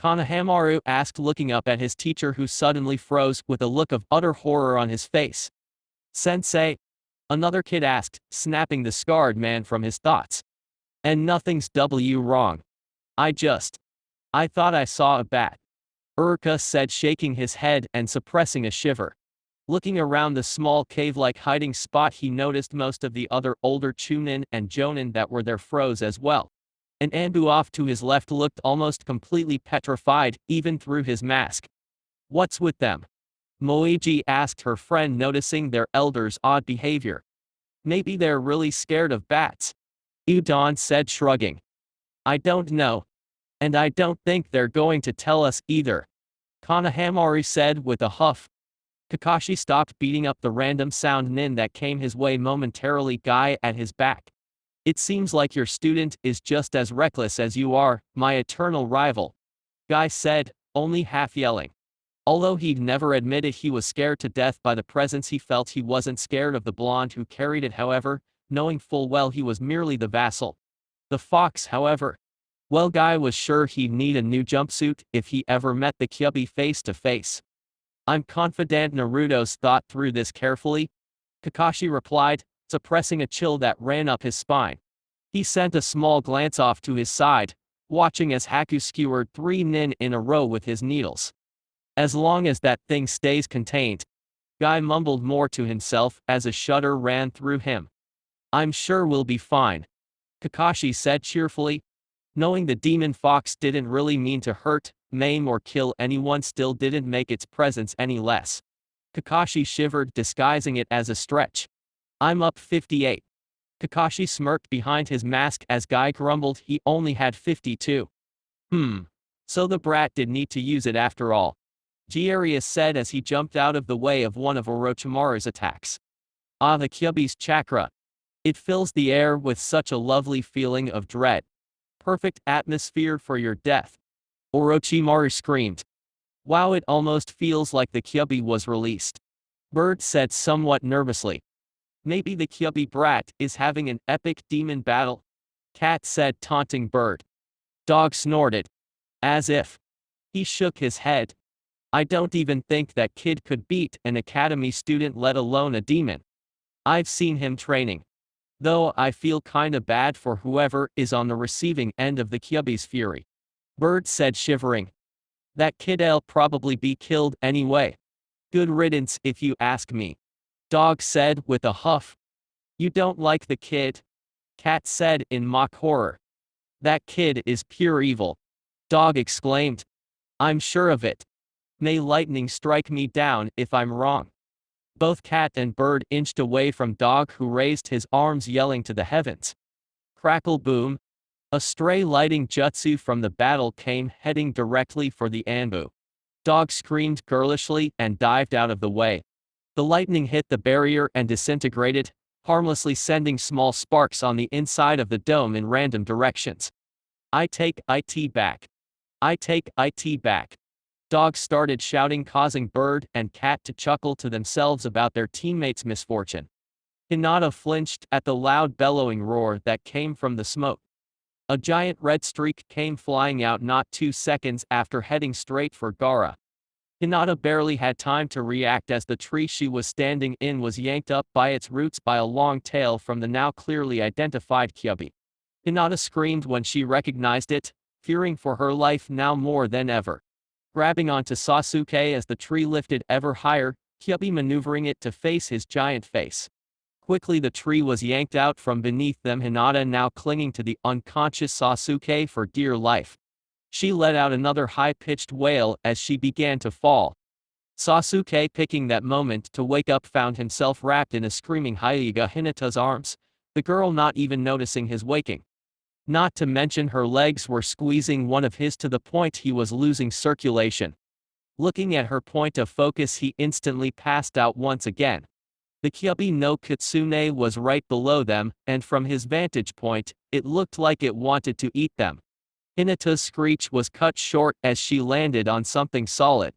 Kanahamaru asked, looking up at his teacher, who suddenly froze with a look of utter horror on his face. Sensei? Another kid asked, snapping the scarred man from his thoughts. And nothing's wrong. I thought I saw a bat. Urka said, shaking his head and suppressing a shiver. Looking around the small cave-like hiding spot, he noticed most of the other older Chunin and Jonin that were there froze as well. An ANBU off to his left looked almost completely petrified, even through his mask. What's with them? Moiji asked her friend, noticing their elder's odd behavior. Maybe they're really scared of bats. Udon said, shrugging. I don't know. And I don't think they're going to tell us either. Kanahamaru said with a huff. Kakashi stopped beating up the random sound nin that came his way momentarily. Guy at his back. It seems like your student is just as reckless as you are, my eternal rival. Guy said, only half yelling. Although he'd never admitted he was scared to death by the presence, he felt he wasn't scared of the blonde who carried it, however, knowing full well he was merely the vassal. The fox, however. Well, Guy was sure he'd need a new jumpsuit if he ever met the Kyubi face to face. I'm confident Naruto's thought through this carefully, Kakashi replied, suppressing a chill that ran up his spine. He sent a small glance off to his side, watching as Haku skewered 3 nin in a row with his needles. As long as that thing stays contained. Guy mumbled more to himself as a shudder ran through him. I'm sure we'll be fine, Kakashi said cheerfully. Knowing the demon fox didn't really mean to hurt, maim or kill anyone still didn't make its presence any less. Kakashi shivered, disguising it as a stretch. I'm up 58. Kakashi smirked behind his mask as Guy grumbled he only had 52. So the brat did need to use it after all, Jiarius said as he jumped out of the way of one of Orochimaru's attacks. Ah, the Kyubi's chakra. It fills the air with such a lovely feeling of dread. Perfect atmosphere for your death. Orochimaru screamed. Wow, it almost feels like the Kyubi was released. Bird said somewhat nervously. Maybe the Kyubi brat is having an epic demon battle? Cat said, taunting Bird. Dog snorted. As if. He shook his head. I don't even think that kid could beat an academy student, let alone a demon. I've seen him training. Though I feel kinda bad for whoever is on the receiving end of the Kyubi's fury. Bird said, shivering. That kid'll probably be killed anyway. Good riddance if you ask me. Dog said with a huff. You don't like the kid? Cat said in mock horror. That kid is pure evil. Dog exclaimed. I'm sure of it. May lightning strike me down if I'm wrong. Both Cat and Bird inched away from Dog, who raised his arms yelling to the heavens. Crackle boom. A stray lighting jutsu from the battle came heading directly for the ANBU. Dog screamed girlishly and dived out of the way. The lightning hit the barrier and disintegrated, harmlessly sending small sparks on the inside of the dome in random directions. I take it back. I take it back. Dog started shouting, causing Bird and Cat to chuckle to themselves about their teammates' misfortune. Hinata flinched at the loud bellowing roar that came from the smoke. A giant red streak came flying out not 2 seconds after, heading straight for Gara. Hinata barely had time to react as the tree she was standing in was yanked up by its roots by a long tail from the now clearly identified Kyubi. Hinata screamed when she recognized it, fearing for her life now more than ever. Grabbing onto Sasuke as the tree lifted ever higher, Kyubi maneuvering it to face his giant face. Quickly the tree was yanked out from beneath them, Hinata now clinging to the unconscious Sasuke for dear life. She let out another high-pitched wail as she began to fall. Sasuke, picking that moment to wake up, found himself wrapped in a screaming Hyuga Hinata's arms, the girl not even noticing his waking. Not to mention her legs were squeezing one of his to the point he was losing circulation. Looking at her point of focus, he instantly passed out once again. The Kyubi no Kitsune was right below them, and from his vantage point, it looked like it wanted to eat them. Hinata's screech was cut short as she landed on something solid.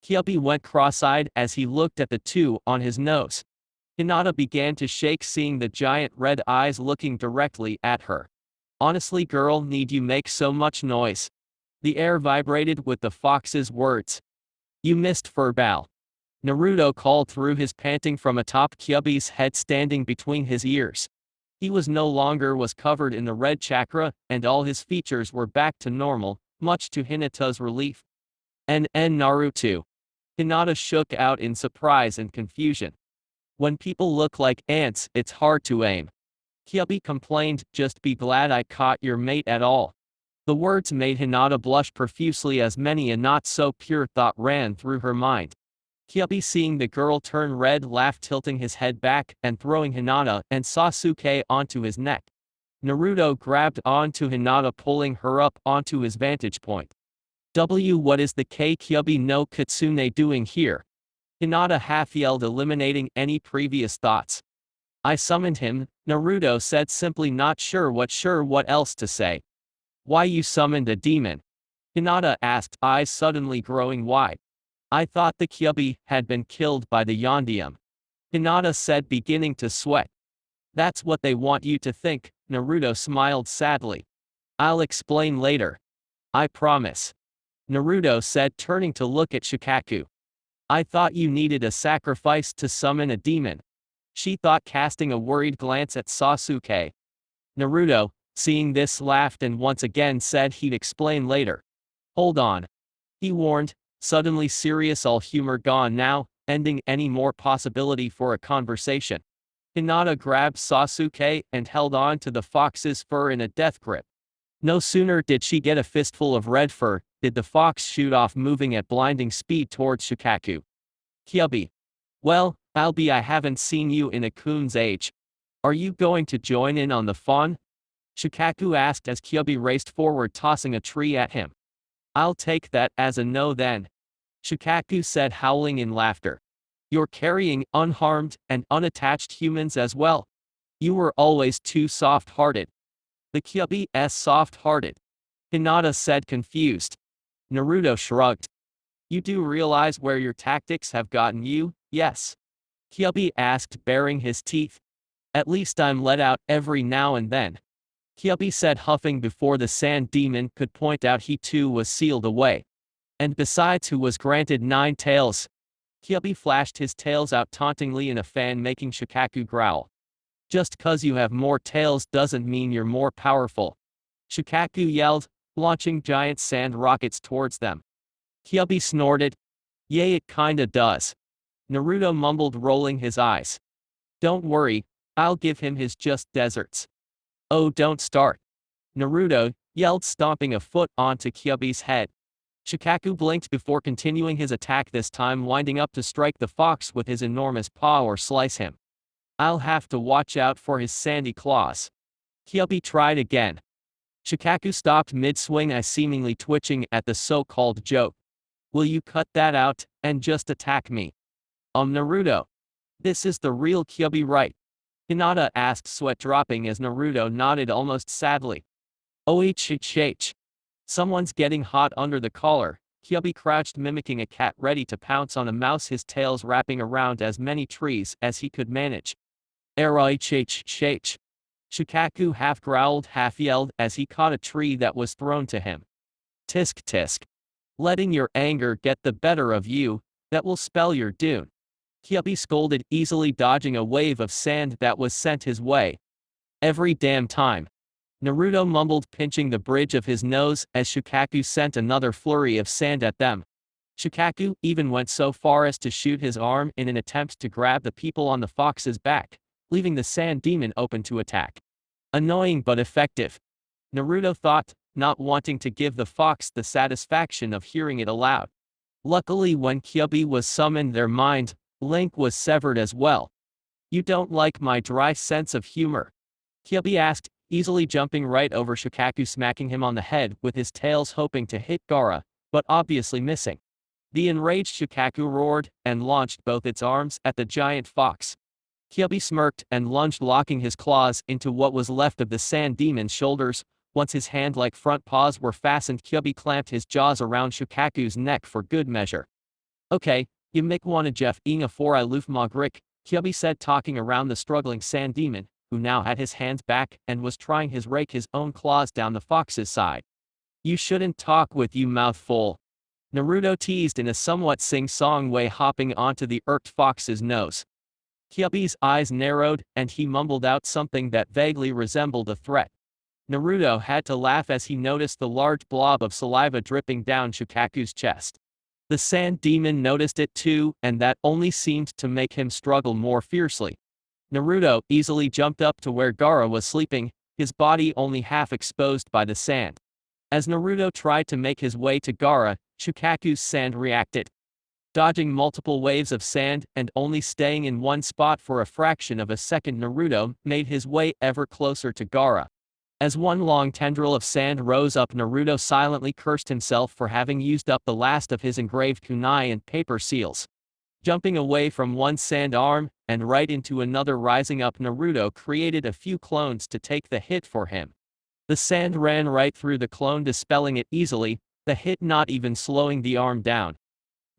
Kyubi went cross-eyed as he looked at the two on his nose. Hinata began to shake, seeing the giant red eyes looking directly at her. Honestly, girl, need you make so much noise? The air vibrated with the fox's words. You missed furball. Naruto called through his panting from atop Kyubi's head standing between his ears. He was no longer covered in the red chakra, and all his features were back to normal, much to Hinata's relief. Naruto. Hinata shook out in surprise and confusion. When people look like ants, it's hard to aim. Kyubi complained, just be glad I caught your mate at all. The words made Hinata blush profusely as many a not-so-pure thought ran through her mind. Kyubi, seeing the girl turn red, laughed, tilting his head back and throwing Hinata and Sasuke onto his neck. Naruto grabbed onto Hinata, pulling her up onto his vantage point. What is the Kyubi no Kitsune doing here? Hinata half-yelled, eliminating any previous thoughts. I summoned him, Naruto said, simply, not sure what else to say. Why you summoned a demon? Hinata asked, eyes suddenly growing wide. I thought the Kyubi had been killed by the Yondium. Hinata said, beginning to sweat. That's what they want you to think, Naruto smiled sadly. I'll explain later. I promise. Naruto said, turning to look at Shukaku. I thought you needed a sacrifice to summon a demon. She thought, casting a worried glance at Sasuke. Naruto, seeing this, laughed and once again said he'd explain later. Hold on. He warned, suddenly serious, all humor gone now, ending any more possibility for a conversation. Hinata grabbed Sasuke and held on to the fox's fur in a death grip. No sooner did she get a fistful of red fur, did the fox shoot off, moving at blinding speed towards Shukaku. Kyubi. Well, I haven't seen you in a coon's age. Are you going to join in on the fun? Shukaku asked as Kyubi raced forward, tossing a tree at him. I'll take that as a no then. Shukaku said, howling in laughter. You're carrying unharmed and unattached humans as well. You were always too soft-hearted. The Kyubi's soft-hearted. Hinata said, confused. Naruto shrugged. You do realize where your tactics have gotten you, yes? Kyubi asked, baring his teeth. At least I'm let out every now and then. Kyubi said, huffing before the sand demon could point out he too was sealed away. And besides, who was granted 9 tails? Kyubi flashed his tails out tauntingly in a fan, making Shukaku growl. Just 'cause you have more tails doesn't mean you're more powerful. Shukaku yelled, launching giant sand rockets towards them. Kyubi snorted. Yeah, it kinda does. Naruto mumbled, rolling his eyes. Don't worry, I'll give him his just deserts. Oh, don't start. Naruto yelled, stomping a foot onto Kyubi's head. Shukaku blinked before continuing his attack, this time winding up to strike the fox with his enormous paw or slice him. I'll have to watch out for his sandy claws. Kyubi tried again. Shukaku stopped mid-swing, seemingly twitching at the so-called joke. Will you cut that out and just attack me? Naruto. This is the real Kyubi, right? Hinata asked, sweat dropping as Naruto nodded almost sadly. OHH. Someone's getting hot under the collar. Kyubi crouched, mimicking a cat ready to pounce on a mouse, his tails wrapping around as many trees as he could manage. RIHH. Shukaku half growled, half yelled as he caught a tree that was thrown to him. Tisk tisk. Letting your anger get the better of you, that will spell your doom. Kyubi scolded, easily dodging a wave of sand that was sent his way. Every damn time. Naruto mumbled, pinching the bridge of his nose as Shukaku sent another flurry of sand at them. Shukaku even went so far as to shoot his arm in an attempt to grab the people on the fox's back, leaving the sand demon open to attack. Annoying but effective. Naruto thought, not wanting to give the fox the satisfaction of hearing it aloud. Luckily, when Kyubi was summoned, their mind link was severed as well. You don't like my dry sense of humor? Kyubi asked, easily jumping right over Shukaku, smacking him on the head with his tails, hoping to hit Gara, but obviously missing. The enraged Shukaku roared and launched both its arms at the giant fox. Kyubi smirked and lunged, locking his claws into what was left of the sand demon's shoulders. Once his hand-like front paws were fastened, Kyubi clamped his jaws around Shukaku's neck for good measure. Okay, you make wanna Jeff Inga for I loof Mogrik, Kyubi said, talking around the struggling sand demon, who now had his hands back and was trying his rake his own claws down the fox's side. You shouldn't talk with you mouth full. Naruto teased in a somewhat sing-song way, hopping onto the irked fox's nose. Kyubi's eyes narrowed, and he mumbled out something that vaguely resembled a threat. Naruto had to laugh as he noticed the large blob of saliva dripping down Shukaku's chest. The sand demon noticed it too, and that only seemed to make him struggle more fiercely. Naruto easily jumped up to where Gara was sleeping, his body only half exposed by the sand. As Naruto tried to make his way to Gara, Shukaku's sand reacted. Dodging multiple waves of sand and only staying in one spot for a fraction of a second, Naruto made his way ever closer to Gara. As one long tendril of sand rose up, Naruto silently cursed himself for having used up the last of his engraved kunai and paper seals. Jumping away from one sand arm and right into another, rising up, Naruto created a few clones to take the hit for him. The sand ran right through the clone, dispelling it easily, the hit not even slowing the arm down.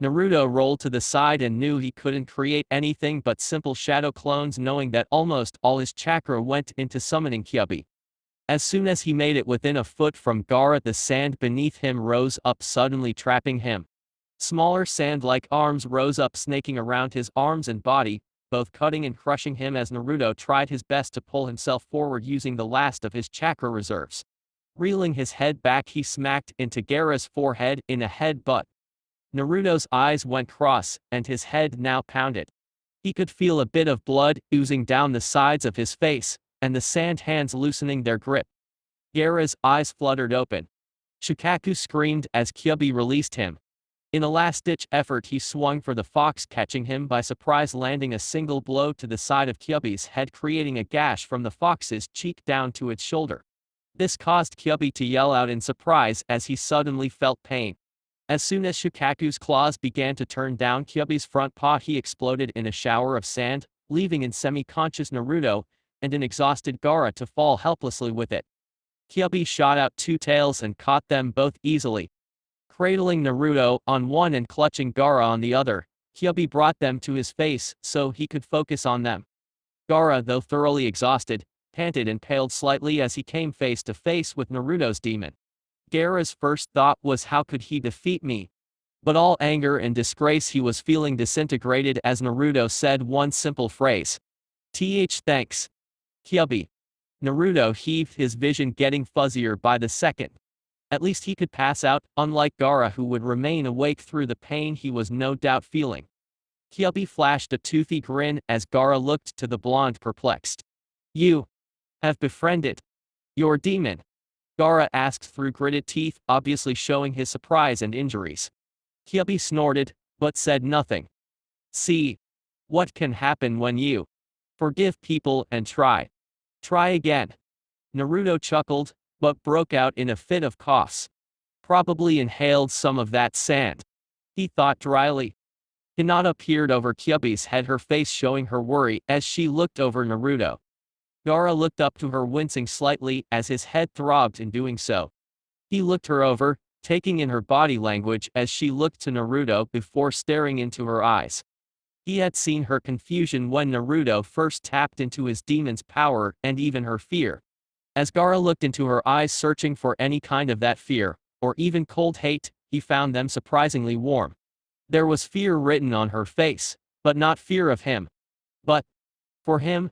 Naruto rolled to the side and knew he couldn't create anything but simple shadow clones, knowing that almost all his chakra went into summoning Kyubi. As soon as he made it within a foot from Gara, the sand beneath him rose up, suddenly trapping him. Smaller sand-like arms rose up, snaking around his arms and body, both cutting and crushing him as Naruto tried his best to pull himself forward using the last of his chakra reserves. Reeling his head back, he smacked into Gara's forehead in a headbutt. Naruto's eyes went cross, and his head now pounded. He could feel a bit of blood oozing down the sides of his face, and the sand hands loosening their grip. Gara's eyes fluttered open. Shukaku screamed as Kyubi released him. In a last-ditch effort, he swung for the fox, catching him by surprise, landing a single blow to the side of Kyubi's head, creating a gash from the fox's cheek down to its shoulder. This caused Kyubi to yell out in surprise as he suddenly felt pain. As soon as Shukaku's claws began to turn down Kyubi's front paw, he exploded in a shower of sand, leaving in semi-conscious Naruto and an exhausted Gara to fall helplessly with it. Kyubi shot out two tails and caught them both easily. Cradling Naruto on one and clutching Gara on the other, Kyubi brought them to his face so he could focus on them. Gara, though thoroughly exhausted, panted and paled slightly as he came face to face with Naruto's demon. Gara's first thought was, how could he defeat me? But all anger and disgrace he was feeling disintegrated as Naruto said one simple phrase. Thanks. Kyubi. Naruto heaved, his vision getting fuzzier by the second. At least he could pass out, unlike Gara, who would remain awake through the pain he was no doubt feeling. Kyubi flashed a toothy grin as Gara looked to the blonde, perplexed. You have befriended your demon? Gara asked through gritted teeth, obviously showing his surprise and injuries. Kyubi snorted, but said nothing. See what can happen when you forgive people and try again. Naruto chuckled, but broke out in a fit of coughs. Probably inhaled some of that sand, he thought dryly. Hinata peered over Kyubi's head, her face showing her worry as she looked over Naruto. Gara looked up to her, wincing slightly as his head throbbed in doing so. He looked her over, taking in her body language as she looked to Naruto before staring into her eyes. He had seen her confusion when Naruto first tapped into his demon's power, and even her fear. As Gara looked into her eyes, searching for any kind of that fear, or even cold hate, he found them surprisingly warm. There was fear written on her face, but not fear of him. But for him,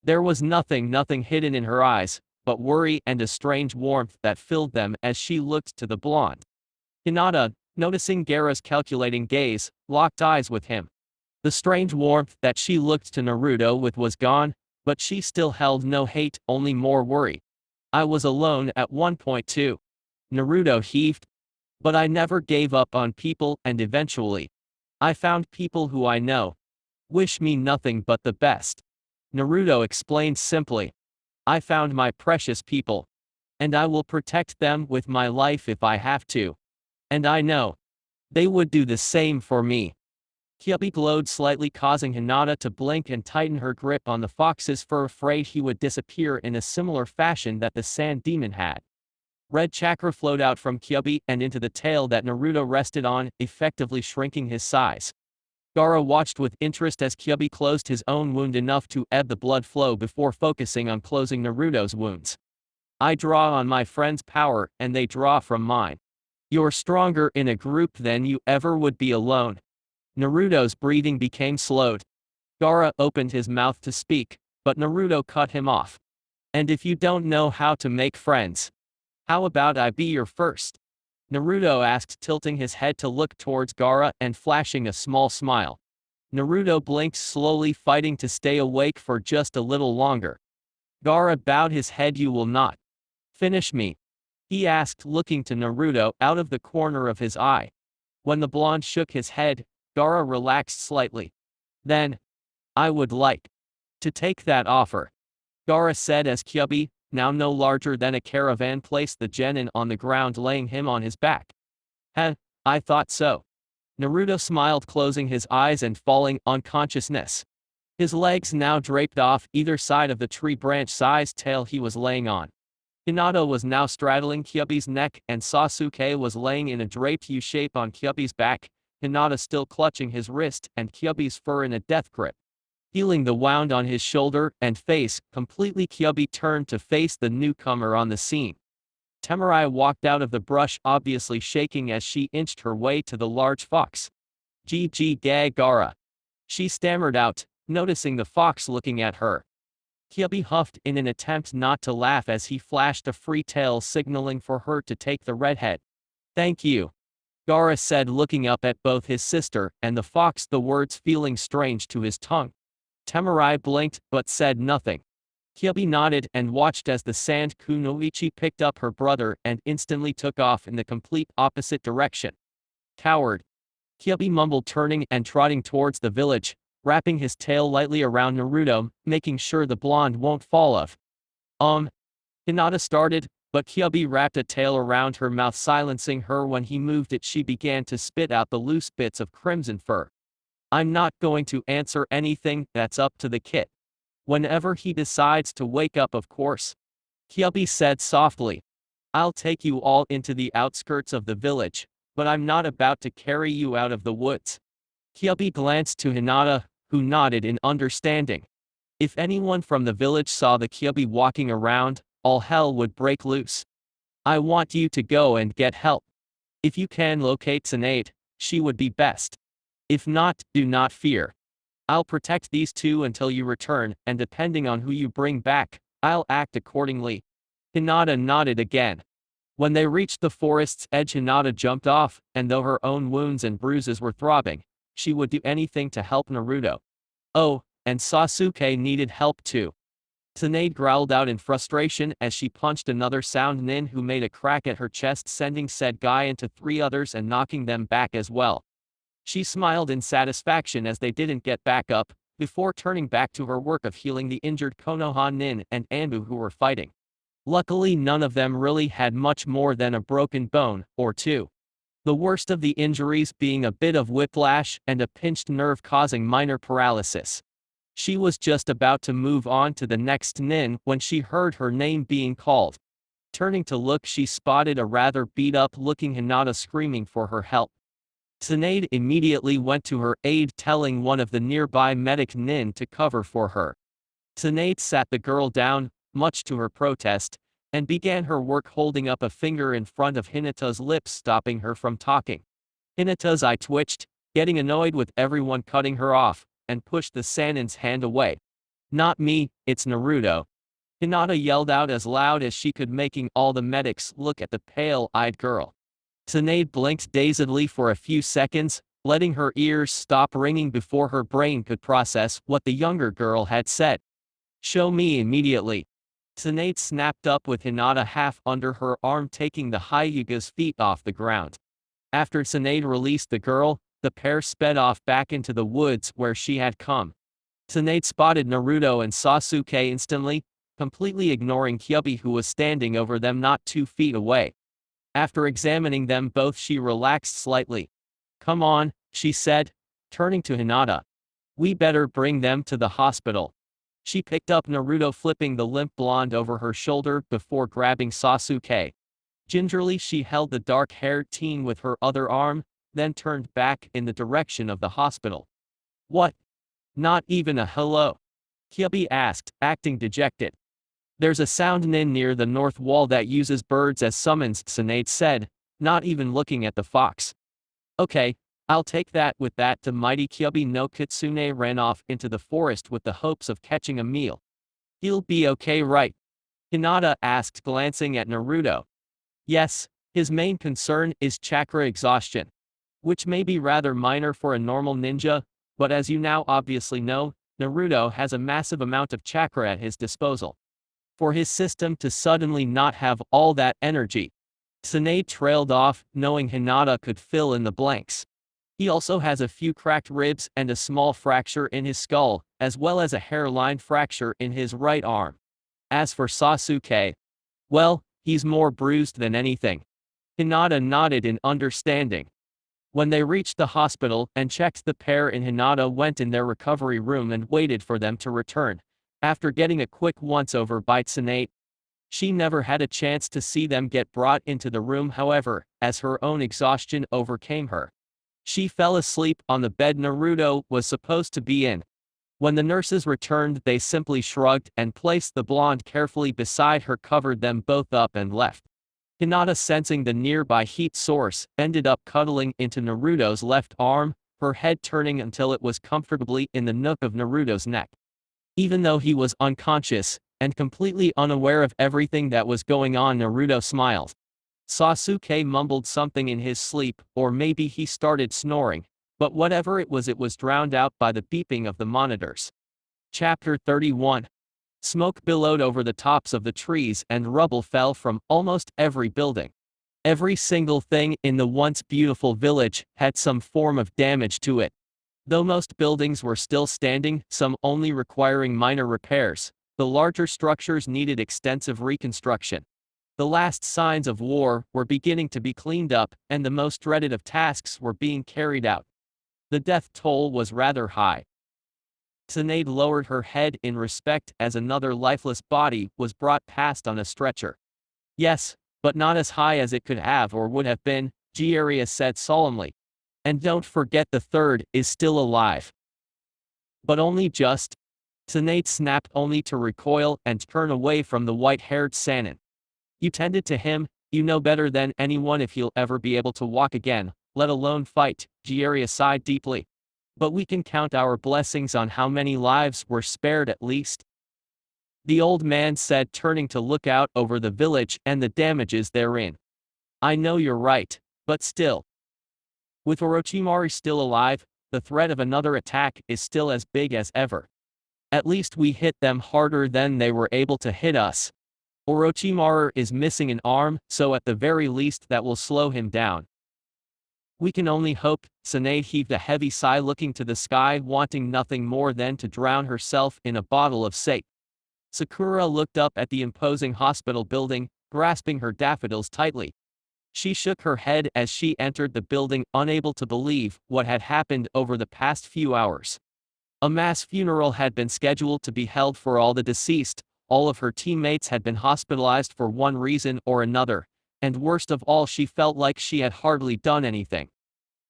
there was nothing hidden in her eyes, but worry and a strange warmth that filled them as she looked to the blonde. Hinata, noticing Gara's calculating gaze, locked eyes with him. The strange warmth that she looked to Naruto with was gone, but she still held no hate, only more worry. I was alone at one point too. Naruto heaved. But I never gave up on people, and eventually, I found people who I know wish me nothing but the best. Naruto explained simply. I found my precious people. And I will protect them with my life if I have to. And I know they would do the same for me. Kyubi glowed slightly, causing Hinata to blink and tighten her grip on the fox's fur, afraid he would disappear in a similar fashion that the sand demon had. Red chakra flowed out from Kyubi and into the tail that Naruto rested on, effectively shrinking his size. Gara watched with interest as Kyubi closed his own wound enough to ebb the blood flow before focusing on closing Naruto's wounds. I draw on my friend's power and they draw from mine. You're stronger in a group than you ever would be alone. Naruto's breathing became slowed. Gara opened his mouth to speak, but Naruto cut him off. And if you don't know how to make friends, how about I be your first? Naruto asked, tilting his head to look towards Gara and flashing a small smile. Naruto blinked slowly, fighting to stay awake for just a little longer. Gara bowed his head. You will not finish me? He asked, looking to Naruto out of the corner of his eye. When the blonde shook his head, Gara relaxed slightly. Then, I would like to take that offer, Gara said as Kyubi, now no larger than a caravan, placed the genin on the ground, laying him on his back. Heh, I thought so. Naruto smiled, closing his eyes and falling unconsciousness. His legs now draped off either side of the tree branch-sized tail he was laying on. Hinata was now straddling Kyubi's neck and Sasuke was laying in a draped U shape on Kyubi's back, Hinata still clutching his wrist and Kyubi's fur in a death grip. Feeling the wound on his shoulder and face completely, Kyubi turned to face the newcomer on the scene. Temurai walked out of the brush, obviously shaking as she inched her way to the large fox. GG Gara. She stammered out, noticing the fox looking at her. Kyubi huffed in an attempt not to laugh as he flashed a free tail, signaling for her to take the redhead. Thank you, Gara said, looking up at both his sister and the fox, the words feeling strange to his tongue. Temurai blinked but said nothing. Kyubi nodded and watched as the sand kunoichi picked up her brother and instantly took off in the complete opposite direction. Coward, Kyubi mumbled, turning and trotting towards the village, wrapping his tail lightly around Naruto, making sure the blonde won't fall off. Hinata started, but Kyubi wrapped a tail around her mouth, silencing her. When he moved it, she began to spit out the loose bits of crimson fur. I'm not going to answer anything, that's up to the kid. Whenever he decides to wake up, of course, Kyubi said softly. I'll take you all into the outskirts of the village, but I'm not about to carry you out of the woods. Kyubi glanced to Hinata, who nodded in understanding. If anyone from the village saw the Kyubi walking around, all hell would break loose. I want you to go and get help. If you can locate Tsunade, she would be best. If not, do not fear. I'll protect these two until you return, and depending on who you bring back, I'll act accordingly. Hinata nodded again. When they reached the forest's edge, Hinata jumped off, and though her own wounds and bruises were throbbing, she would do anything to help Naruto. Oh, and Sasuke needed help too. Tsunade growled out in frustration as she punched another sound nin who made a crack at her chest, sending said guy into 3 others and knocking them back as well. She smiled in satisfaction as they didn't get back up, before turning back to her work of healing the injured Konoha nin and ANBU who were fighting. Luckily, none of them really had much more than a broken bone or two. The worst of the injuries being a bit of whiplash and a pinched nerve causing minor paralysis. She was just about to move on to the next nin when she heard her name being called. Turning to look, she spotted a rather beat-up looking Hinata screaming for her help. Tsunade immediately went to her aid, telling one of the nearby medic nin to cover for her. Tsunade sat the girl down, much to her protest, and began her work, holding up a finger in front of Hinata's lips, stopping her from talking. Hinata's eye twitched, getting annoyed with everyone cutting her off, and pushed the Sanin's hand away. Not me, it's Naruto. Hinata yelled out as loud as she could, making all the medics look at the pale-eyed girl. Tsunade blinked dazedly for a few seconds, letting her ears stop ringing before her brain could process what the younger girl had said. Show me immediately. Tsunade snapped up with Hinata half under her arm, taking the Hyuga's feet off the ground. After Tsunade released the girl, the pair sped off back into the woods where she had come. Tsunade spotted Naruto and Sasuke instantly, completely ignoring Kyubi who was standing over them not 2 feet away. After examining them both, she relaxed slightly. Come on, she said, turning to Hinata. We better bring them to the hospital. She picked up Naruto, flipping the limp blonde over her shoulder before grabbing Sasuke. Gingerly she held the dark-haired teen with her other arm, then turned back in the direction of the hospital. What? Not even a hello? Kyubi asked, acting dejected. There's a sound nin near the north wall that uses birds as summons, Tsunade said, not even looking at the fox. Okay, I'll take that. With that, the mighty Kyubi no Kitsune ran off into the forest with the hopes of catching a meal. He'll be okay, right? Hinata asked, glancing at Naruto. Yes, his main concern is chakra exhaustion, which may be rather minor for a normal ninja, but as you now obviously know, Naruto has a massive amount of chakra at his disposal. For his system to suddenly not have all that energy, Tsunade trailed off, knowing Hinata could fill in the blanks. He also has a few cracked ribs and a small fracture in his skull, as well as a hairline fracture in his right arm. As for Sasuke, well, he's more bruised than anything. Hinata nodded in understanding. When they reached the hospital and checked the pair in, Hinata went in their recovery room and waited for them to return. After getting a quick once-over by Tsunade, she never had a chance to see them get brought into the room, however, as her own exhaustion overcame her. She fell asleep on the bed Naruto was supposed to be in. When the nurses returned, they simply shrugged and placed the blonde carefully beside her, covered them both up and left. Hinata, sensing the nearby heat source, ended up cuddling into Naruto's left arm, her head turning until it was comfortably in the nook of Naruto's neck. Even though he was unconscious and completely unaware of everything that was going on, Naruto smiled. Sasuke mumbled something in his sleep, or maybe he started snoring, but whatever it was drowned out by the beeping of the monitors. Chapter 31. Smoke billowed over the tops of the trees and rubble fell from almost every building. Every single thing in the once beautiful village had some form of damage to it. Though most buildings were still standing, some only requiring minor repairs, the larger structures needed extensive reconstruction. The last signs of war were beginning to be cleaned up, and the most dreaded of tasks were being carried out. The death toll was rather high. Tsunade lowered her head in respect as another lifeless body was brought past on a stretcher. Yes, but not as high as it could have or would have been, Jiraiya said solemnly. And don't forget, the third is still alive. But only just. Tsunade snapped, only to recoil and turn away from the white-haired Sannin. You tended to him, you know better than anyone if he'll ever be able to walk again, let alone fight, Jiraiya sighed deeply. But we can count our blessings on how many lives were spared at least. The old man said, turning to look out over the village and the damages therein. I know you're right, but still. With Orochimaru still alive, the threat of another attack is still as big as ever. At least we hit them harder than they were able to hit us. Orochimaru is missing an arm, so at the very least that will slow him down. We can only hope. Tsunade heaved a heavy sigh, looking to the sky, wanting nothing more than to drown herself in a bottle of sake. Sakura looked up at the imposing hospital building, grasping her daffodils tightly. She shook her head as she entered the building, unable to believe what had happened over the past few hours. A mass funeral had been scheduled to be held for all the deceased. All of her teammates had been hospitalized for one reason or another, and worst of all, she felt like she had hardly done anything.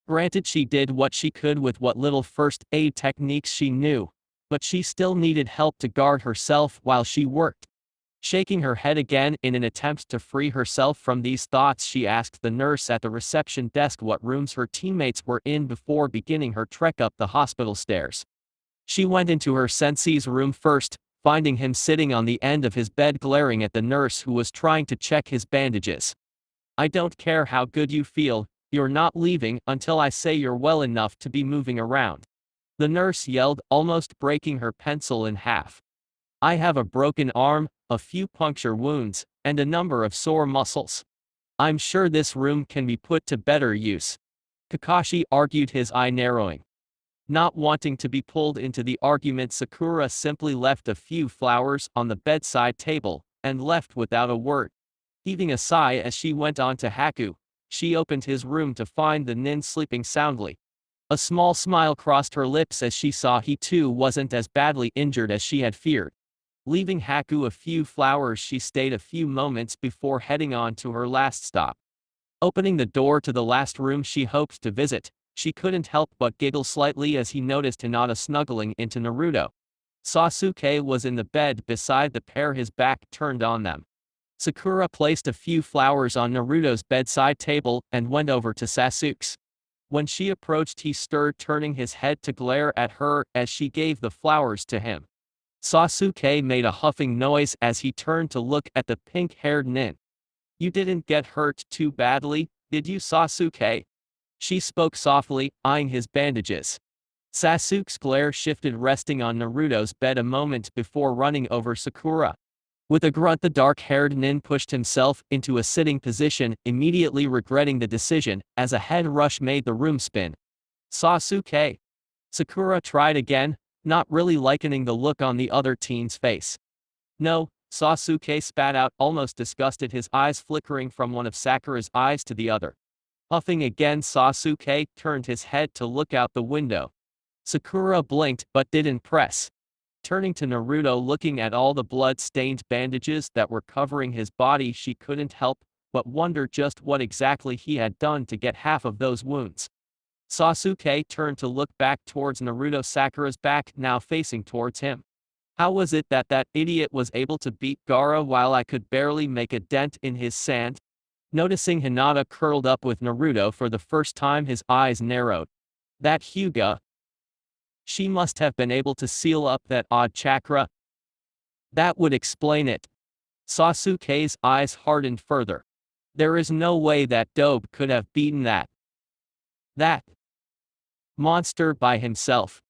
Granted, she did what she could with what little first aid techniques she knew, but she still needed help to guard herself while she worked. Shaking her head again in an attempt to free herself from these thoughts, she asked the nurse at the reception desk what rooms her teammates were in before beginning her trek up the hospital stairs. She went into her sensei's room first, finding him sitting on the end of his bed glaring at the nurse who was trying to check his bandages. I don't care how good you feel, you're not leaving until I say you're well enough to be moving around. The nurse yelled, almost breaking her pencil in half. I have a broken arm, a few puncture wounds, and a number of sore muscles. I'm sure this room can be put to better use. Kakashi argued, his eye narrowing. Not wanting to be pulled into the argument, Sakura simply left a few flowers on the bedside table, and left without a word. Heaving a sigh as she went on to Haku, she opened his room to find the nin sleeping soundly. A small smile crossed her lips as she saw he too wasn't as badly injured as she had feared. Leaving Haku a few flowers, she stayed a few moments before heading on to her last stop. Opening the door to the last room she hoped to visit, she couldn't help but giggle slightly as he noticed Hinata snuggling into Naruto. Sasuke was in the bed beside the pair, his back turned on them. Sakura placed a few flowers on Naruto's bedside table and went over to Sasuke's. When she approached, he stirred, turning his head to glare at her as she gave the flowers to him. Sasuke made a huffing noise as he turned to look at the pink-haired nin. "You didn't get hurt too badly, did you, Sasuke?" She spoke softly, eyeing his bandages. Sasuke's glare shifted, resting on Naruto's bed a moment before running over Sakura. With a grunt, the dark-haired nin pushed himself into a sitting position, immediately regretting the decision, as a head rush made the room spin. "Sasuke?" Sakura tried again, not really liking the look on the other teen's face. "No," Sasuke spat out, almost disgusted, his eyes flickering from one of Sakura's eyes to the other. Huffing again, Sasuke turned his head to look out the window. Sakura blinked but didn't press. Turning to Naruto, looking at all the blood-stained bandages that were covering his body, she couldn't help but wonder just what exactly he had done to get half of those wounds. Sasuke turned to look back towards Naruto, Sakura's back now facing towards him. "How was it that that idiot was able to beat Gara while I could barely make a dent in his sand?" Noticing Hinata curled up with Naruto for the first time, his eyes narrowed. "That Hyuga. She must have been able to seal up that odd chakra. That would explain it." Sasuke's eyes hardened further. "There is no way that dope could have beaten that monster by himself."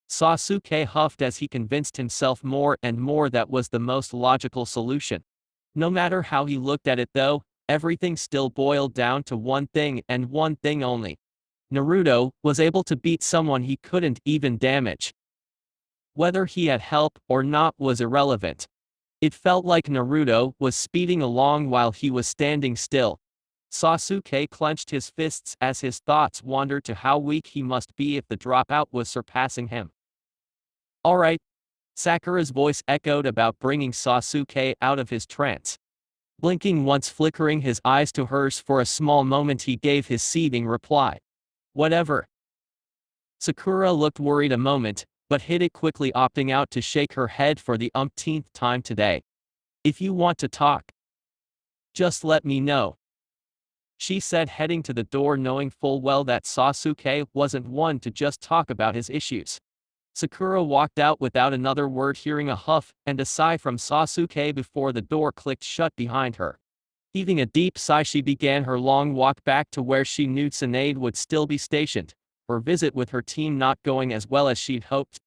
Sasuke huffed as he convinced himself more and more that was the most logical solution. No matter how he looked at it though, everything still boiled down to one thing and one thing only. Naruto was able to beat someone he couldn't even damage. Whether he had help or not was irrelevant. It felt like Naruto was speeding along while he was standing still. Sasuke clenched his fists as his thoughts wandered to how weak he must be if the dropout was surpassing him. "Alright." Sakura's voice echoed about bringing Sasuke out of his trance. Blinking once, flickering his eyes to hers for a small moment, he gave his seething reply. "Whatever." Sakura looked worried a moment, but hid it quickly, opting out to shake her head for the umpteenth time today. "If you want to talk, just let me know," she said, heading to the door, knowing full well that Sasuke wasn't one to just talk about his issues. Sakura walked out without another word, hearing a huff and a sigh from Sasuke before the door clicked shut behind her. Heaving a deep sigh, she began her long walk back to where she knew Tsunade would still be stationed, her visit with her team not going as well as she'd hoped.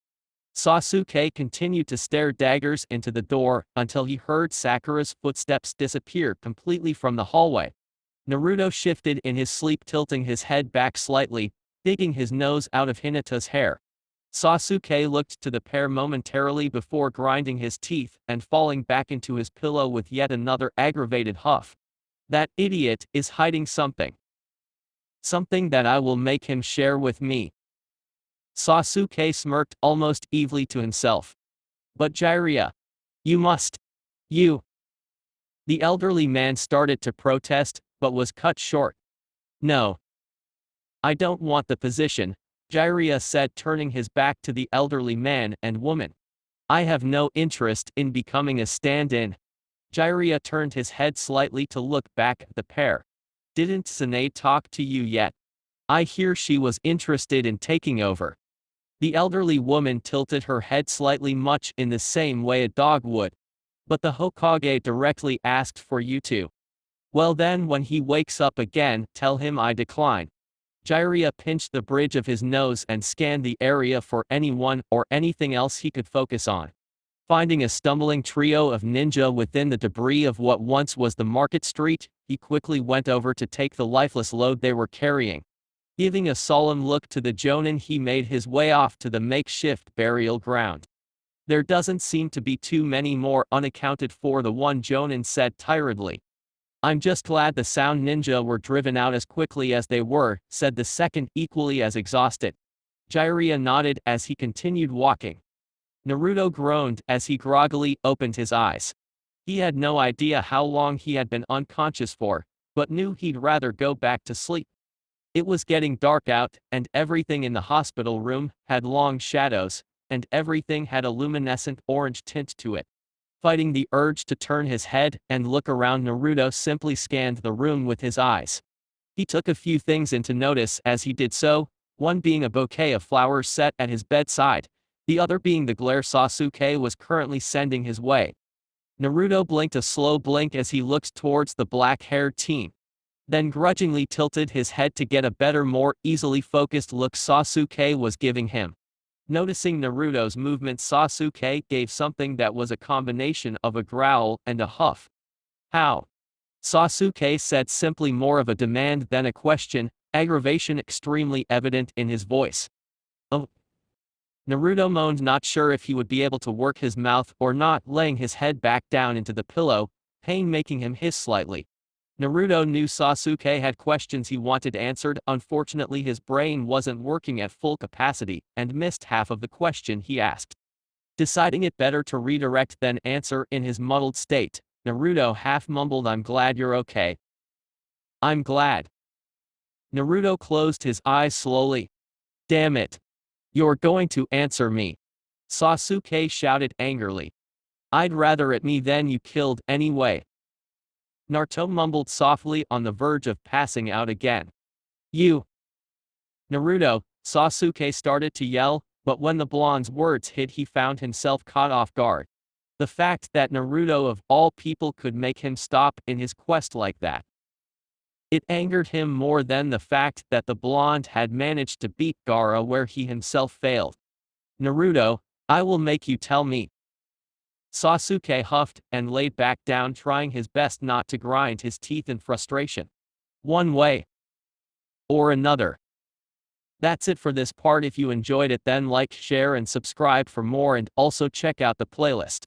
Sasuke continued to stare daggers into the door until he heard Sakura's footsteps disappear completely from the hallway. Naruto shifted in his sleep, tilting his head back slightly, digging his nose out of Hinata's hair. Sasuke looked to the pair momentarily before grinding his teeth and falling back into his pillow with yet another aggravated huff. "That idiot is hiding something. Something that I will make him share with me." Sasuke smirked almost evilly to himself. "But Jiraiya, you must. You." The elderly man started to protest, but was cut short. "No. I don't want the position," Jiraiya said, turning his back to the elderly man and woman. "I have no interest in becoming a stand-in." Jiraiya turned his head slightly to look back at the pair. "Didn't Tsunade talk to you yet? I hear she was interested in taking over." The elderly woman tilted her head slightly, much in the same way a dog would. "But the Hokage directly asked for you to." "Well then, when he wakes up again, tell him I decline." Jiraiya pinched the bridge of his nose and scanned the area for anyone or anything else he could focus on. Finding a stumbling trio of ninja within the debris of what once was the market street, he quickly went over to take the lifeless load they were carrying. Giving a solemn look to the jonin, he made his way off to the makeshift burial ground. "There doesn't seem to be too many more unaccounted for," the one jonin said tiredly. "I'm just glad the sound ninja were driven out as quickly as they were," said the second, equally as exhausted. Jiraiya nodded as he continued walking. Naruto groaned as he groggily opened his eyes. He had no idea how long he had been unconscious for, but knew he'd rather go back to sleep. It was getting dark out, and everything in the hospital room had long shadows, and everything had a luminescent orange tint to it. Fighting the urge to turn his head and look around, Naruto simply scanned the room with his eyes. He took a few things into notice as he did so, one being a bouquet of flowers set at his bedside, the other being the glare Sasuke was currently sending his way. Naruto blinked a slow blink as he looked towards the black-haired teen, then grudgingly tilted his head to get a better, more easily focused look Sasuke was giving him. Noticing Naruto's movement, Sasuke gave something that was a combination of a growl and a huff. "How?" Sasuke said, simply more of a demand than a question, aggravation extremely evident in his voice. "Oh." Naruto moaned, not sure if he would be able to work his mouth or not, laying his head back down into the pillow, pain making him hiss slightly. Naruto knew Sasuke had questions he wanted answered. Unfortunately, his brain wasn't working at full capacity and missed half of the question he asked. Deciding it better to redirect than answer in his muddled state, Naruto half mumbled, "I'm glad you're okay." "I'm glad." Naruto closed his eyes slowly. "Damn it. You're going to answer me," Sasuke shouted angrily. "I'd rather it me than you killed anyway." Naruto mumbled softly, on the verge of passing out again. "You." "Naruto," Sasuke started to yell, but when the blonde's words hit, he found himself caught off guard. The fact that Naruto of all people could make him stop in his quest like that. It angered him more than the fact that the blonde had managed to beat Gara where he himself failed. "Naruto, I will make you tell me." Sasuke huffed and laid back down, trying his best not to grind his teeth in frustration. One way or another. That's it for this part. If you enjoyed it, then like, share and subscribe for more, and also check out the playlist.